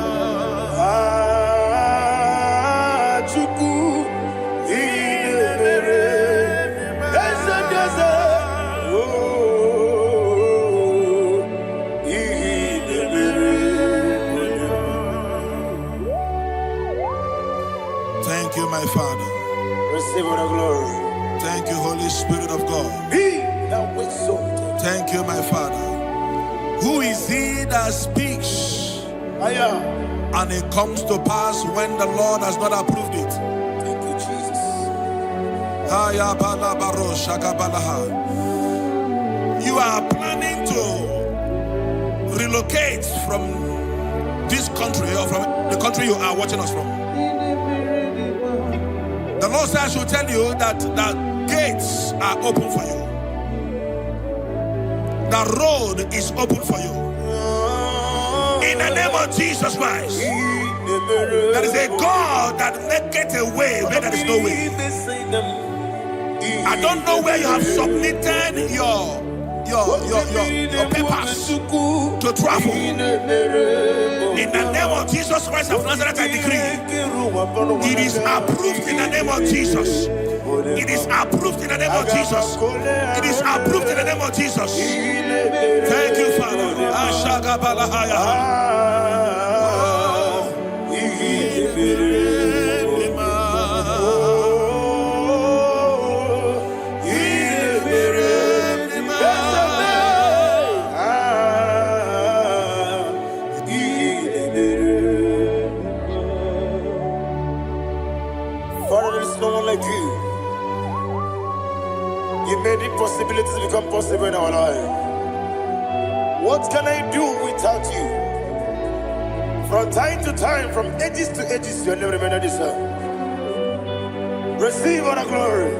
Thank you, my Father. Who is he that speaks and it comes to pass when the Lord has not approved it? Thank you, Jesus. You are planning to relocate from this country or from the country you are watching us from. The Lord says I should tell you that the gates are open for you. The road is open for you. In the name of Jesus Christ. There is a God that maketh a way where there is no way. I don't know where you have submitted your papers to travel. In the name of Jesus Christ of Nazareth, I decree it is approved in the name of Jesus. It is approved in the name of Jesus. It is approved in the name of Jesus. Thank you, Father. Father, there is no one like you. You made impossibilities become possible in our life. What can I do without you? From time to time, from ages to ages, you never remain the same. Receive all the glory.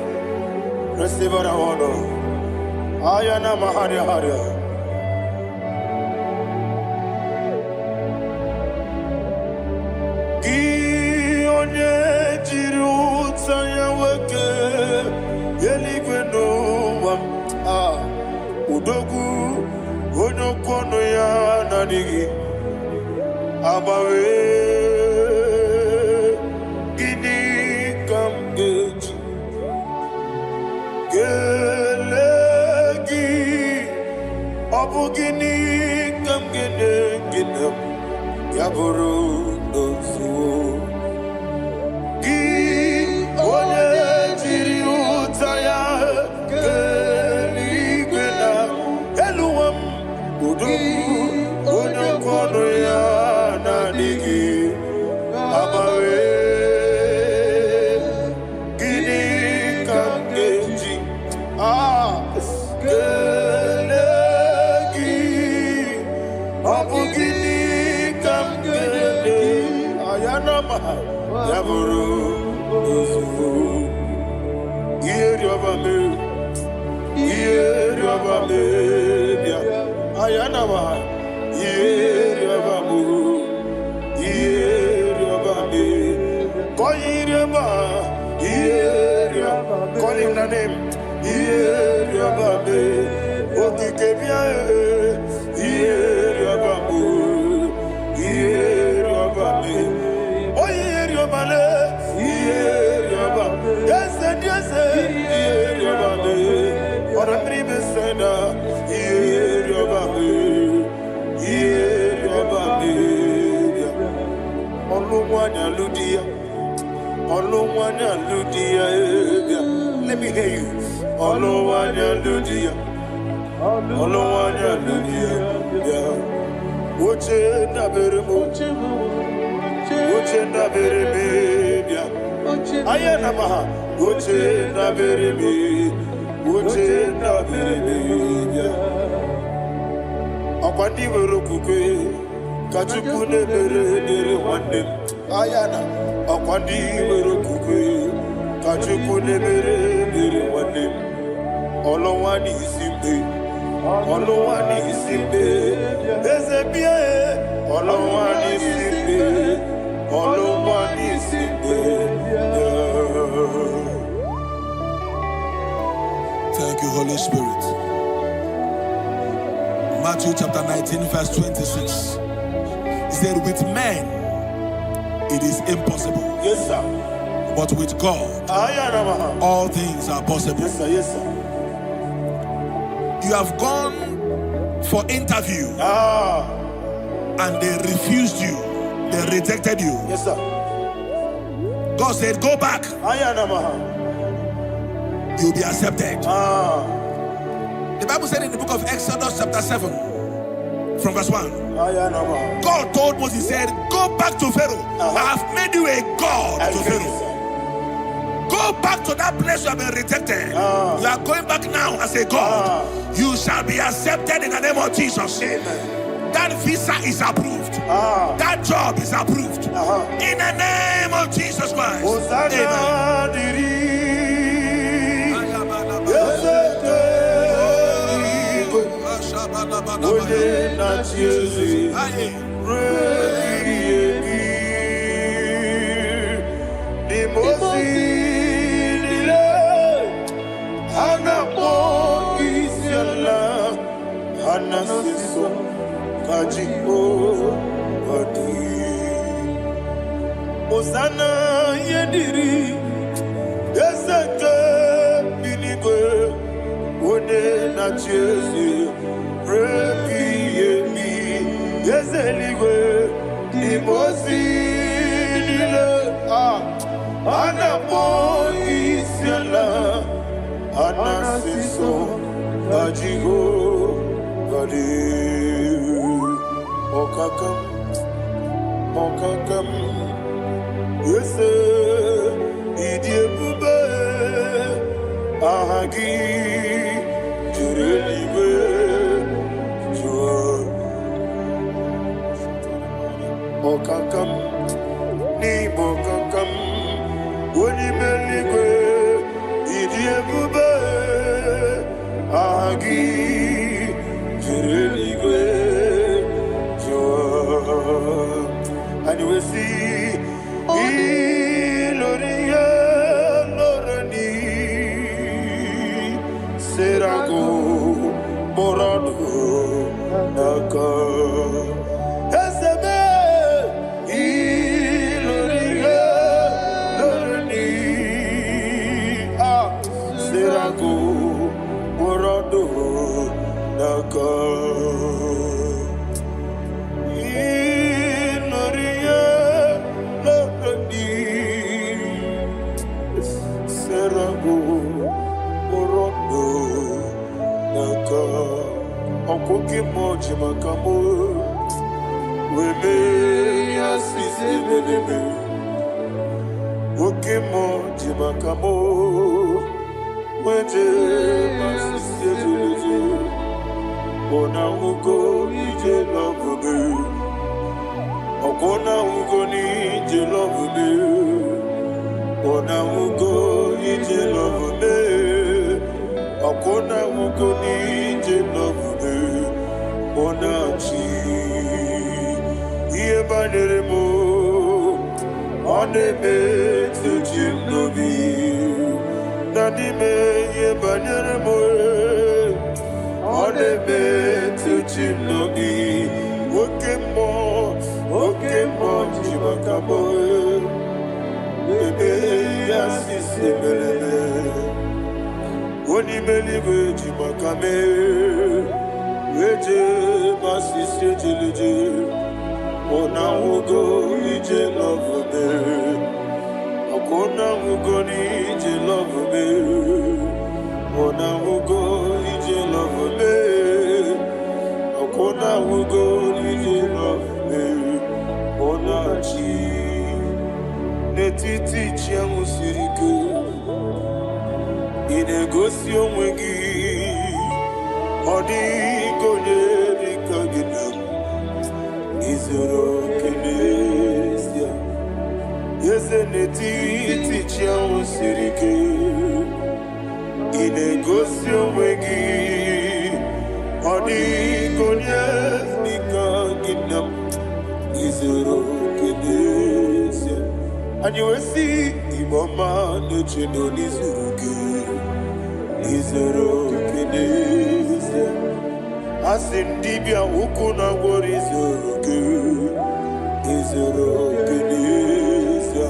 Receive all the honor. Ayana Maharia Haria. Udogu onokono ya nadigi abawe gini kamgeji gelegi abu gini kamgene ginem yaburu dosu gi one jiri utaya onokono ya nadigi abawe gini kamgeji gelegi abu gini kamgene ayanama yaburu uzu yeriobame ayanama yeriabamu yeriabame koyiriaba yeriaba call him the name yeriabame okikebia yeriabamu yeriabame oyeriabale yeriaba yes yeriabame ora tribe sena yeriabame let me hear you. Oluwanya ludia. Uche na beremo. Uche na bereme. Ayana maha. Uche na bereme. Uche na bereme. Akwandi werokukwe. Kachukune bere wande. Ayana. Akwandi werokukwe. Kachukune bere wande. Olowani isimbe. Olowani isimbe. Ezebie. Olowani isimbe. Olowani isimbe. Thank you, Holy Spirit. Matthew chapter 19, verse 26. He said, with men, it is impossible. Yes, sir. But with God, all things are possible. Yes, sir. Yes, sir. You have gone for interview and they refused you. They rejected you. Yes, sir. God said, go back. You'll be accepted. The Bible said in the book of Exodus chapter 7 from verse 1, God told Moses, he said, go back to Pharaoh. I have made you a God to Pharaoh. Go back to that place you have been rejected. You are going back now as a God. You shall be accepted in the name of Jesus. That visa is approved. That job is approved. In the name of Jesus Christ. Osana yediri ezeke binigwe one na Jesu rebi yemi ezeligwe imosi nile anapo isiala anasiso ajigo gadi okakam Yese idiebube ahagi jurelibe jua okakam ni bokakam wonimeligwe idiebube ahagi jurelibe jua and we see Iloria Lorani Serago Morado Naka Esebe Iloria Lorani Serago Morado Naka Okoke moji makamo weme asise belebe Oke moji makamo weje asise belebe Ona ugo ije lovebe Okona ugo ni ije lovebe Ona ugo ije lovebe Okona ugo ni ije lovebe Onachi Iye baneremo Onebe Tujim nobi Nadime Iye baneremo Onebe Tujim nobi Okemo Jimakamo Bebe Yasisi Belele Onimeliwe Jimakame Eje basisi jeleje Ona ugo ije love me Akona ugo ni ije love me Ona ugo ije love me Akona ugo ije love me Ona chi Netiti chiamu sirike Inegosio mwengi Odi konye dikagina Izoro kenesia Yese neti tichia usirike Inegosio mwengi Odi konye dikagina Izoro kenesia Anyuesi iboma nechino nizuruke Izoro kenesia Asindibia ukuna gwori izoro kenisa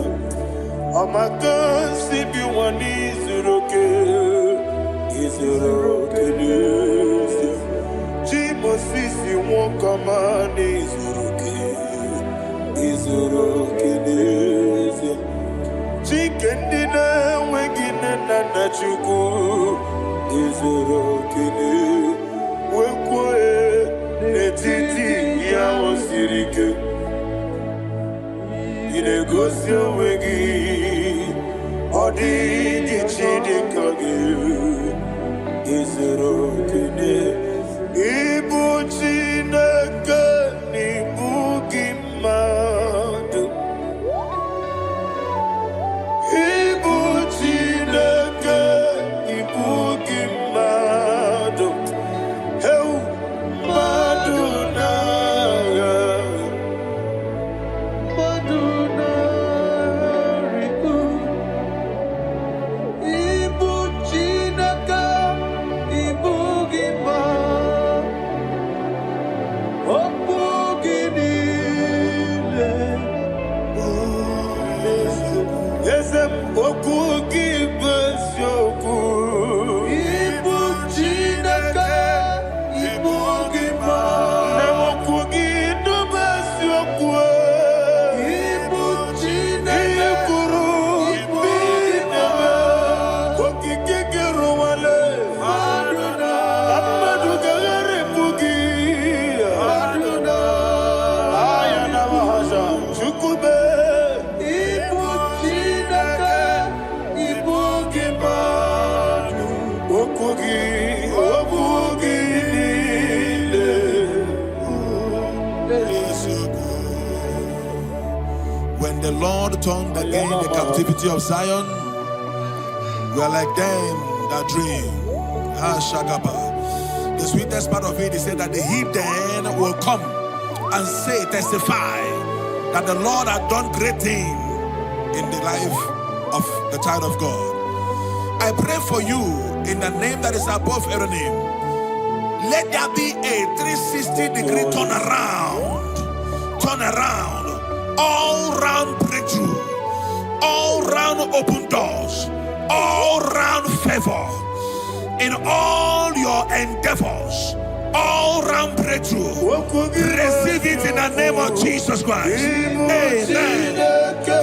Amaka sibi wani izoro kenisa Chimo sisi wakama ni izoro kenisa Chikendina wengine na nachuku izuru kini wekwe netiti ya osirike inegosi onwe gị ọ dịghị Chineke gị izuru kini ịbụ Chineke n'ịbụ gị mmadụ ịbụ Chineke ịbụ gị mmadụ heu mmadụ n'agha mmadụ n'arịkụ ịbụ Chineke ịbụ gị mmadụ okwu gị niile eze okwu gị bụ eziokwu ịbụ Chineke ịbụ gị mmadụ na okwu gị dube eziokwu ịbụ Chineke ịkwuru ịbụ gị mmadụ okike gị rụwale mmadụ ga-agharịpụ gị aya na wahaza chukwube ịbụ Chineke ịbụ gị mmadụ okwu gị niile When the Lord turned again the captivity of Zion, we are like them that dream. Shagaba. The sweetest part of it is said that the heathen will come and say, testify, that the Lord had done great things in the life of the child of God. I pray for you in the name that is above every name. Let there be a 360-degree turn around, all round breakthrough, all round open doors, all round favor in all your endeavors, all round breakthrough. Receive it in the name of Jesus Christ. Amen.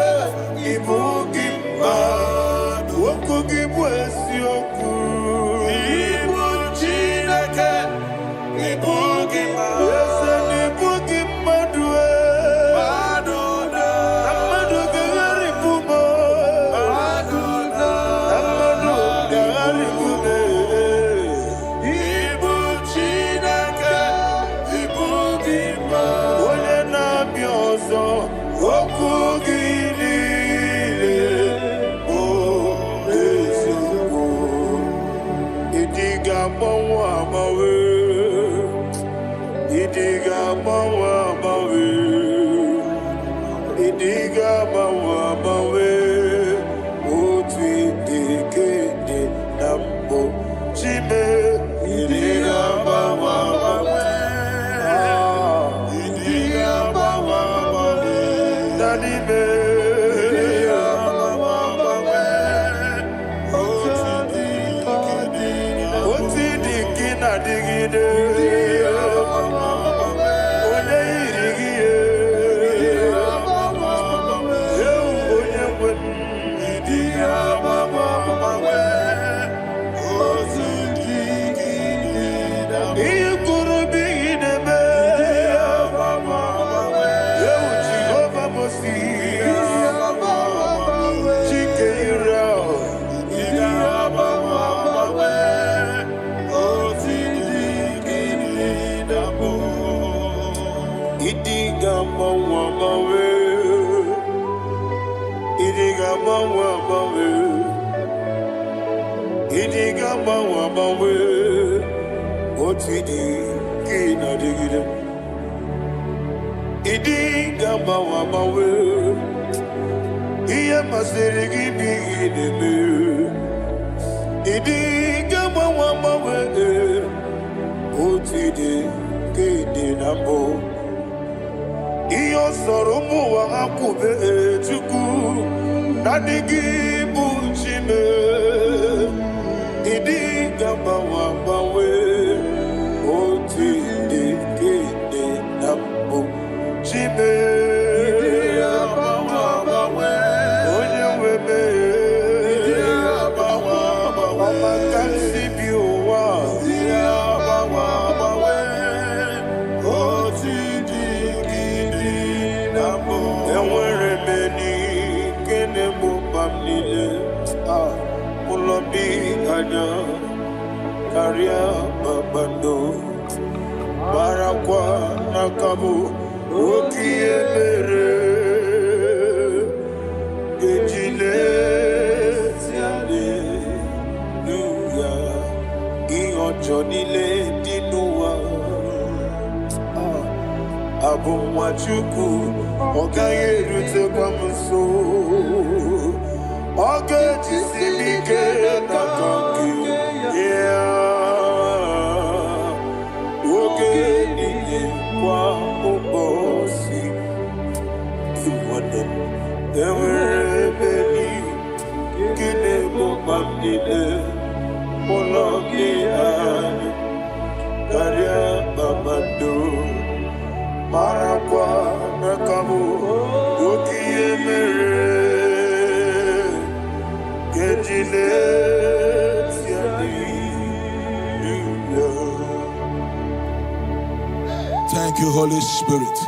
Iyo soro mu wa akube chukwu nadigi buchime idi gamba wa bawe oti de kede nambo chime idi gamba wa bawe onye webe idi gamba wa bawe mama kansi biu nakamu okiemere gejile tiale nuya ionjonile dinuwa abumwachuku ogayerute kwamuso ogejisilike nakanki ogenile kwa ubosi iwadem ewerebeli kine mumamnile mologi ani karya babado Marakwa nakamu okiemere gejile tiali. Thank you, Holy Spirit.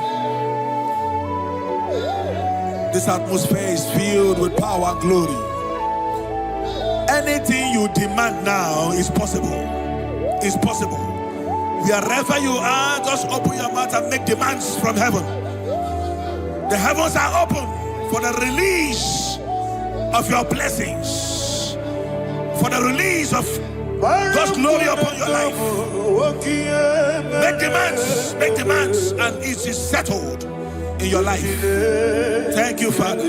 This atmosphere is filled with power and glory. Anything you demand now is possible. It's possible. Wherever you are, just open your mouth and make demands from heaven. The heavens are open for the release of your blessings, for the release of God's glory upon your life. Make demands, and it is settled in your life. Thank you, Father.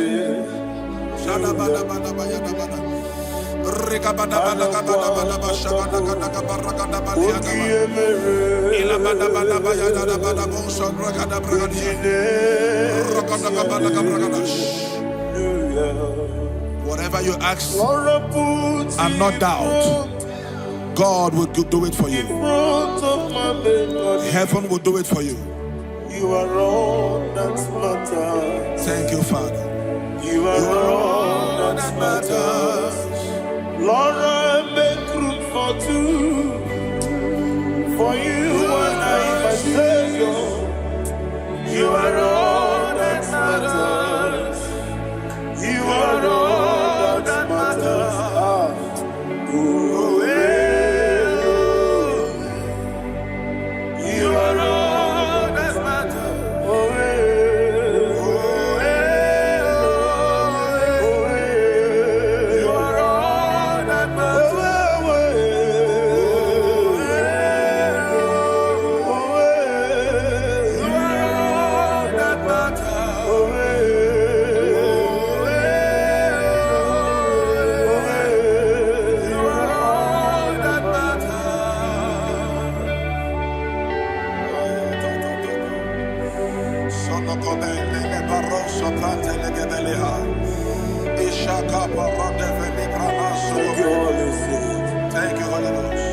Whatever you ask and not doubt, God will do it for you. Heaven will do it for you. You are all that matters. Thank you, Father. You are all that matters. Lord, I make room for two. For you and I, my Savior. You are all that matters. You are all that matters. You are all that matters. Thank you, Holy Ghost.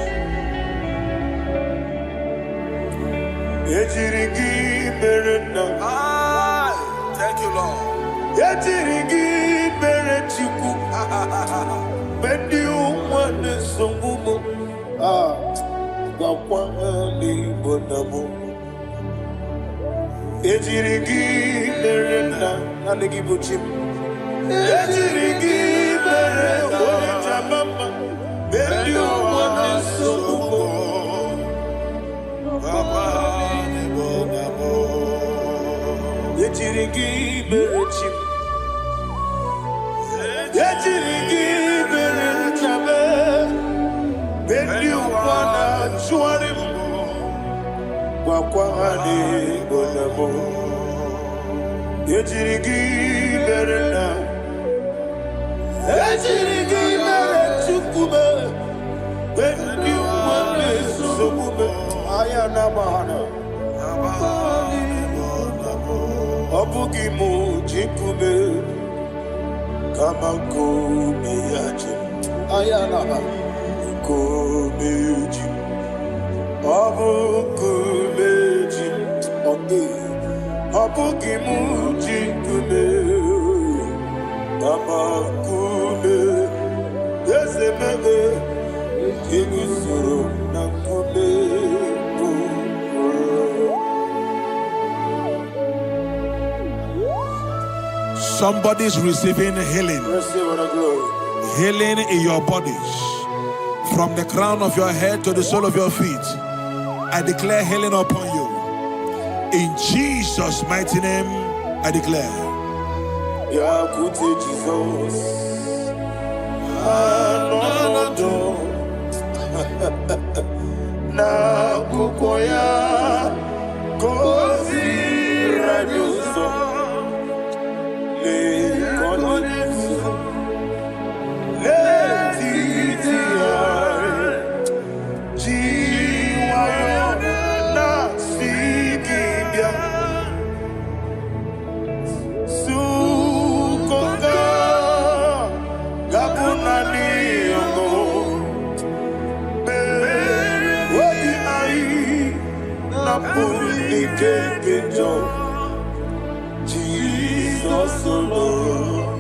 Thank you, Lord. Somebody's receiving healing. Healing in your bodies. From the crown of your head to the sole of your feet. I declare healing upon you. In Jesus' mighty name, I declare. Jesus. Na kukoya kozi rajuso le koniso le titia jiwayo na sikibia sukonga gabuna niyongo Jesus alone.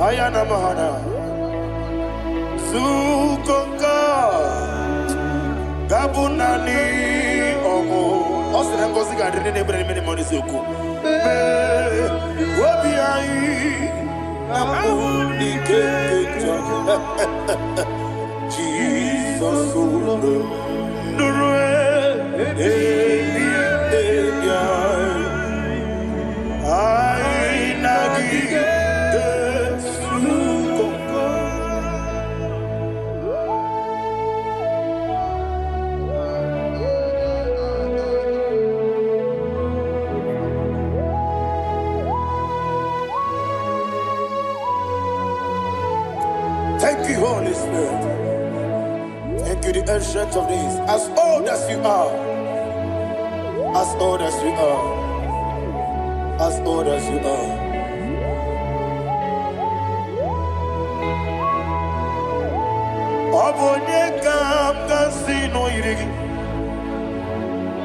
Ayana mahana sukonga gabunani omo osina ngozi ga dene nebre mene moni soku obi ayi amuni kekeja Jesus nurwe I nagi Thank you, Holy Spirit. Thank you, the ancient of days. As old as you are, as old as you are, as old as you are. Abonye kam kasino irigi.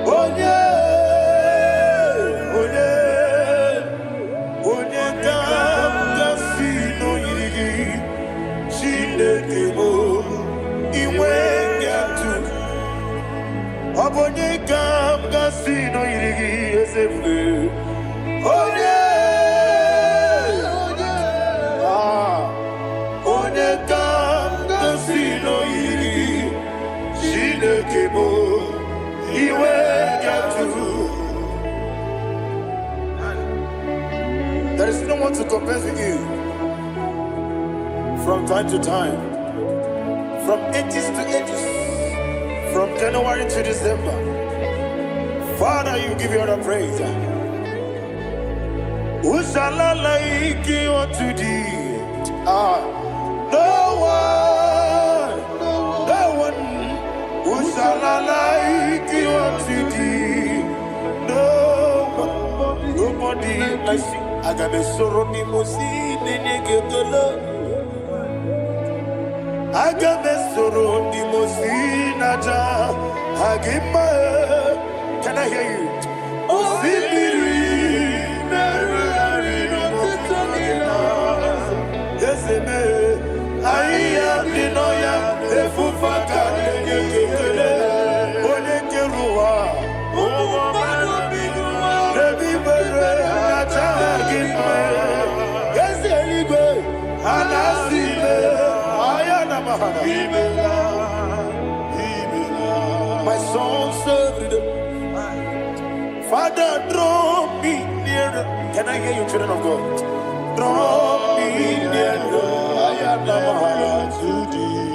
Onye kam kasino irigi. Chinekebo iwe yatu. Abonye kam kasino irigi esefu. Onye kam kasino irigi. Chinekebo iwe yatu. There is no one to compare with you. From time to time, from ages to ages, from January to December, Father, you give you all the praise. Who shall I like you unto thee? No one. Who shall I like you unto thee? No one, nobody like you. I got a sorrow, the Agamesoro di Mosinata Hagima. Can I hear you? Osibiri Yeseme Aya Dinoya Efufaka Nekele Onekerua Rebibere Nata Hagima Yeseligwe Anasime My soul served. Father, draw me nearer. Can I hear you, children of God? Draw me nearer. I am to thee.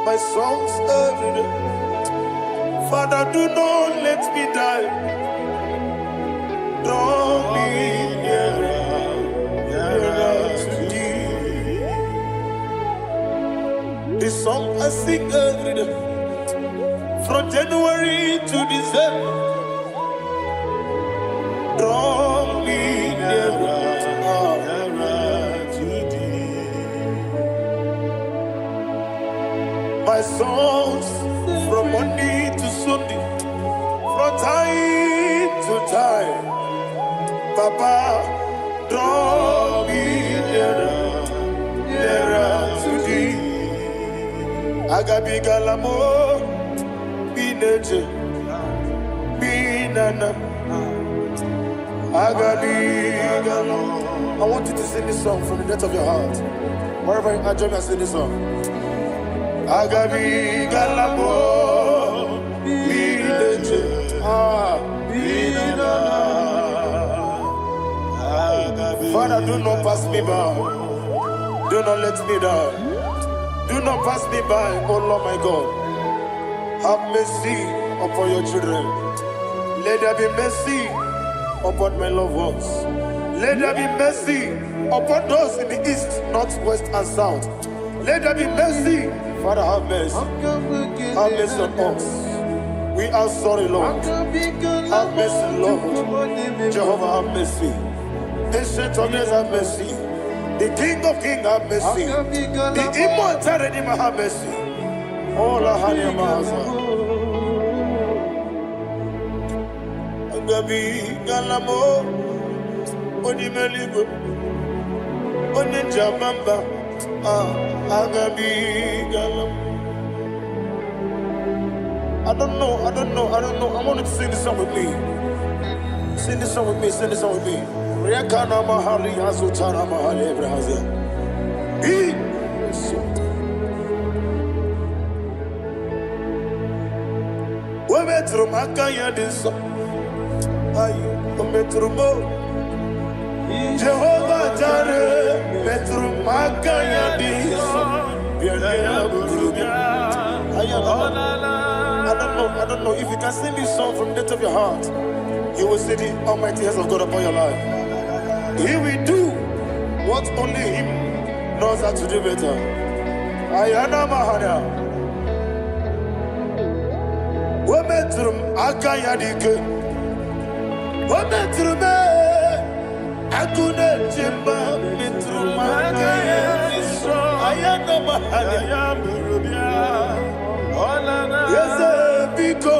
My soul served. Father, do not let me die. Draw me nearer. This song I sing every day, from January to December. Draw my songs from Monday to Sunday, from time to time. Papa, draw me nearer to thee. Agabi galamo, be nature, be nana. Agabi galamo. I want you to sing this song from the depth of your heart. Wherever you are, join me and sing this song. Agabi galamo, be nature, be nana. Father, do not pass me by. Do not let me die. Do not pass me by, oh Lord my God. Have mercy upon your children. Let there be mercy upon my loved ones. Let there be mercy upon those in the east, north, west, and south. Let there be mercy. Father, have mercy. Have mercy on us. We are sorry, Lord. Have mercy, Lord. Jehovah, have mercy. Ancient of days, have mercy. The King of Kings, have mercy. The immortal Redeemer, have mercy. All our honey master. Agabi galamo, oni meligo, oni jamamba. Agabi galamo. I don't know. I want you to sing this song with me. Sing this song with me. Sing this song with me. Rekana mahali azutara mahali Ebrahazia. We metro makaya diso. Ayo, we metro mo. Jehovah Jare, metro makaya diso. Bienaya burubia. I don't know if you can sing this song from the depth of your heart. You will see the almighty hands of God upon your life. He will do what only Him knows how to do better. Ayana Mahana. Wometrum Akayadike. Wometrum Akune Jimba. Metrum Akayadike. Ayana Mahana. Yes, Biko.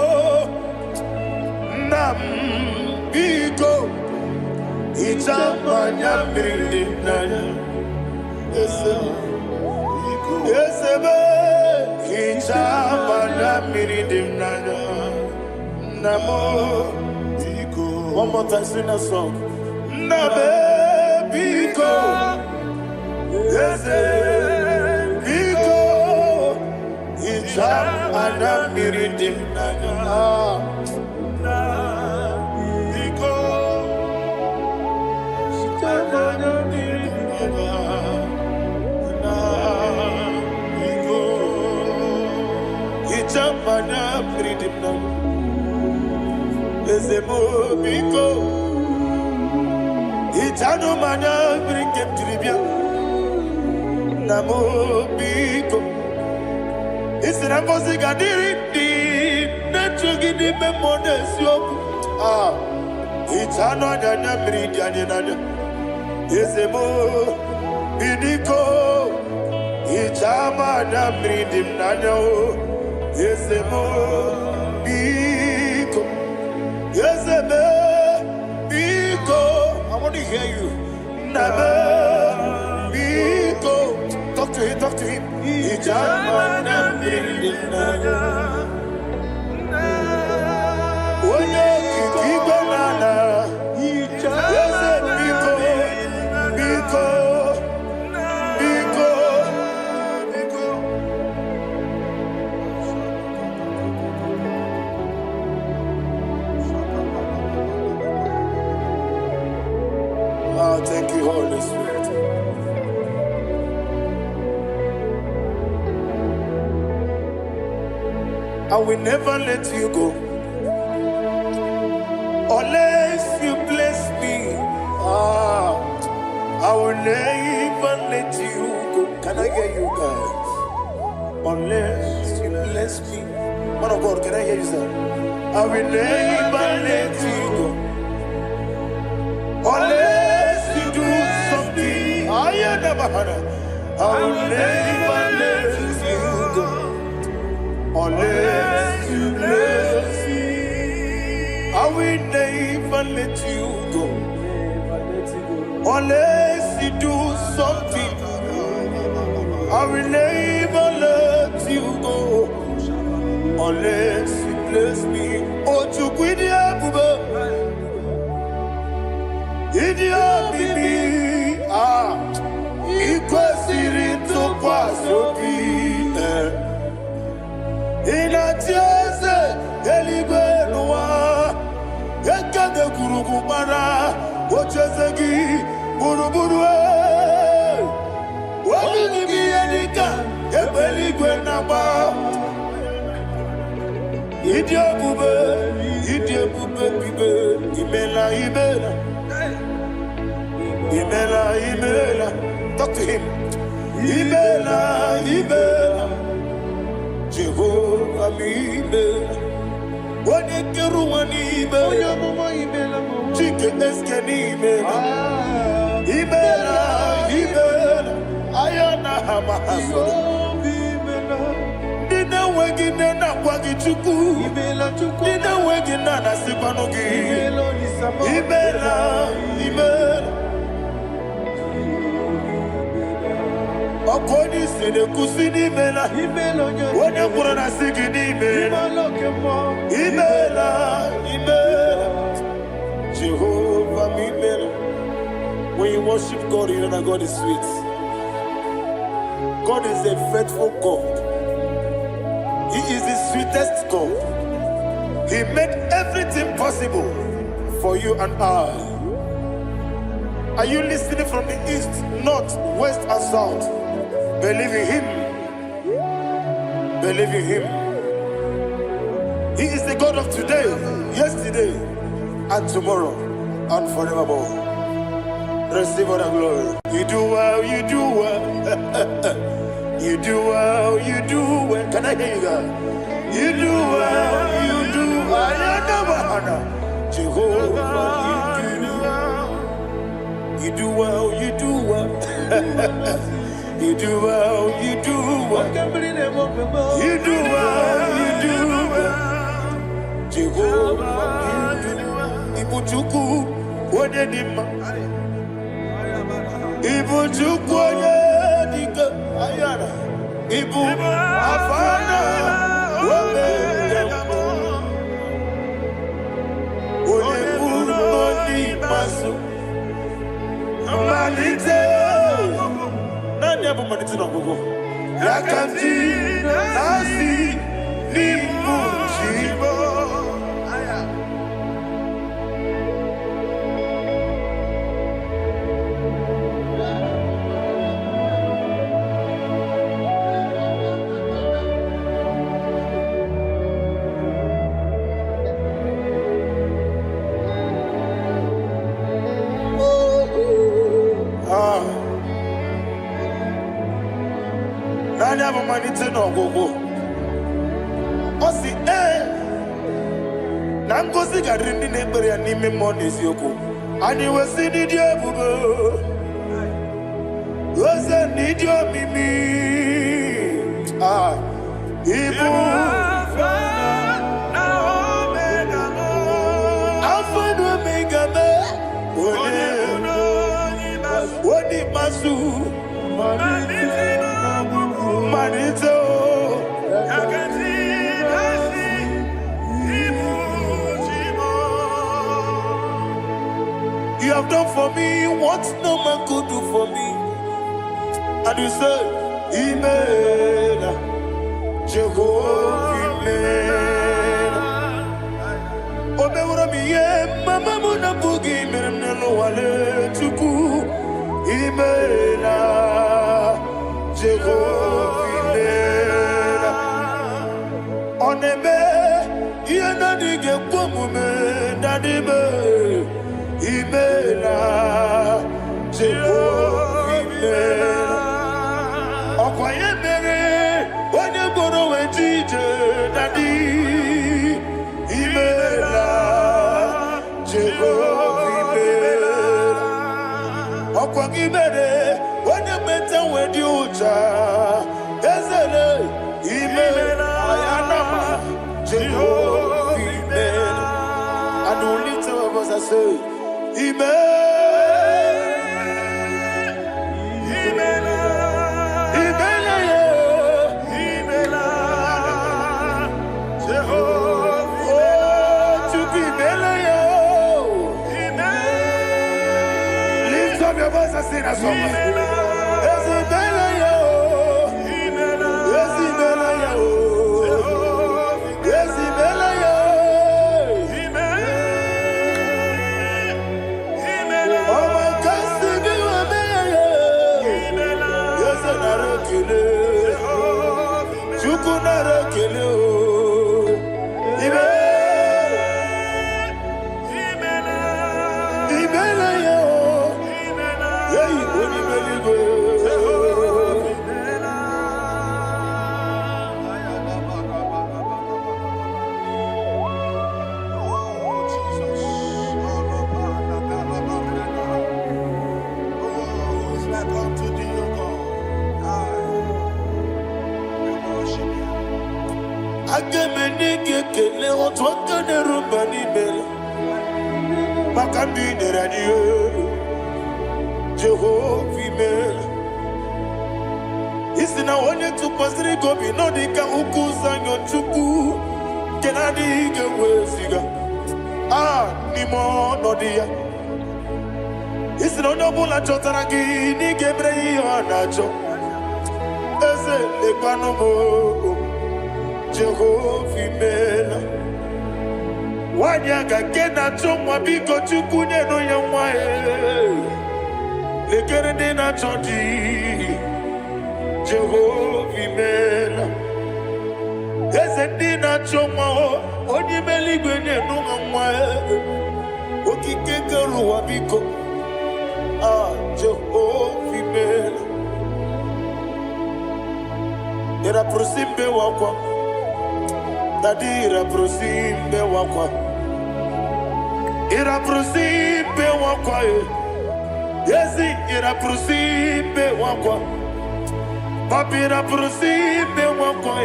Nam Biko. Itamanya Mirinaya. Yes, Itamanya Mirinaya. Namo Biko. One more time, sing a song. Nabe Biko. Yes, Biko. Itamanya Mirinaya. Mana freedom now. Ezemo biko. Itano mana bring him to Libya. Namo biko. It's an impossible diri di. Nechugi di memones yo. Itano dana bring dana. Ezemo biko. Itama na bring him nana. Yesemo Biko. Yeseme Biko. I want to hear you. Nabe Biko. Talk to him. Ijamana Brinana. Oye Kikibanana. Yese Biko. Biko. Thank you, Holy Spirit. I will never let you go unless you bless me. I will never let you go. Can I hear you guys? Unless you bless me. Man of God, can I hear you, sir? I will never let you go unless you do something. I will never let you go. unless you bless me. I will never let you go. Unless you do something, I will never let you go. Unless you bless me. Oh, to quit your Idia bibi ikwesiri tukwasopi inatieze eligwe nuwa ekade kurugumara ochezegi buruburu wabigi yenika ebeligwe naba Idia bube bibe imela Imela, talk to him. Imela, Jehovah, Imela. What you do, one Imela, chicken escani Imela, Ayana Hamaso. Dina wegina na kwagi chuku, Dina wegina na sipanogi. Imela. Akoni sene kusini mela Wone kurana sigini mela Imela Jehovah Imela. When you worship God, you know that God is sweet. God is a faithful God. He is the sweetest God. He made everything possible for you and I. Are you listening from the east, north, west and south? Believe in him. Believe in him. He is the God of today, yesterday, and tomorrow, and forevermore. Receive all the glory. You do well, you do well. You do well, you do well. Can I hear you guys? You do well, you do well. Jehovah, you do well, you do well. You do well, you do well. You do well, you do well. Jehovah, you do well. Ibuchuku, Wadedima. Ibuchuku, Wadedika. Ayana. Ibu, Afana. Wabedama. Onebu, Noni, Masu. Malite. Never money to go. Yakanti, Nasi, Nibu, Chibo. I never money to go. Osi Nango sigarini nebere anime money yoko. Ani wasi need you bubo. Wasi need you mimi. Ibu. Alpha and Omega Wodi masu. Manito, you have done for me what no man could do for me. And you say, Imela, Jehovah, Imela. Obewura miye, mama muna bugi, miremnelo wale tuku. Imela, Jehovah. Onebe, yena dige kumume, nadibe, Imela, Jehovah, Imela. Okwaye mere, wanye boro wejije, nadi, Imela, Jehovah, Imela. Okwagi mere, wanye meta wedi uja, ezele, Imela. Jehovah, Amen. And only two of us are saying, Amen. Sing a song. Jehovah, Amen. Isina onye tukwasịrị gobi no dịka ukwu zanyo chukwu kenadi ga-weziga n'ime ọnọdụ ya. Isina onye ọbụla chọtara gị n'ịga emere ihe ọ na-achọ. Eze lekwanụ m Jehovah, Amen. Nwanyị aga nke na-achọ nwa biko chukwu nyenụ ya nwa lekere ndị na-achọ di Jehovah, Amen. Eze ndị na-achọ nwa onye ime eluigwe nyenụ ha nwa okike kere ụwa biko Jehovah, Amen. Ira prosimbe wakwa Dadi ira prosimbe wakwa Ira prosimbe wakwa Yesi ira prosimbe wakwa Papi ira prosimbe wakwa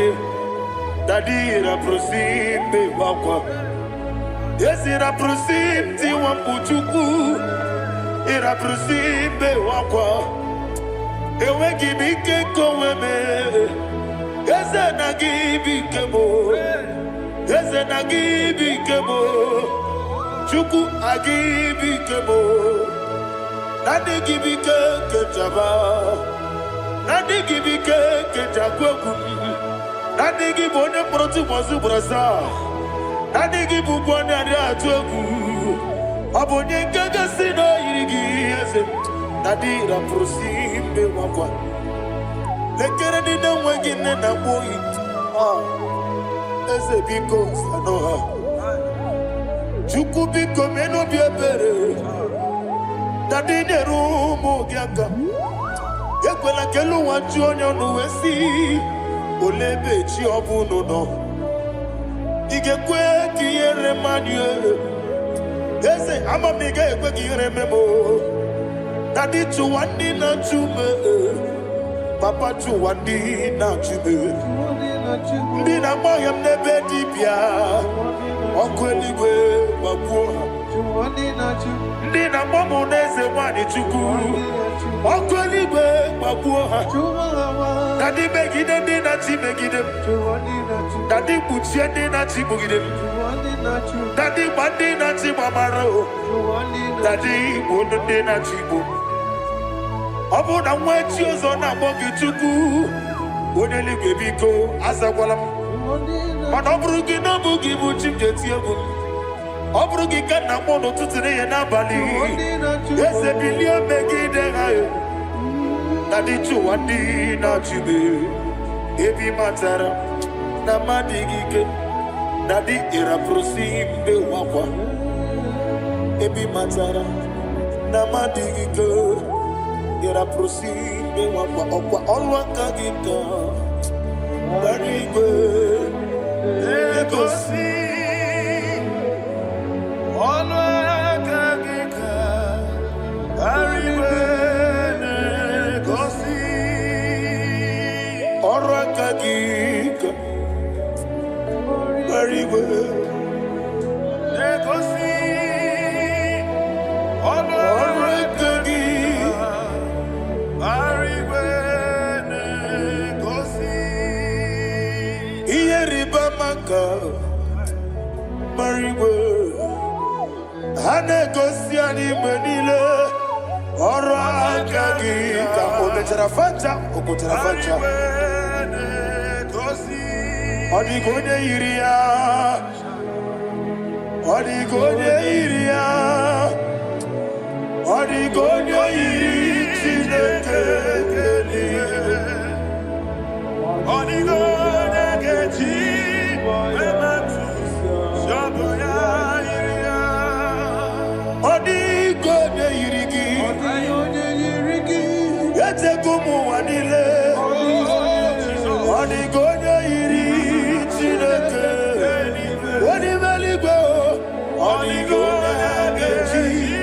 Dadi ira prosimbe wakwa Yesi ira prosimti wakuchuku Ira prosimbe wakwa Ewe gibike koweme Eze na gibike mo Eze na gibike mo Chuku agibike mo Nadi gibike kejaba Nadi gibike kejakwegu Nadi gibone proti mozu brasa Nadi gibubone adi atwegu Abonye ngege sino irigi eze Nadi ra prosimbe wakwa Lekere di na wegine na boyi Eze biko sanoha Chuku biko meno biebere Dadi neru mo giaka Ekwela kelu wanchu onyo nuwesi Olebe chi obu no Igekwe kiyere manye Eze ama mige ekwe kiyere memo Dadi chuwandi na chume Papa chuwandi na chume Ndi na moyam nebe dibia Oku eligwe wabuo Ndi na momo neze wani chuku Oku eligwe wabuo Dadi megide ndi na chi megide Dadi kuchie ndi na chi bugide Dadi bandi na chi mamaro Dadi bono ndi na chi bo Obu na mwechi ozo na mogi chuku Oneligwe biko azakwala Mana oburu gị n'obu gị bụ chi m ga-eti egwu Ọ bụrụ gị ka nna mụ n'ụtụtụ n'ihe n'abalị Eze bilie megide ha Na dị chụwa ndị na-achịbe Ebi matara na mmadụ gị ike Na dị ịrapụrụsi mbe wakwa Ebi matara na mmadụ gị ike Ịrapụrụsi mbe wakwa Ọkwa ọlụ aka gị ka Barigwe Egosi Ọlụ aka gị ka Barigwe Egosi Ọrụ aka gị ka Barigwe Anegosiani menile Ora gita Okotera facha Odigone iria Odigone iri Chineke Odigone geji Ematu Shaboya iria Odigone irigi Yetekumu wanile Odigone iri Chineke Onimeligwe Odigone geji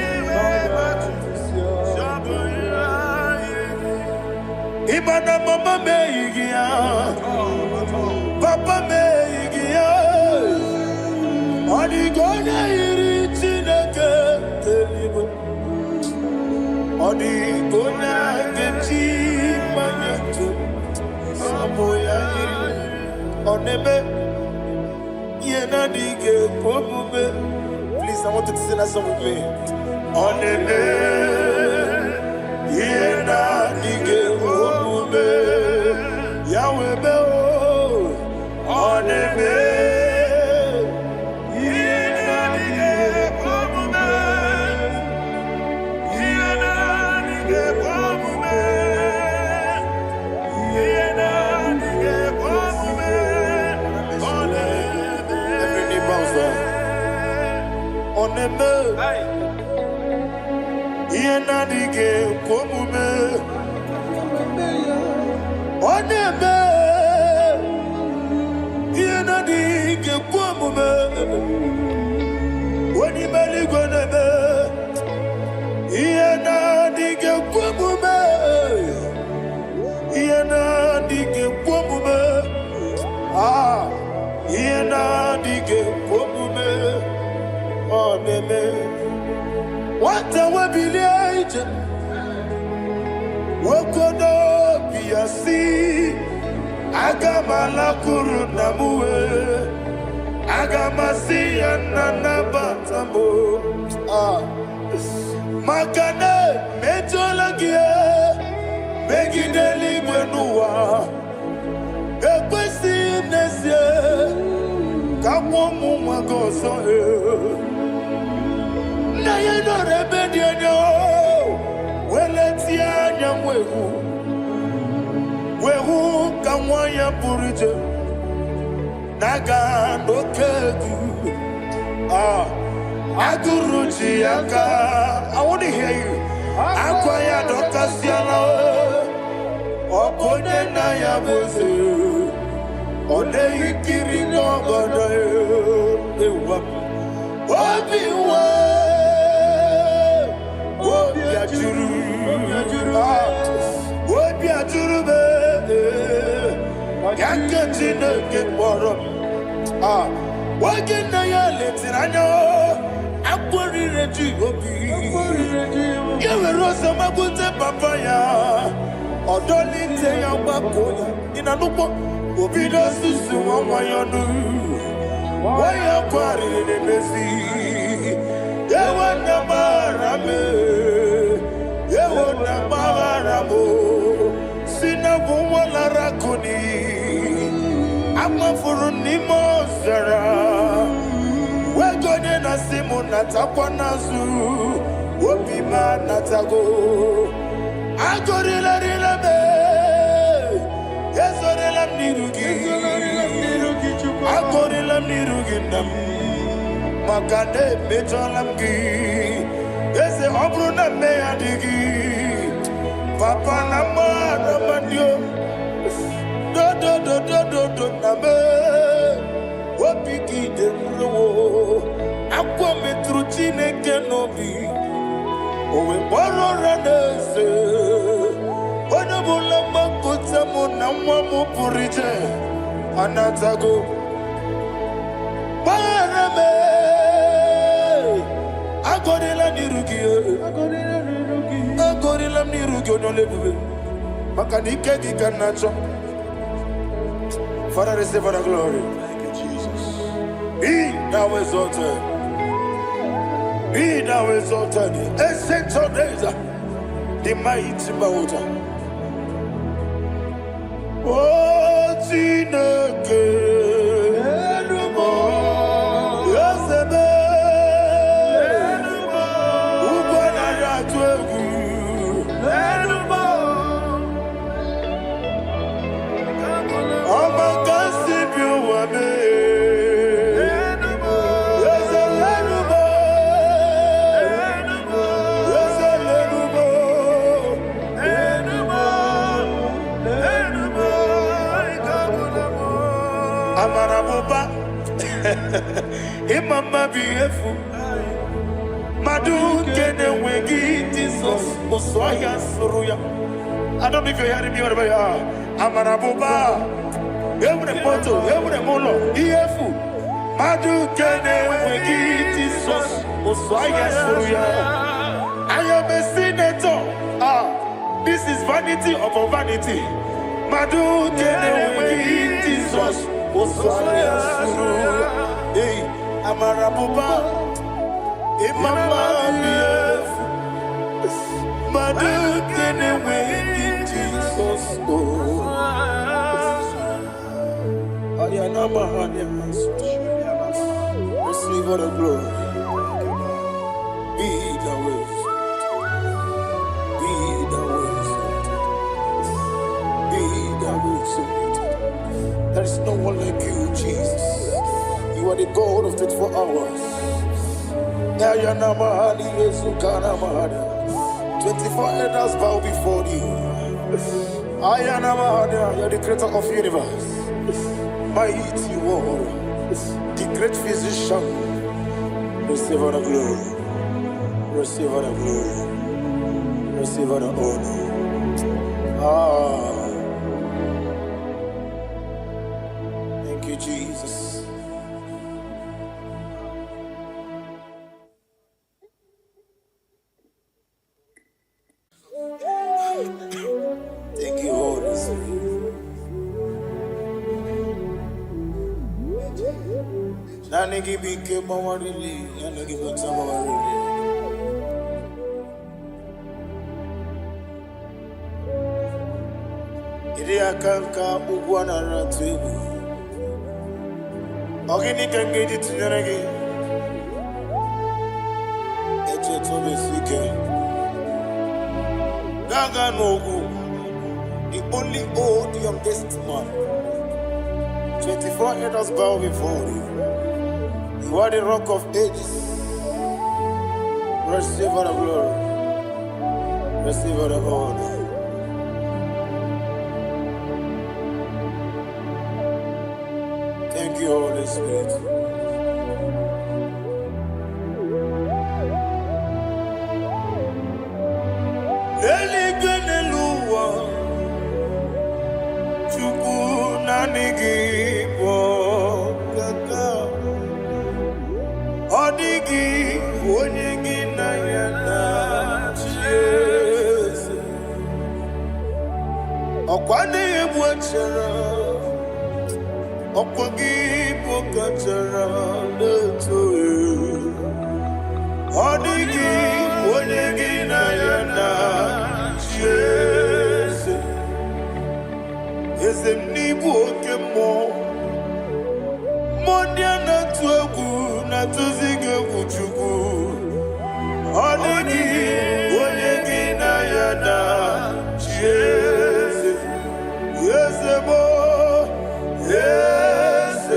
Ibana mama meigia Papa meigia Odigone iri Chineke Telibo Odigone geji Manyetu Saboya iri Onebe Yena dige Pomube. Please, I want you to sing that song with me. Onebe Yena dige Pomube. Yahweh be Onebe Yena dige Pomube. Yena dige Pomube. Yena dige Pomube. Every knee bows down. Onebe Yena dige Pomube. Onebe Yena dige Pomube. Onibeli gonebe Yena dige Pomube. Yena dige Pomube. Ah Yena dige Pomube. Onebe What a webile Wokodo biasi Agamala kurunamue Agamasi ananabatamo Makane metolagie Megideli gwenua Ekwesi nesie Kamwomu magoso Na yeno rebedienyo Weletia nyamwehu Wehu kamwanya purije Naga nokegu Aguruji yaka I want to hear you Akwaya dokasiana Okonye na yabuze Ode ikiri nogodo Ewa Obiwa Obiajuru Obiajuru be Yakajine kemoro Wagina ya letirano Akwari reji obi Yewe rosa mabute papaya Odoli te ya wakoya Inanupo Obido susu wawayonu Waya kwari nebezi Yewa namarame Yewa namaramo Sina buwala rakuni Ama furuni mozara Wegone na simu natakwa nazu Wopima natago Agorila rila me Yezorila mnirugi Agorila mnirugi nam Makane metolamgi Yeze obru na meyadigi Papa na mada mandio Do na me Wopiki de mrewo Akwa metruchine kenobi Owe boro ranese Wanabula makuta muna mupurije Anatago Barame Agorila nirugi Agorila nirugi onolebube Makanike gikanacho Father, receive the glory. Thank you, Jesus. Be thou exalted. Be thou exalted, ancient of days, the mighty mountain. Oh, Chineke, Yosebe, Ubana Twegu, Amagasi Biwame. Amaraboba, Imama beautiful. Madu kene wengi Jesus, Osoya Suruya. I don't know if you're hearing me wherever you are. Amaraboba, Every photo, every molo, beautiful. Madu kene wengi Jesus, Osoya Suruya. I am a senator. This is vanity upon vanity. Madu kene wengi Jesus. Hey, Amaraboba, Imama, Madu kene wengi Jesus. Ayanama, receive all the glory. Be the way. Be the way. Be the way. There is no one like you, Jesus. You are the God of 24 hours. 24 elders bow before you. You are the creator of the universe. Mighty warrior, the great physician. Receive all the glory. Receive all the glory. Receive all the honor. Thank you, Jesus. Thank you, Holy Spirit. Nanigi became our relief. Nanigi became our relief. Iriakanka Ugwana Ratibu. Ogini can get it to Yanagi. Echetobesike. Gaga Nogu. The only old youngest man. 24 elders bow before you. You are the rock of ages. Receive all the glory. Receive all the honor. Thank you, Holy Spirit. Eligenelua, Chuku nanigi bo kaka, odigi wonyegi na yana chese, okwani ebwachara. Okwagi pokachara leto Odigi wonyegi na yana Jese Eze nibu okemo Mondia na tuegu na tuzige kuchugu Odigi wonyegi na yana Jese Eze bo Yes,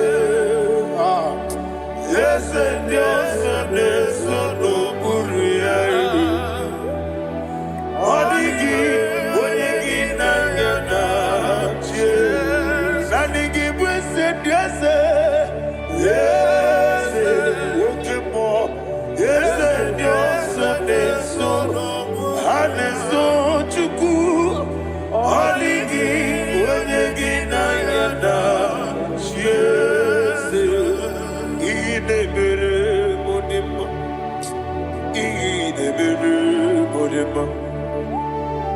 Dios, eso no ocurría. Odigi, Odigi, Nayana, Nanigi, Blessed, Dios, yes, Okemo, yes, Dios, eso no, Haneso, Chuku, Odigi, Odigi, Nayana.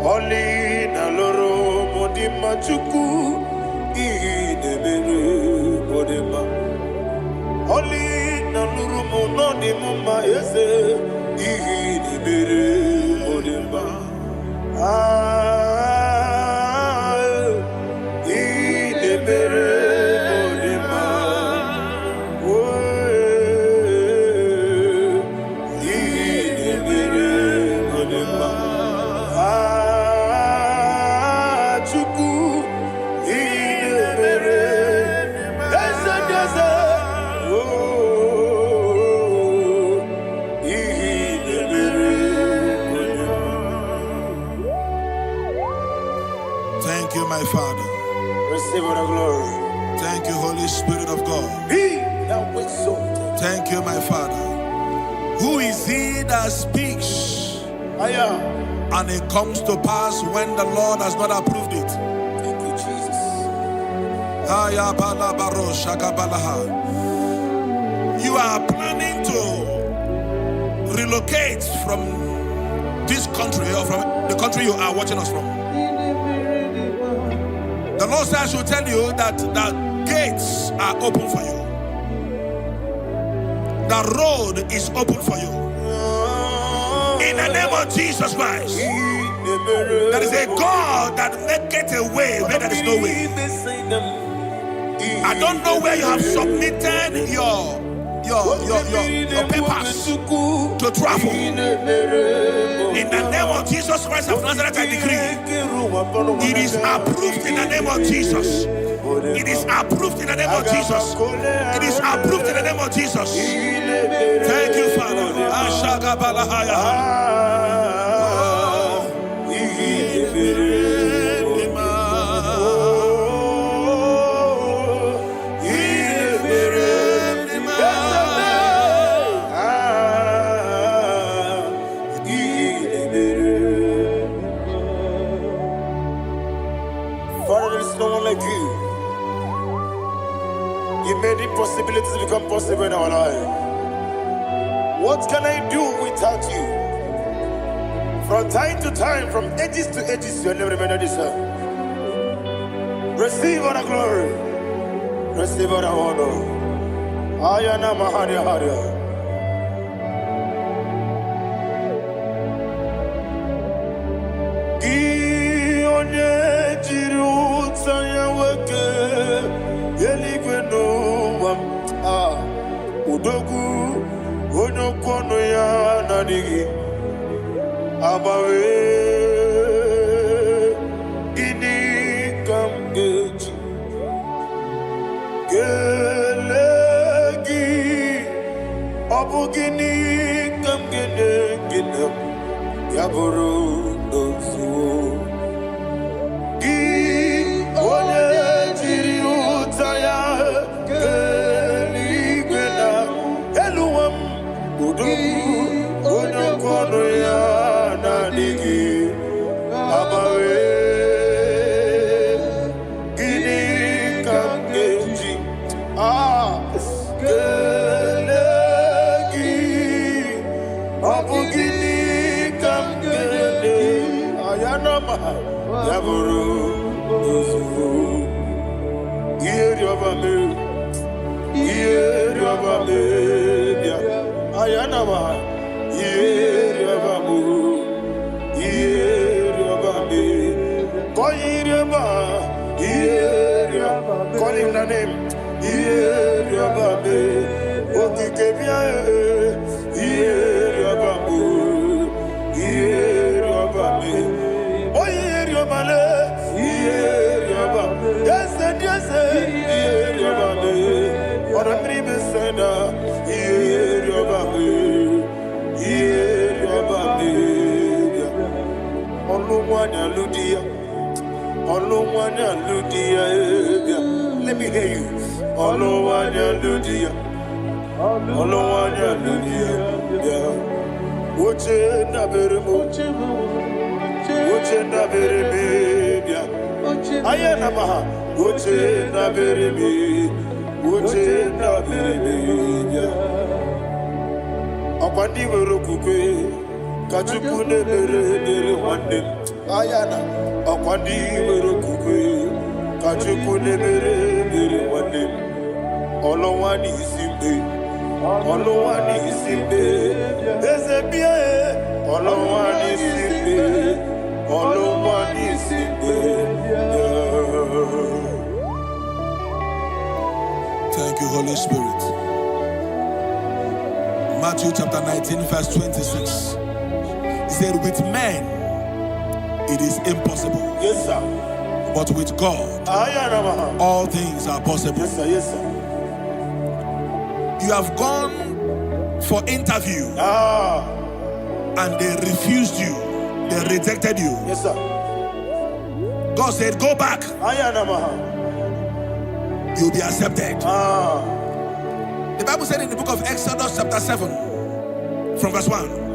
Oli na loro modima chuku idebere modima Oli Thank you, my Father. Receive all the glory. Thank you, Holy Spirit of God. Thank you, my Father. Who is he that speaks and it comes to pass when the Lord has not approved it? Thank you, Jesus. You are planning to relocate from this country or from the country you are watching us from. The Lord says I should tell you that the gates are open for you. The road is open for you. In the name of Jesus Christ. There is a God that maketh a way where there is no way. I don't know where you have submitted your papers to travel. In the name of Jesus Christ of Nazareth, I decree it is approved in the name of Jesus. It is approved in the name of Jesus. It is approved in the name of Jesus. Thank you, Father. Father, there is no one like you. You made impossibilities become possible in our life. What can I do without you? From time to time, from ages to ages, you have never been this. Receive all the glory. Receive all the honor. Ayana Maharia Haria. Udogu onokono ya nadigi abawe ini kamgeji gelegi abugini kamgene ginem yaburu dosu gi one jiri utaya Onokono ya nadigi abawe gini kamgeji gelegi abugini kamgene ayanama yaburu uzufu yeri obame ayanama yeriabamu yeriabame koyiriaba yeriaba call him the name yeriabame okikebia yeriabamu yeriabame oyeriabale yeriaba yes yeriabame oramri besenda yeriabame let me hear you. Akwandi werokukwe kachuku nebere wande ayana akwandi werokukwe kachuku nebere wande olowani isimbe Olowani Simbe, Ezebia, Olowani Simbe, Olowani Simbe. Thank you, Holy Spirit. Matthew chapter 19, verse 26. He said, with men, it is impossible. Yes, sir. But with God, all things are possible. Yes, sir. Yes, sir. You have gone for interview and they refused you. They rejected you. Yes, sir. God said, go back. You'll be accepted. The Bible said in the book of Exodus chapter 7 from verse 1.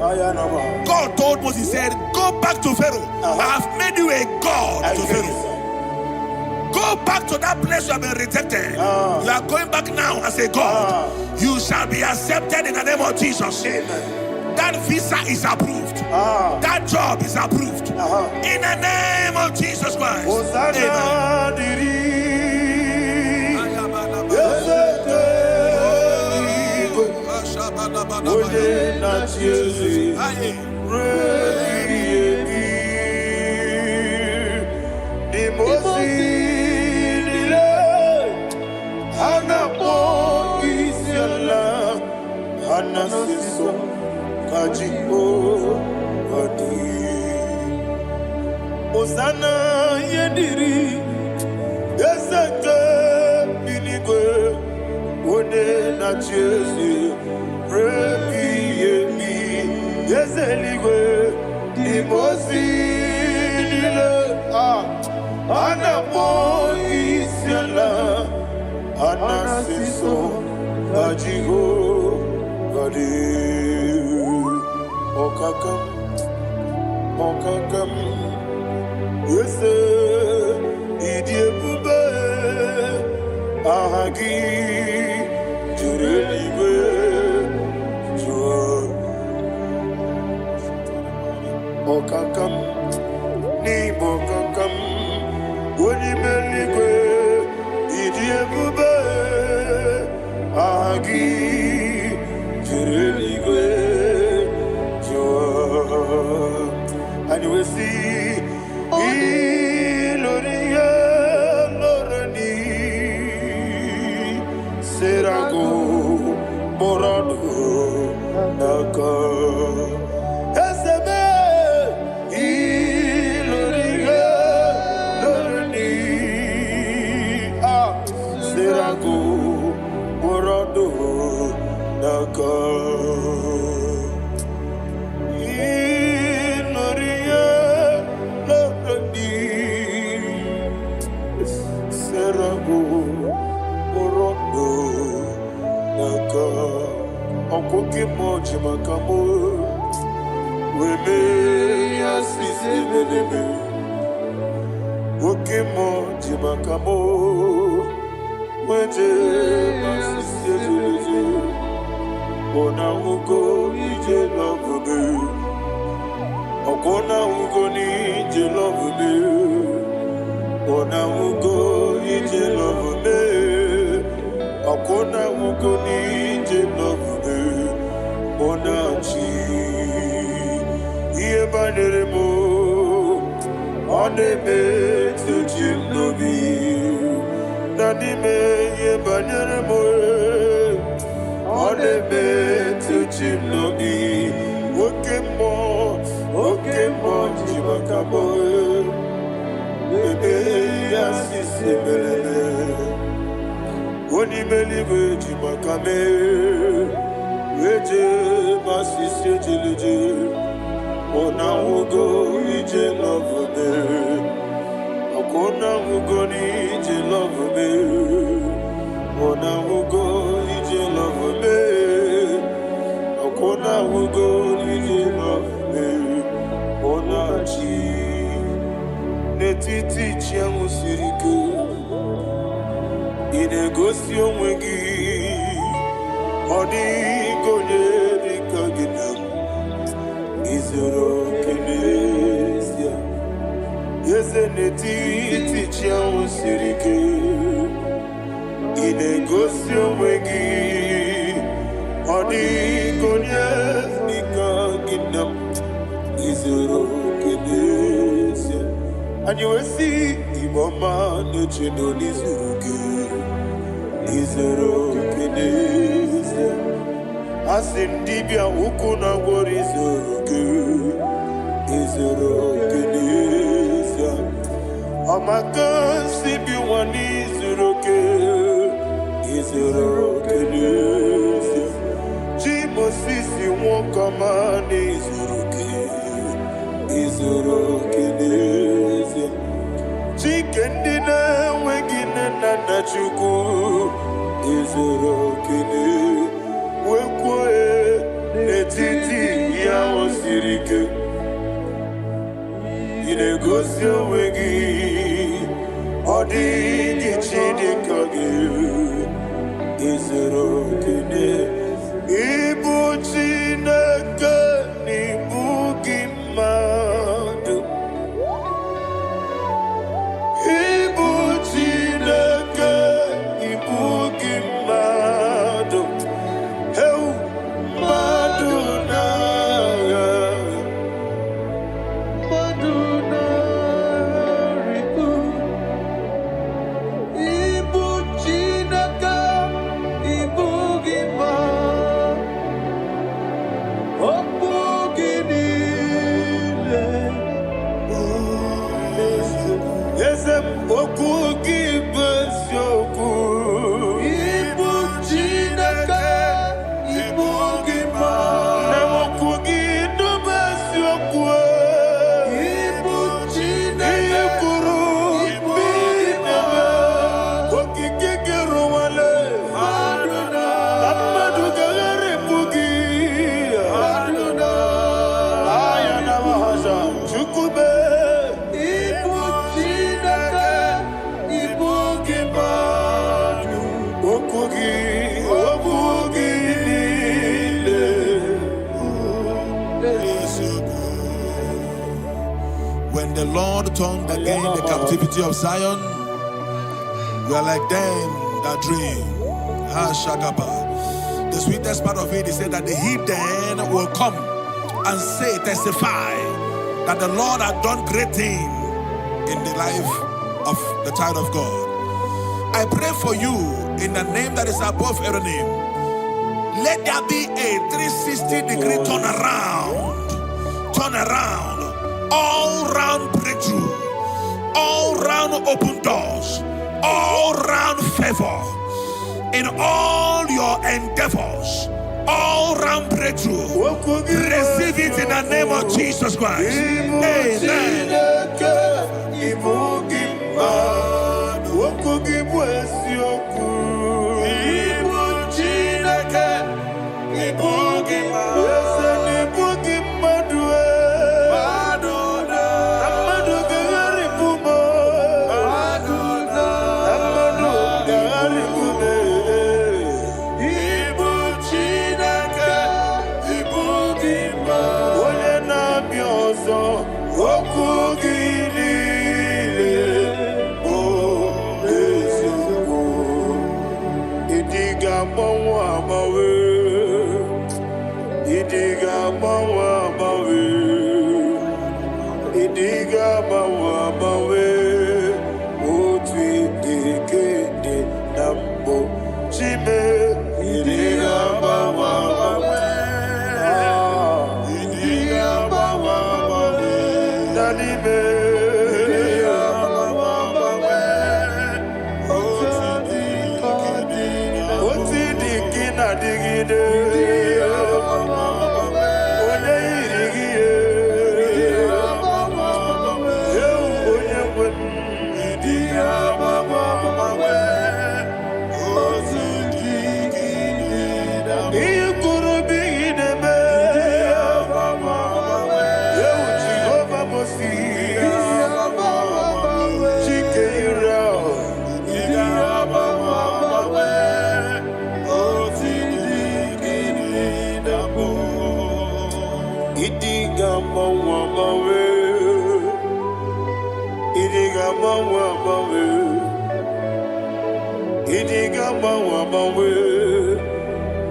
God told Moses, he said, go back to Pharaoh. I have made you a God to Pharaoh. Go back to that place you have been rejected. You are going back now as a God. You shall be accepted in the name of Jesus. Amen. That visa is approved. That job is approved. In the name of Jesus Christ. Osana yediri Ezeke binigwe One na Chezi Rebi yemi Ezeligwe Imozi nile Anapo isyala Anasiso Ajigo Gadi Okakam Okakam Yese idie bube ahagi jurelibe jua okakam ni bokakam woni meligwe idie bube ahagi jurelibe jua and we see Iloria Lorani Serago Borado Naka Ezebe Iloria Lorani Serago Borado Naka Okoke moji makamo Weme yasisi meneme Oke moji makamo Weje masisi ejeje Ona ugo ije love me Okona ugo ni ije love me Ona ugo ije love me Okona ugo ni ije love me Onachi Iye banere mo Oneme tujim nobi Nanime iye banere mo Oneme tujim nobi Okemo jimakamo Bebe yasisi melele Onimeliwe jimakame Weje masisi jilije Ona ugo ije love me Okona ugo ni ije love me Ona ugo ije love me Okona ugo ije love me Ona chi Netiti chiamu sirike Inegosi onwegi Odi konye dikaginam Izoro kenesia Yeze netiti chiamu sirike Inegosi onwegi Odi konye nikaginam izero kenese. And you will see Imama Nechino Nizuruke Izero kenese. Asin dibia ukuna worizuruke Izero kenese. Amaka sibi wani zuruke Izero kenese. Jimosisi wokamani zuruke Izero kenese. Chikendina wegina nana chuku Izero kenese. Wekwe netiti ya osirike inegosi wegi odi gichidi kage Izero kene ibu chineke nibu gimadu ibu chineke ibu gimadu When the Lord turned again the captivity of Zion, we are like them that dream. The sweetest part of it is said that the heathen will come and say, testify, that the Lord had done great things in the life of the child of God. I pray for you in the name that is above every name. Let there be a 360-degree turn around, all round breakthrough, all round open doors, all round favor in all your endeavors, all round breakthrough. Receive it in the name of Jesus Christ. Amen.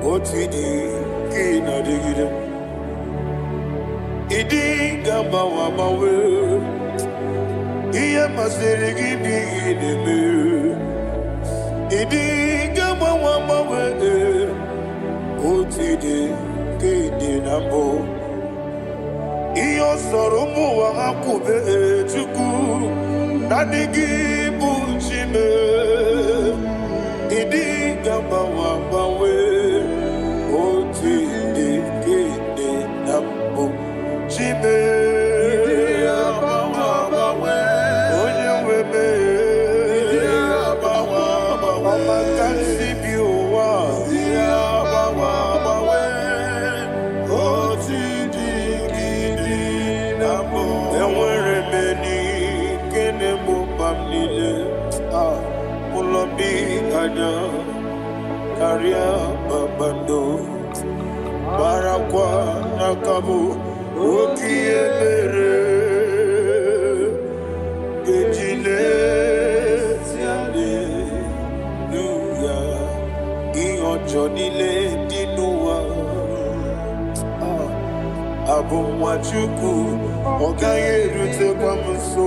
What we do. Iyo soromu wa akube chuku nadigi buchime idi gamba wa bawe oti de nambo chime bawe onye webe bawa makansi biwa bawe oti Karia babando barakwa nakabu okiemere gejile siale luya iyojo nile dinuwa abumwachuku ogaye rute kwamso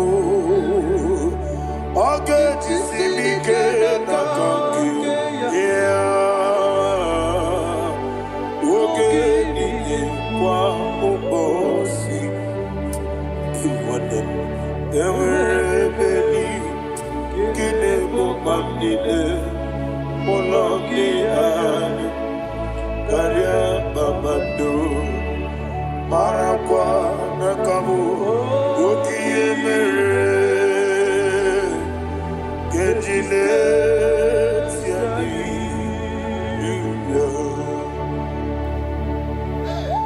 oge jisimike nakangi oge niye kwa ubosi iwadan ewerebeli kine mokandile molongi ani karia babando marakwa nakabu okiemere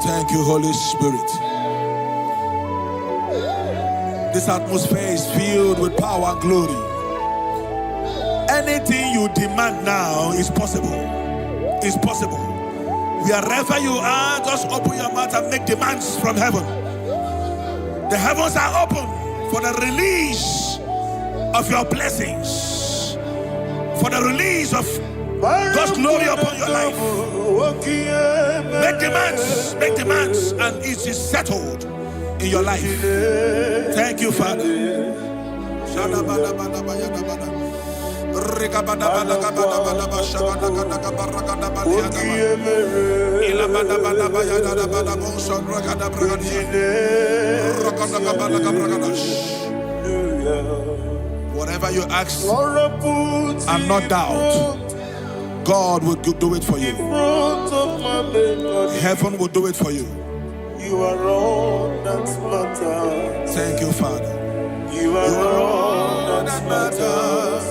Thank you, Holy Spirit. This atmosphere is filled with power and glory. Anything you demand now is possible. It's possible. Wherever you are, just open your mouth and make demands from heaven. The heavens are open for the release of your blessings, for the release of God's glory upon your life. Make demands, and it is settled in your life. Thank you, Father. Whatever you ask and not doubt, God will do it for you. Heaven will do it for you. You are all that matters. Thank you, Father. You are all that matters.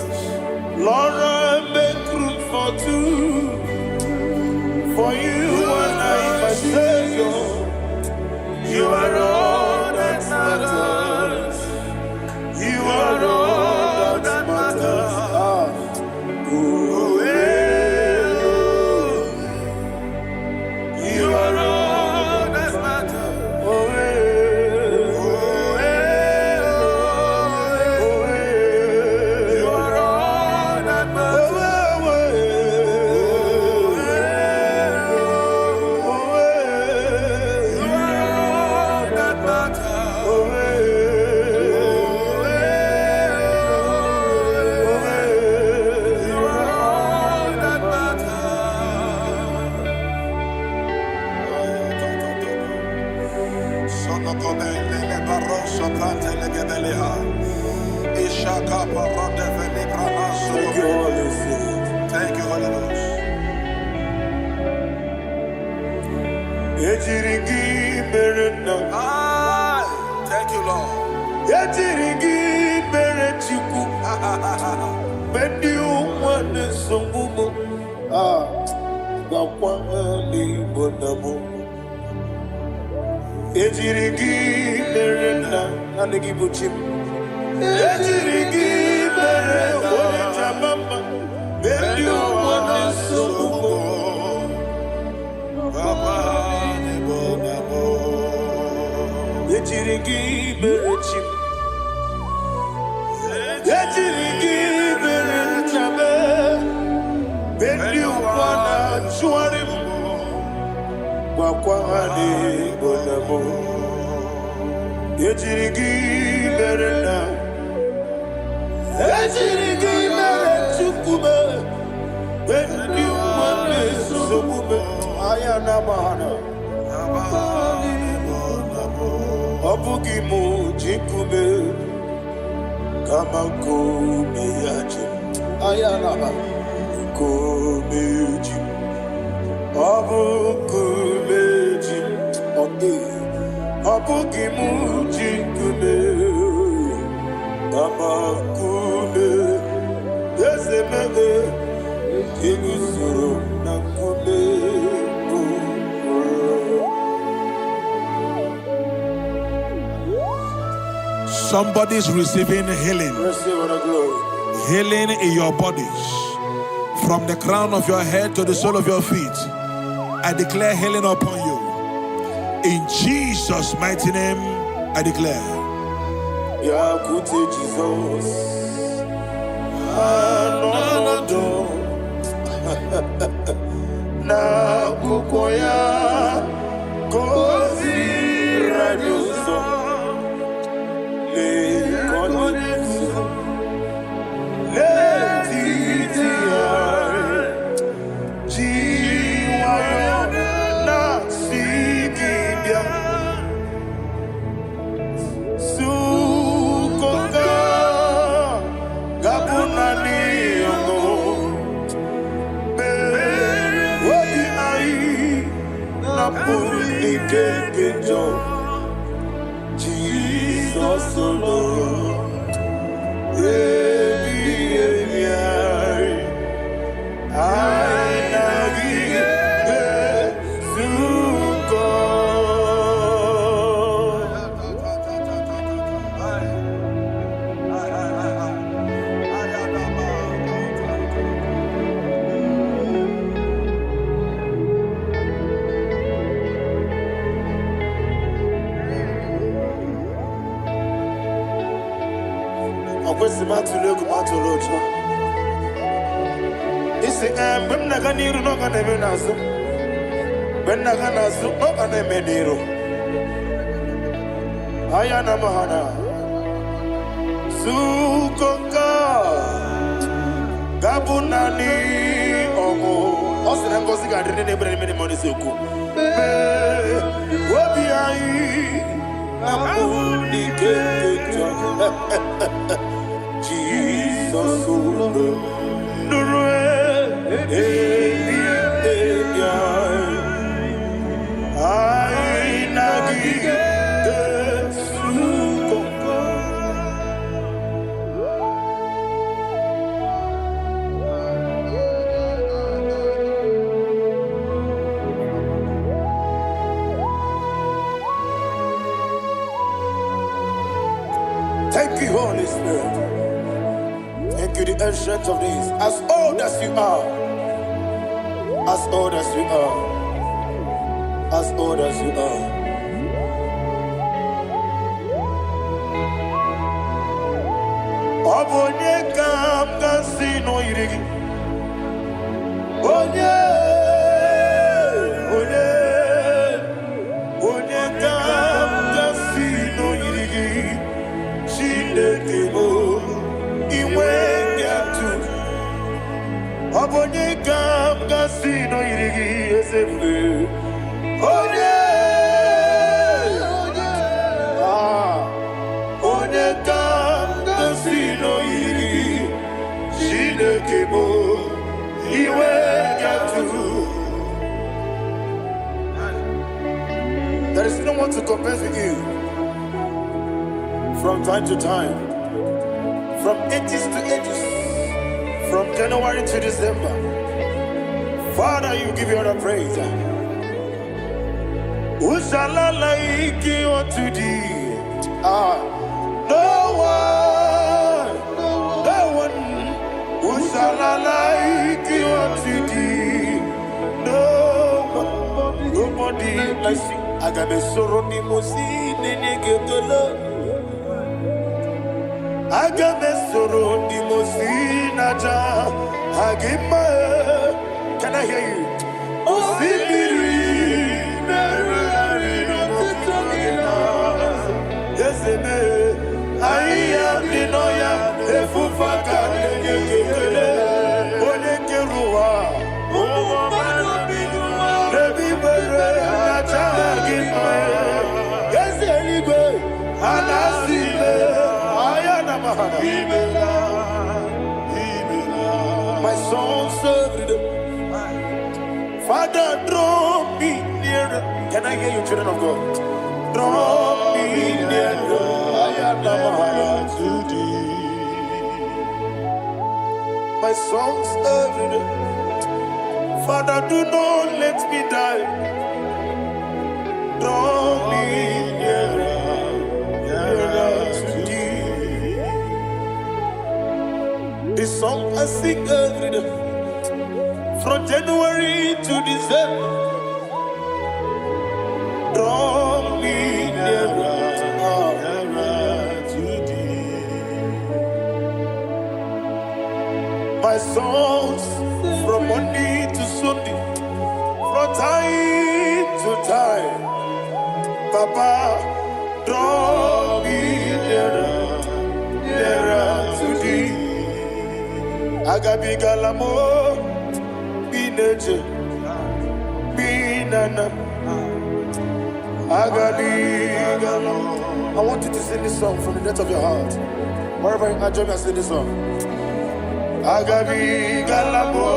Lord, I make room for two. For you and I, my Savior. You are all that matters. You are all that matters. You are all that matters. You are all that matters. Thank you, Holy Ghost. Thank you, Lord. Wakwani bonamo Ejirigi merena Ejirigi merechukube Wendi umame suzokube Ayana mahana Obugi mujikube Kama kome yaji Ayana kome ji Abukumeji, Abukimuji kume, Amakume, Yesemebe, Kigusuru nakume. Somebody's receiving healing. Healing in your bodies. From the crown of your head to the sole of your feet. I declare healing upon you. In Jesus' mighty name, I declare. Yakute Jesus. Na kukoya kozi radioso le koneso le titiare jiwayo na sigibia sukoka gabuna niyongo wadi ai na puli kekejo Jesus alone Ayana mahana sukoka gabunani omo osina ngozi gadrine nebre mene moni suku wobi ai napuni kekeja Jesus nurwe Thank you, Holy Spirit. Thank you, the ancient of days. As old as you are, as old as you are, as old as you are. Obonye kam kasino irigi. Onye kam kasino irigi. Shindekimo iwe nyatu. Obonye kam kasino irigi esefe. Onye kam kasino irigi. Shindekimo iwe nyatu. There is no one to compare with you. From time to time, from ages to ages, from January to December, Father, you give you all the praise. Who shall I like you unto thee? No one. Who shall I like you unto thee? No one, nobody like you. I got a sorrow, Agamesoro di Mosinaja Agima. Can I hear you? Osibiri My soul served. Father, draw me nearer. Can I hear you, children of God? Draw me nearer. To thee. My soul served. Father, do not let me die. Draw me nearer to thee. This song I sing every day, from January to December. Draw me nearer to thee. My songs from Monday to Sunday, from time to time. Papa, draw me nearer to thee. Agabi galamo, bineje, binana. Agabi galamo. I want you to sing this song from the depth of your heart. Wherever you are, join me and sing this song. Agabi galamo,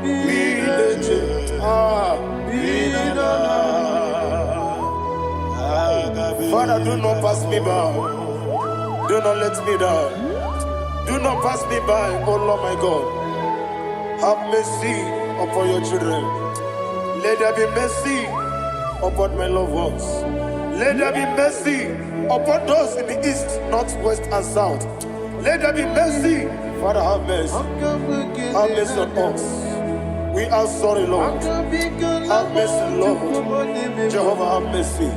bineje, binana. Father, do not pass me by. Do not let me die. Do not pass me by, oh Lord my God. Have mercy upon your children. Let there be mercy upon my loved ones. Let there be mercy upon those in the east, north, west, and south. Let there be mercy. Father, have mercy. Have mercy on us. We are sorry, Lord. Have mercy, Lord. Jehovah, have mercy.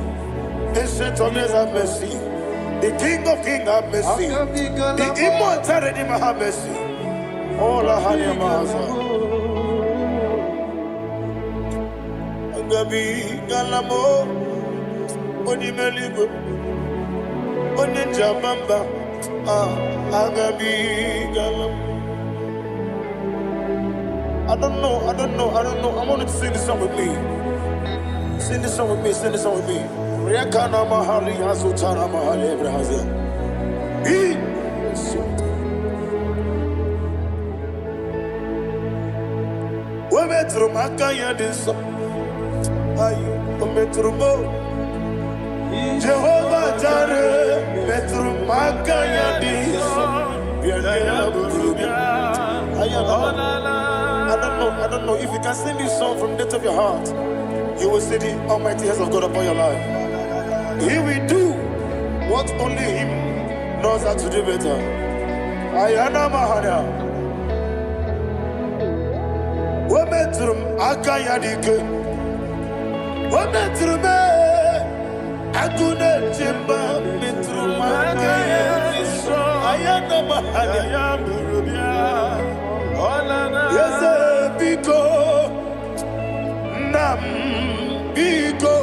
Ancient of days, have mercy. The King of Kings, have mercy. The immortal Redeemer, have mercy. All our honey master. Agabi galamo, oni meligo, oni jamamba. Agabi galamo. I don't know. I want you to sing this song with me. Sing this song with me. Sing this song with me. Rekana mahali azutana mahali ebrahaza. We metro makaya diso. Ayo, we metro mo. Jehovah Jireh, metro makaya diso. I don't know if you can sing this song from the depth of your heart. You will see the almighty hands of God upon your life. He will do what only Him knows how to do better. Ayana Mahana. Wometrum Akayadike. Wometrum Agune Jimba Metrum Akayadike. Ayana Mahana. Yes, Biko Nam Biko.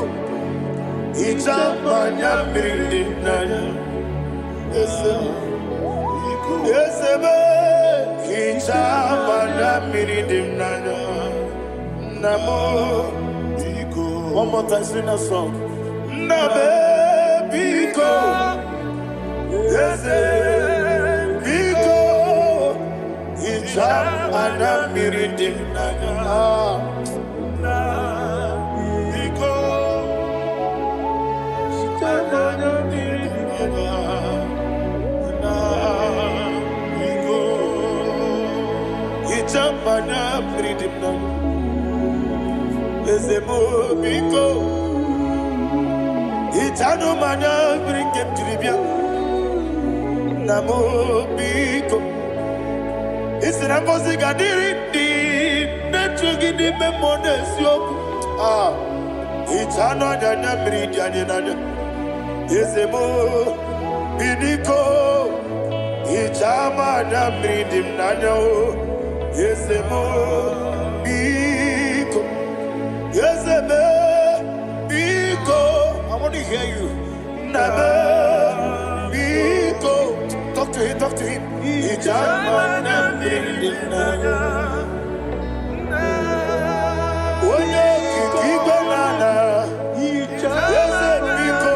Ichamanya mirinaya, esebe. Ichamanya mirinaya, namo. One more time, sing a song. Nabe biko, esebe biko. Ichamanya mirinaya. Mana pridimna ezemo biko itano mana brinkem tribia namo biko isina kosi gadiri di netugi di memodesio itano dana bridia dana ezemo biniko itama na bridimna no. Yesemo biko, yeseme biko. I want to hear you. Nabe biko. Talk to him. Ijamana bindina. Oye kiki banana. Yese biko,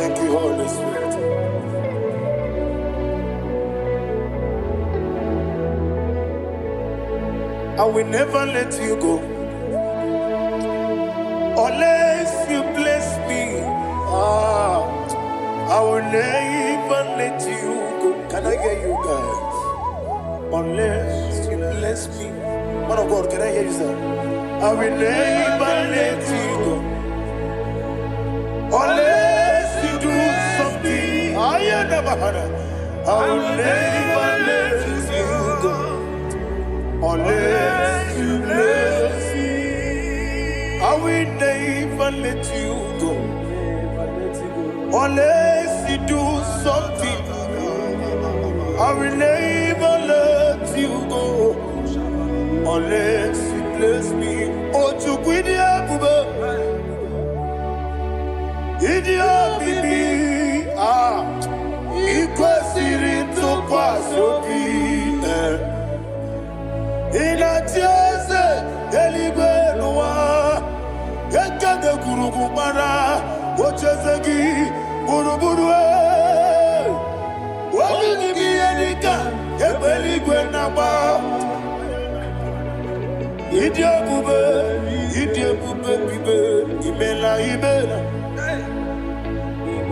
Thank you, Holy Spirit. I will never let you go unless you bless me. I will never let you go. Can I hear you guys? Unless you bless me. Man of God, can I hear you, sir? I will never let you go unless you do something. I will never let you go unless you bless me. I will never let you go unless you do something. I will never let you go unless you bless me. Oh, to Guidia Buba, Idia Bibi, Equasiri to Quasopi, Inatiase, Elibenua, Ekade Kurugumara, Ochesegi, Buruburu.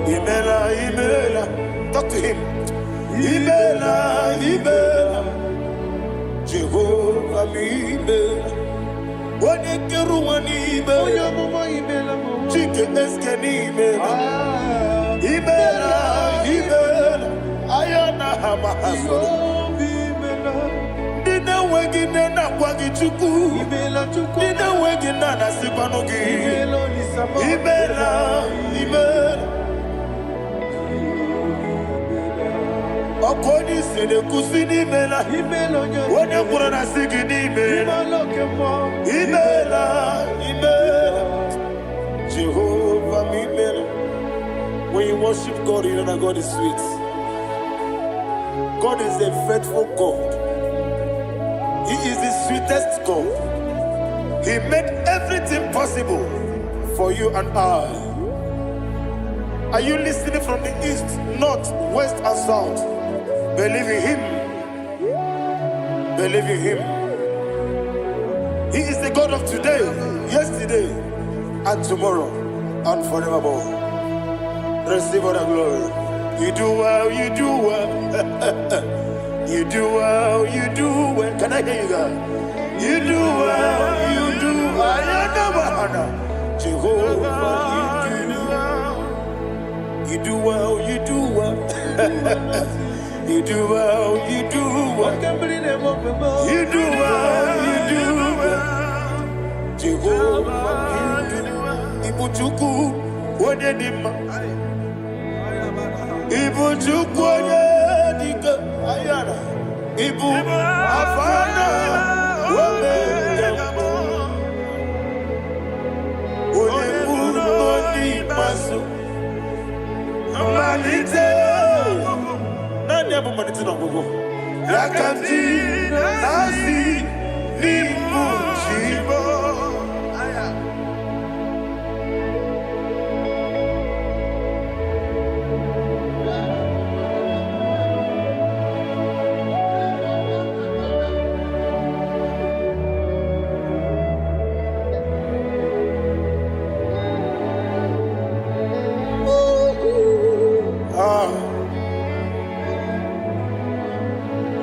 Imela. Talk to him. Imela. Jehovah Imela. Wanekeruani Imela. Chicken Eskeni Imela. Ayana Hamahaso. Dina wegina na kwagi chuku. Dina wegina na sipanogi. Imela. Okoni sede kusini Imela. Wone kurana sigini Imela. Imela. Jehovah Imela. When you worship God, you know that God is sweet. God is a faithful God. He is the sweetest God. He made everything possible for you and I. Are you listening from the east, north, west, and south? Believe in Him. Believe in Him. He is the God of today, yesterday, and tomorrow, and forevermore. Receive all the glory. You do well. You do well. Can I hear you guys? You do well. Jehovah, you do well. You do well. You do well. You do well. Jehovah, Ibuchuku, Wadedima. Ibu chukwoye dika ayana Ibu afana wame yambo Onebu noni maso Manite Nani abu manite na gogo Yakanti nasi Nibu chibo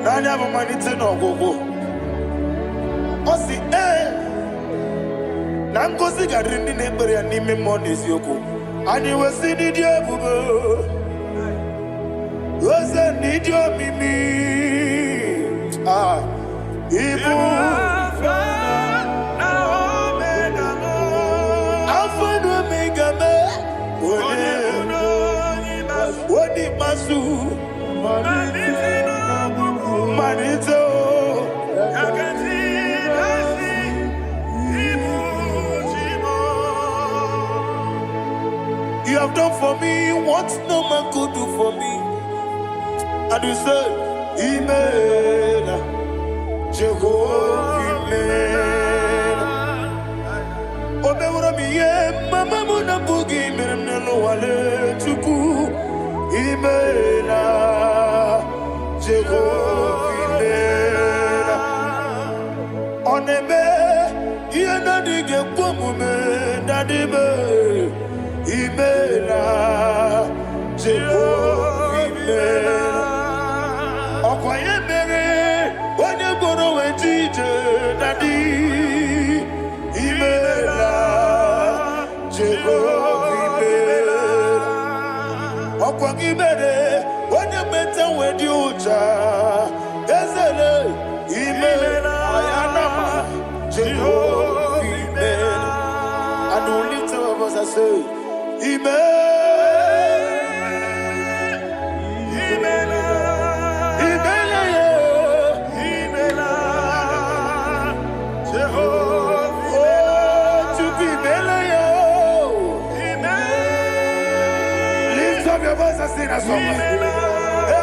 Nani abu manite na gogo Osi Nangozi garindi nebere ya nime monezi yoko Ani wesi nidio bubo Wese nidio mimi Ibu Alpha and Omega Wodi masu Manito You have done for me what no man could do for me. And you said, Imela, Jehovah, Imela. Obewura miye, mama muna bugi, miremne no wale chuku. Imela, Jehovah, Imela. Okoye mere, onye goro wetije nadi. Imela, Jehovah, Imela. Okoye mere, onye meta wedi uja. Ezele, Imela, Ayanama, Jehovah, Imela. And only two of us are say, lift up your voice and sing a song.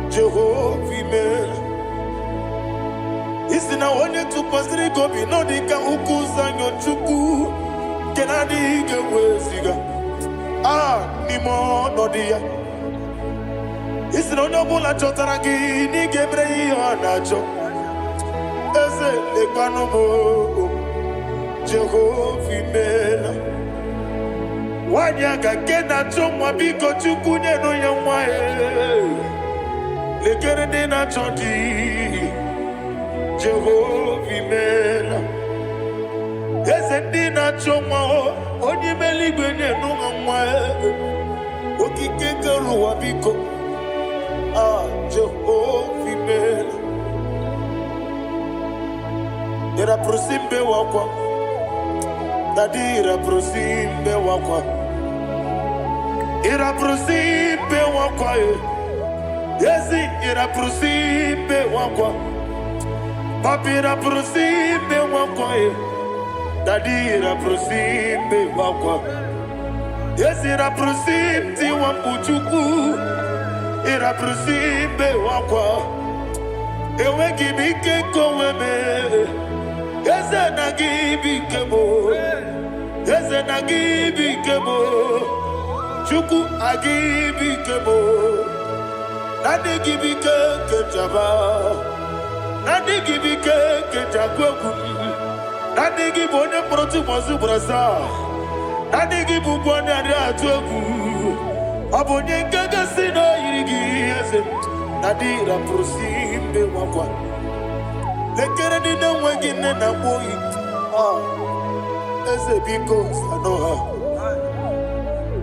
Jehovah, isi na onye tụkwasịrị gị obi nọ dịka ukwu zanyo Chukwu nke na-adịghị eweziga n'ime ọnọdụ ya. Isi na onye ọbụla chọtara gị na ị ga-emere ihe ọ na-achọ. Eze lekwanụ m, Jehovah imela. Nwanyị aga nke na-achọ nwa, biko Chukwu nyenụ ya nwa ya. Lekere ndị na-achọ di, Jehovah imela. Eze ndị na-achọ nwa, onye imela igwe nyenụ ha nwa ya. Okike kere ụwa biko, Jehovah imela. Ira prosimbe wakwa, dadira prosimbe wakwa. Ira prosimbe wakwa, yesi ira prosimbe wakwa. Papi ira prosimbe wakwa, dadira prosimbe wakwa. Yesi ira prosimti wambuchuku, ira prosimbe wakwa. Ewe gibike koweme, eze na gibike mo, eze na gibike mo, Chukwu agibike mo. Nadi gibike kejaba, nadi gibike kejakweku, nadi gibone proti mozu brasa, nadi gibubone ade atweku, abonye nkege sino yirigi eze, nadi ra prosimbe wakwa. Lekere di na wegine na boyi, eze biko sanoha.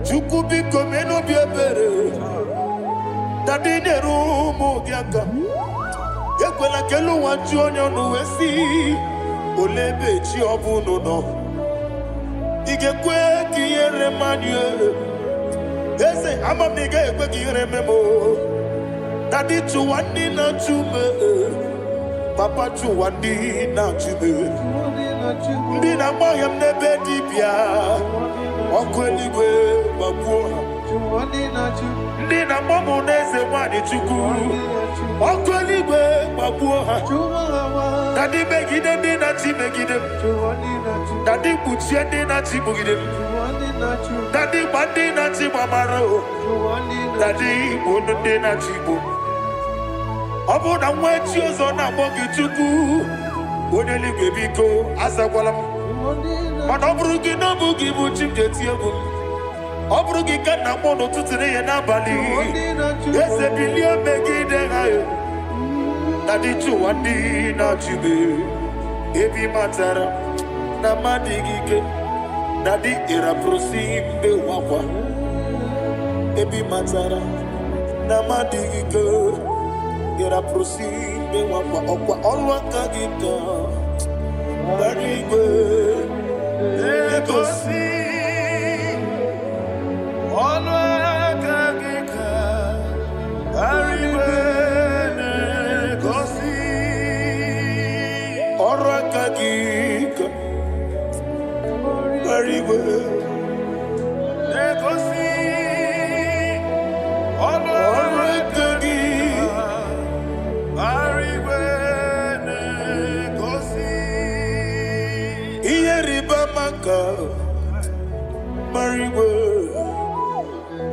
Chukwu biko meno biebere, dadi nerumu biaka. Yekwela kelu wanchi onyo nuwesi, olebe chi obuno no. Igekwe kiyere manye, eze amamiga ekwe kiyere memo. Dadi chuwandi na chume, Papa chuwandi na chume. Ndi na moyam nebe dibia, okweligwe babuha. Ndi na momo neze wani Chukwu, okweligwe babuha. Dadi megide ndi na chi megide, dadi kuchie ndi na chi bugide, dadi bandi na chi mamaro, dadi bono ndi na chi bo. Obu na mwechi ozo na mogi Chukwu, oneligwe biko azakwala m. Mana ọ bụrụ gị na ọ bụ gị bụ chi m ga-eti egwu m. Ọ bụrụ gị ka nna m n'ụtụtụ na ihe n'abalị, eze bilie megide ha ya. Na dị chụwa ndị na-achị m, ebi matara na mmadụ gị ike, na dị ịrapụrụsị mbe wakwa. Ebi matara namadigika Gera proceed be wapa okwa olwaka gika Barigwe Negosi olwaka gika Barigwe Negosi olwaka gika Barigwe Negosi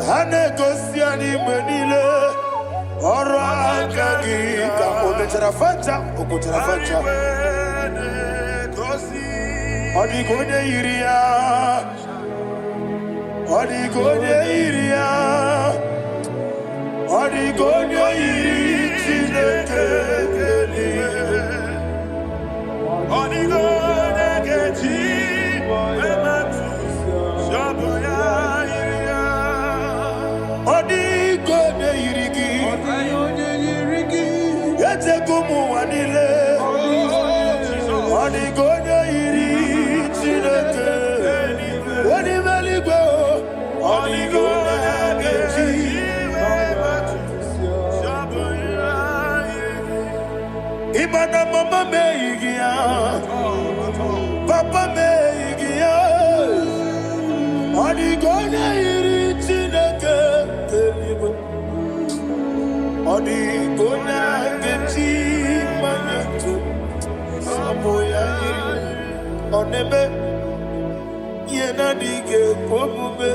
Hanegosiani menile Ora kagika Ometarafata Okotarafata Odigonye iria Odigonye iria Odigonye iri Chinekeli Odigonye kechi Odigonye irigi Yetekumu wanile Odigonye iri Chineke Odimeligwe Odigonye kechi Ibana mama meigia Papa meigia Odigonye iri Chineke Odigonye kechi manyetu Samoya iri Onebe Yena dige komube.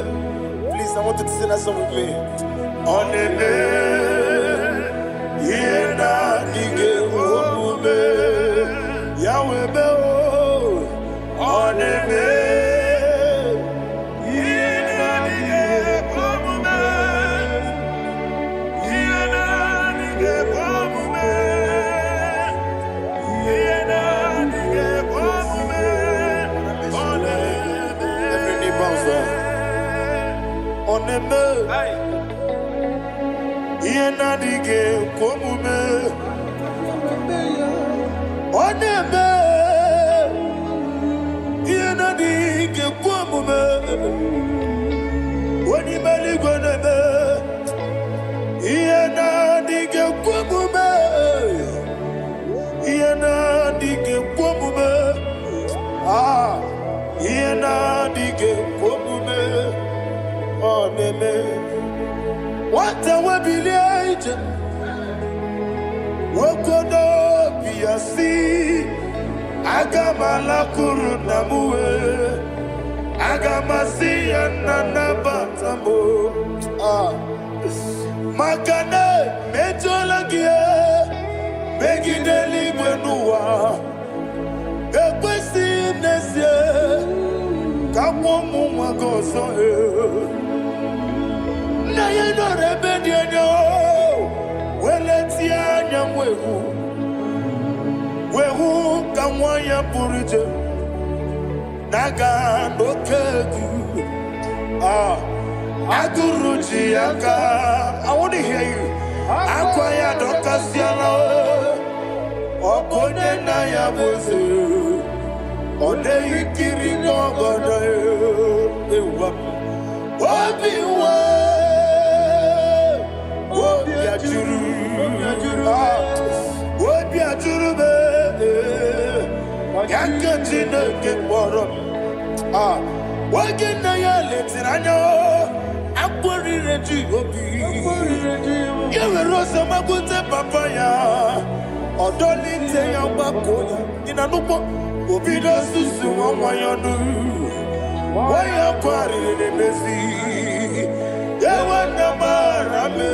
Please, I want you to sing that song with me. Onebe Yena dige komube Yahweh be Onebe Oneme Yena dige komume Oneme Yena dige komume Wani mali goneme Yena dige komume Yena dige komume Ah Yena dige komume Oneme what a wabilage Wokodo biasi Agamala kurunamue Agamasi ananabatamo Makane mejolagie Megideli benua Ekwesi nesie Kamomu wagoso Na yeno rebedienyo Weletia nyamwehu Wehu kamwanya purije Naga nokegu Aguruji yaka I want to hear you Akwaya dokasiana Okonye na ya boze One ikiri ngogoda Ewa Obiwa Obiajuru Obiajuru be Yakajina kekborom Wagina ya letiranyo Akwari reji obi Yewe rosa magute papaya Odolite ya bakoya Inanupo Obido susu wawayonu Waya kwari nebezi Yewe namarame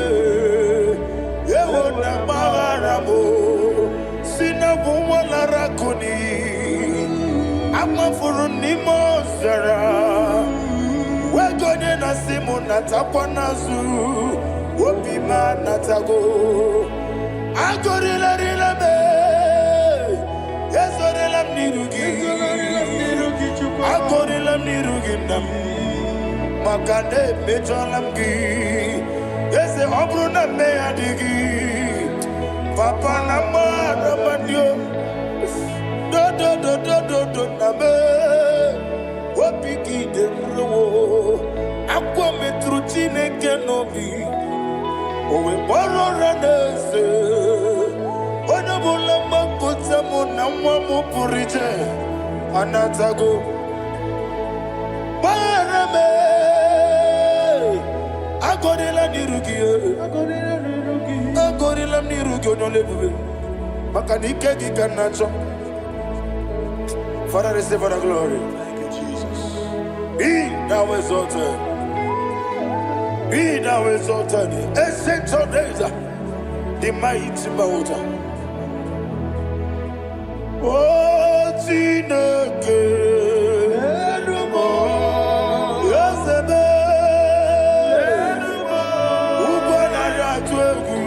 Yewe namaramo Sina wala rakoni Ama furuni mozara Wegode na simu natakwa nazu Wopima natago Agorila rila me Yezorila mnirugi Agorila mnirugi nam Makane mejalamgi. Ese obruna me adigi. Papa nama namadio. Do name. Wapiki de bro. Aqua metruchine kenobi. Owe boro ranese. Onabula makota mo namwa mo purije. Anatago. Barame. Agorela nirugi. Agorela nirugi onolebube. Makanike gikanacho. Father, receive the glory. Thank you, Jesus. Be thou exalted. Be thou exalted. Ancient of days, the mighty mountain. Oh, Chineke. Yosebe. Ubona yatwegu.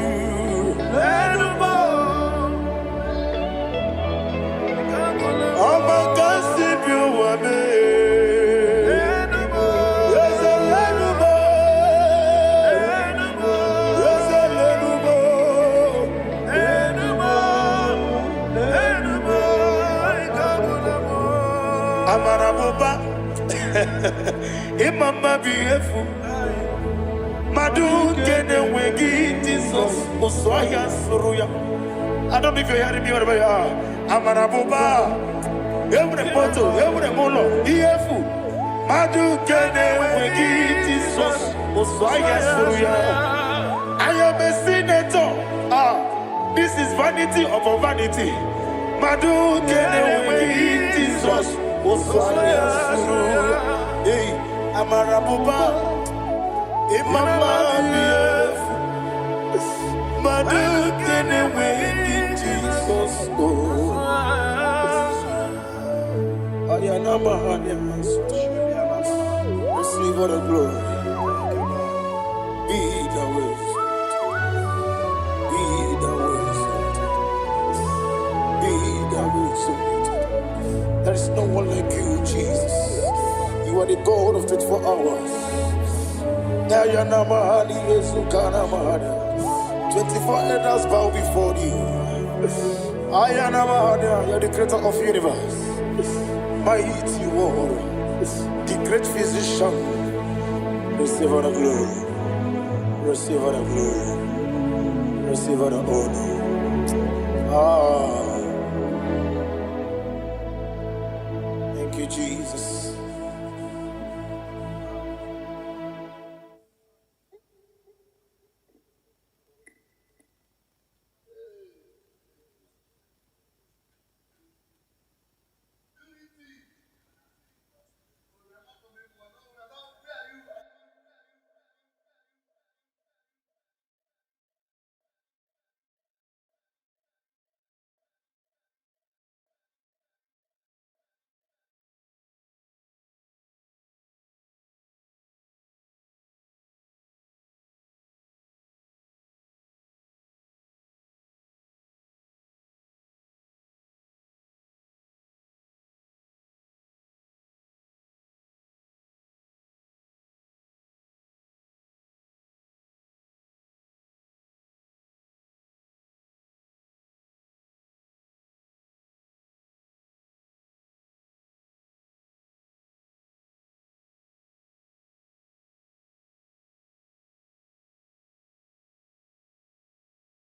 Amaraboba, Imama beautiful. Madu kene wegi Jesus, Osoya Suruya. I don't know if you're hearing me wherever you are. Amaraboba, every photo, every molo, beautiful. Madu kene wegi Jesus, Osoya Suruya. I am a senator. This is vanity of vanity. Madu kene wegi Jesus. Hey, Amarabuba, Imama, Madu kene wegi Jesus. Ayanama, receive all the glory. Be the way. Be the way. Be the way. There is no one like you, Jesus. You are the God of 24 hours. 24 elders bow before you. You are the creator of the universe. Mighty warrior, the great physician. Receive all the glory. Receive all the glory. Receive all the honor. Thank you, Jesus.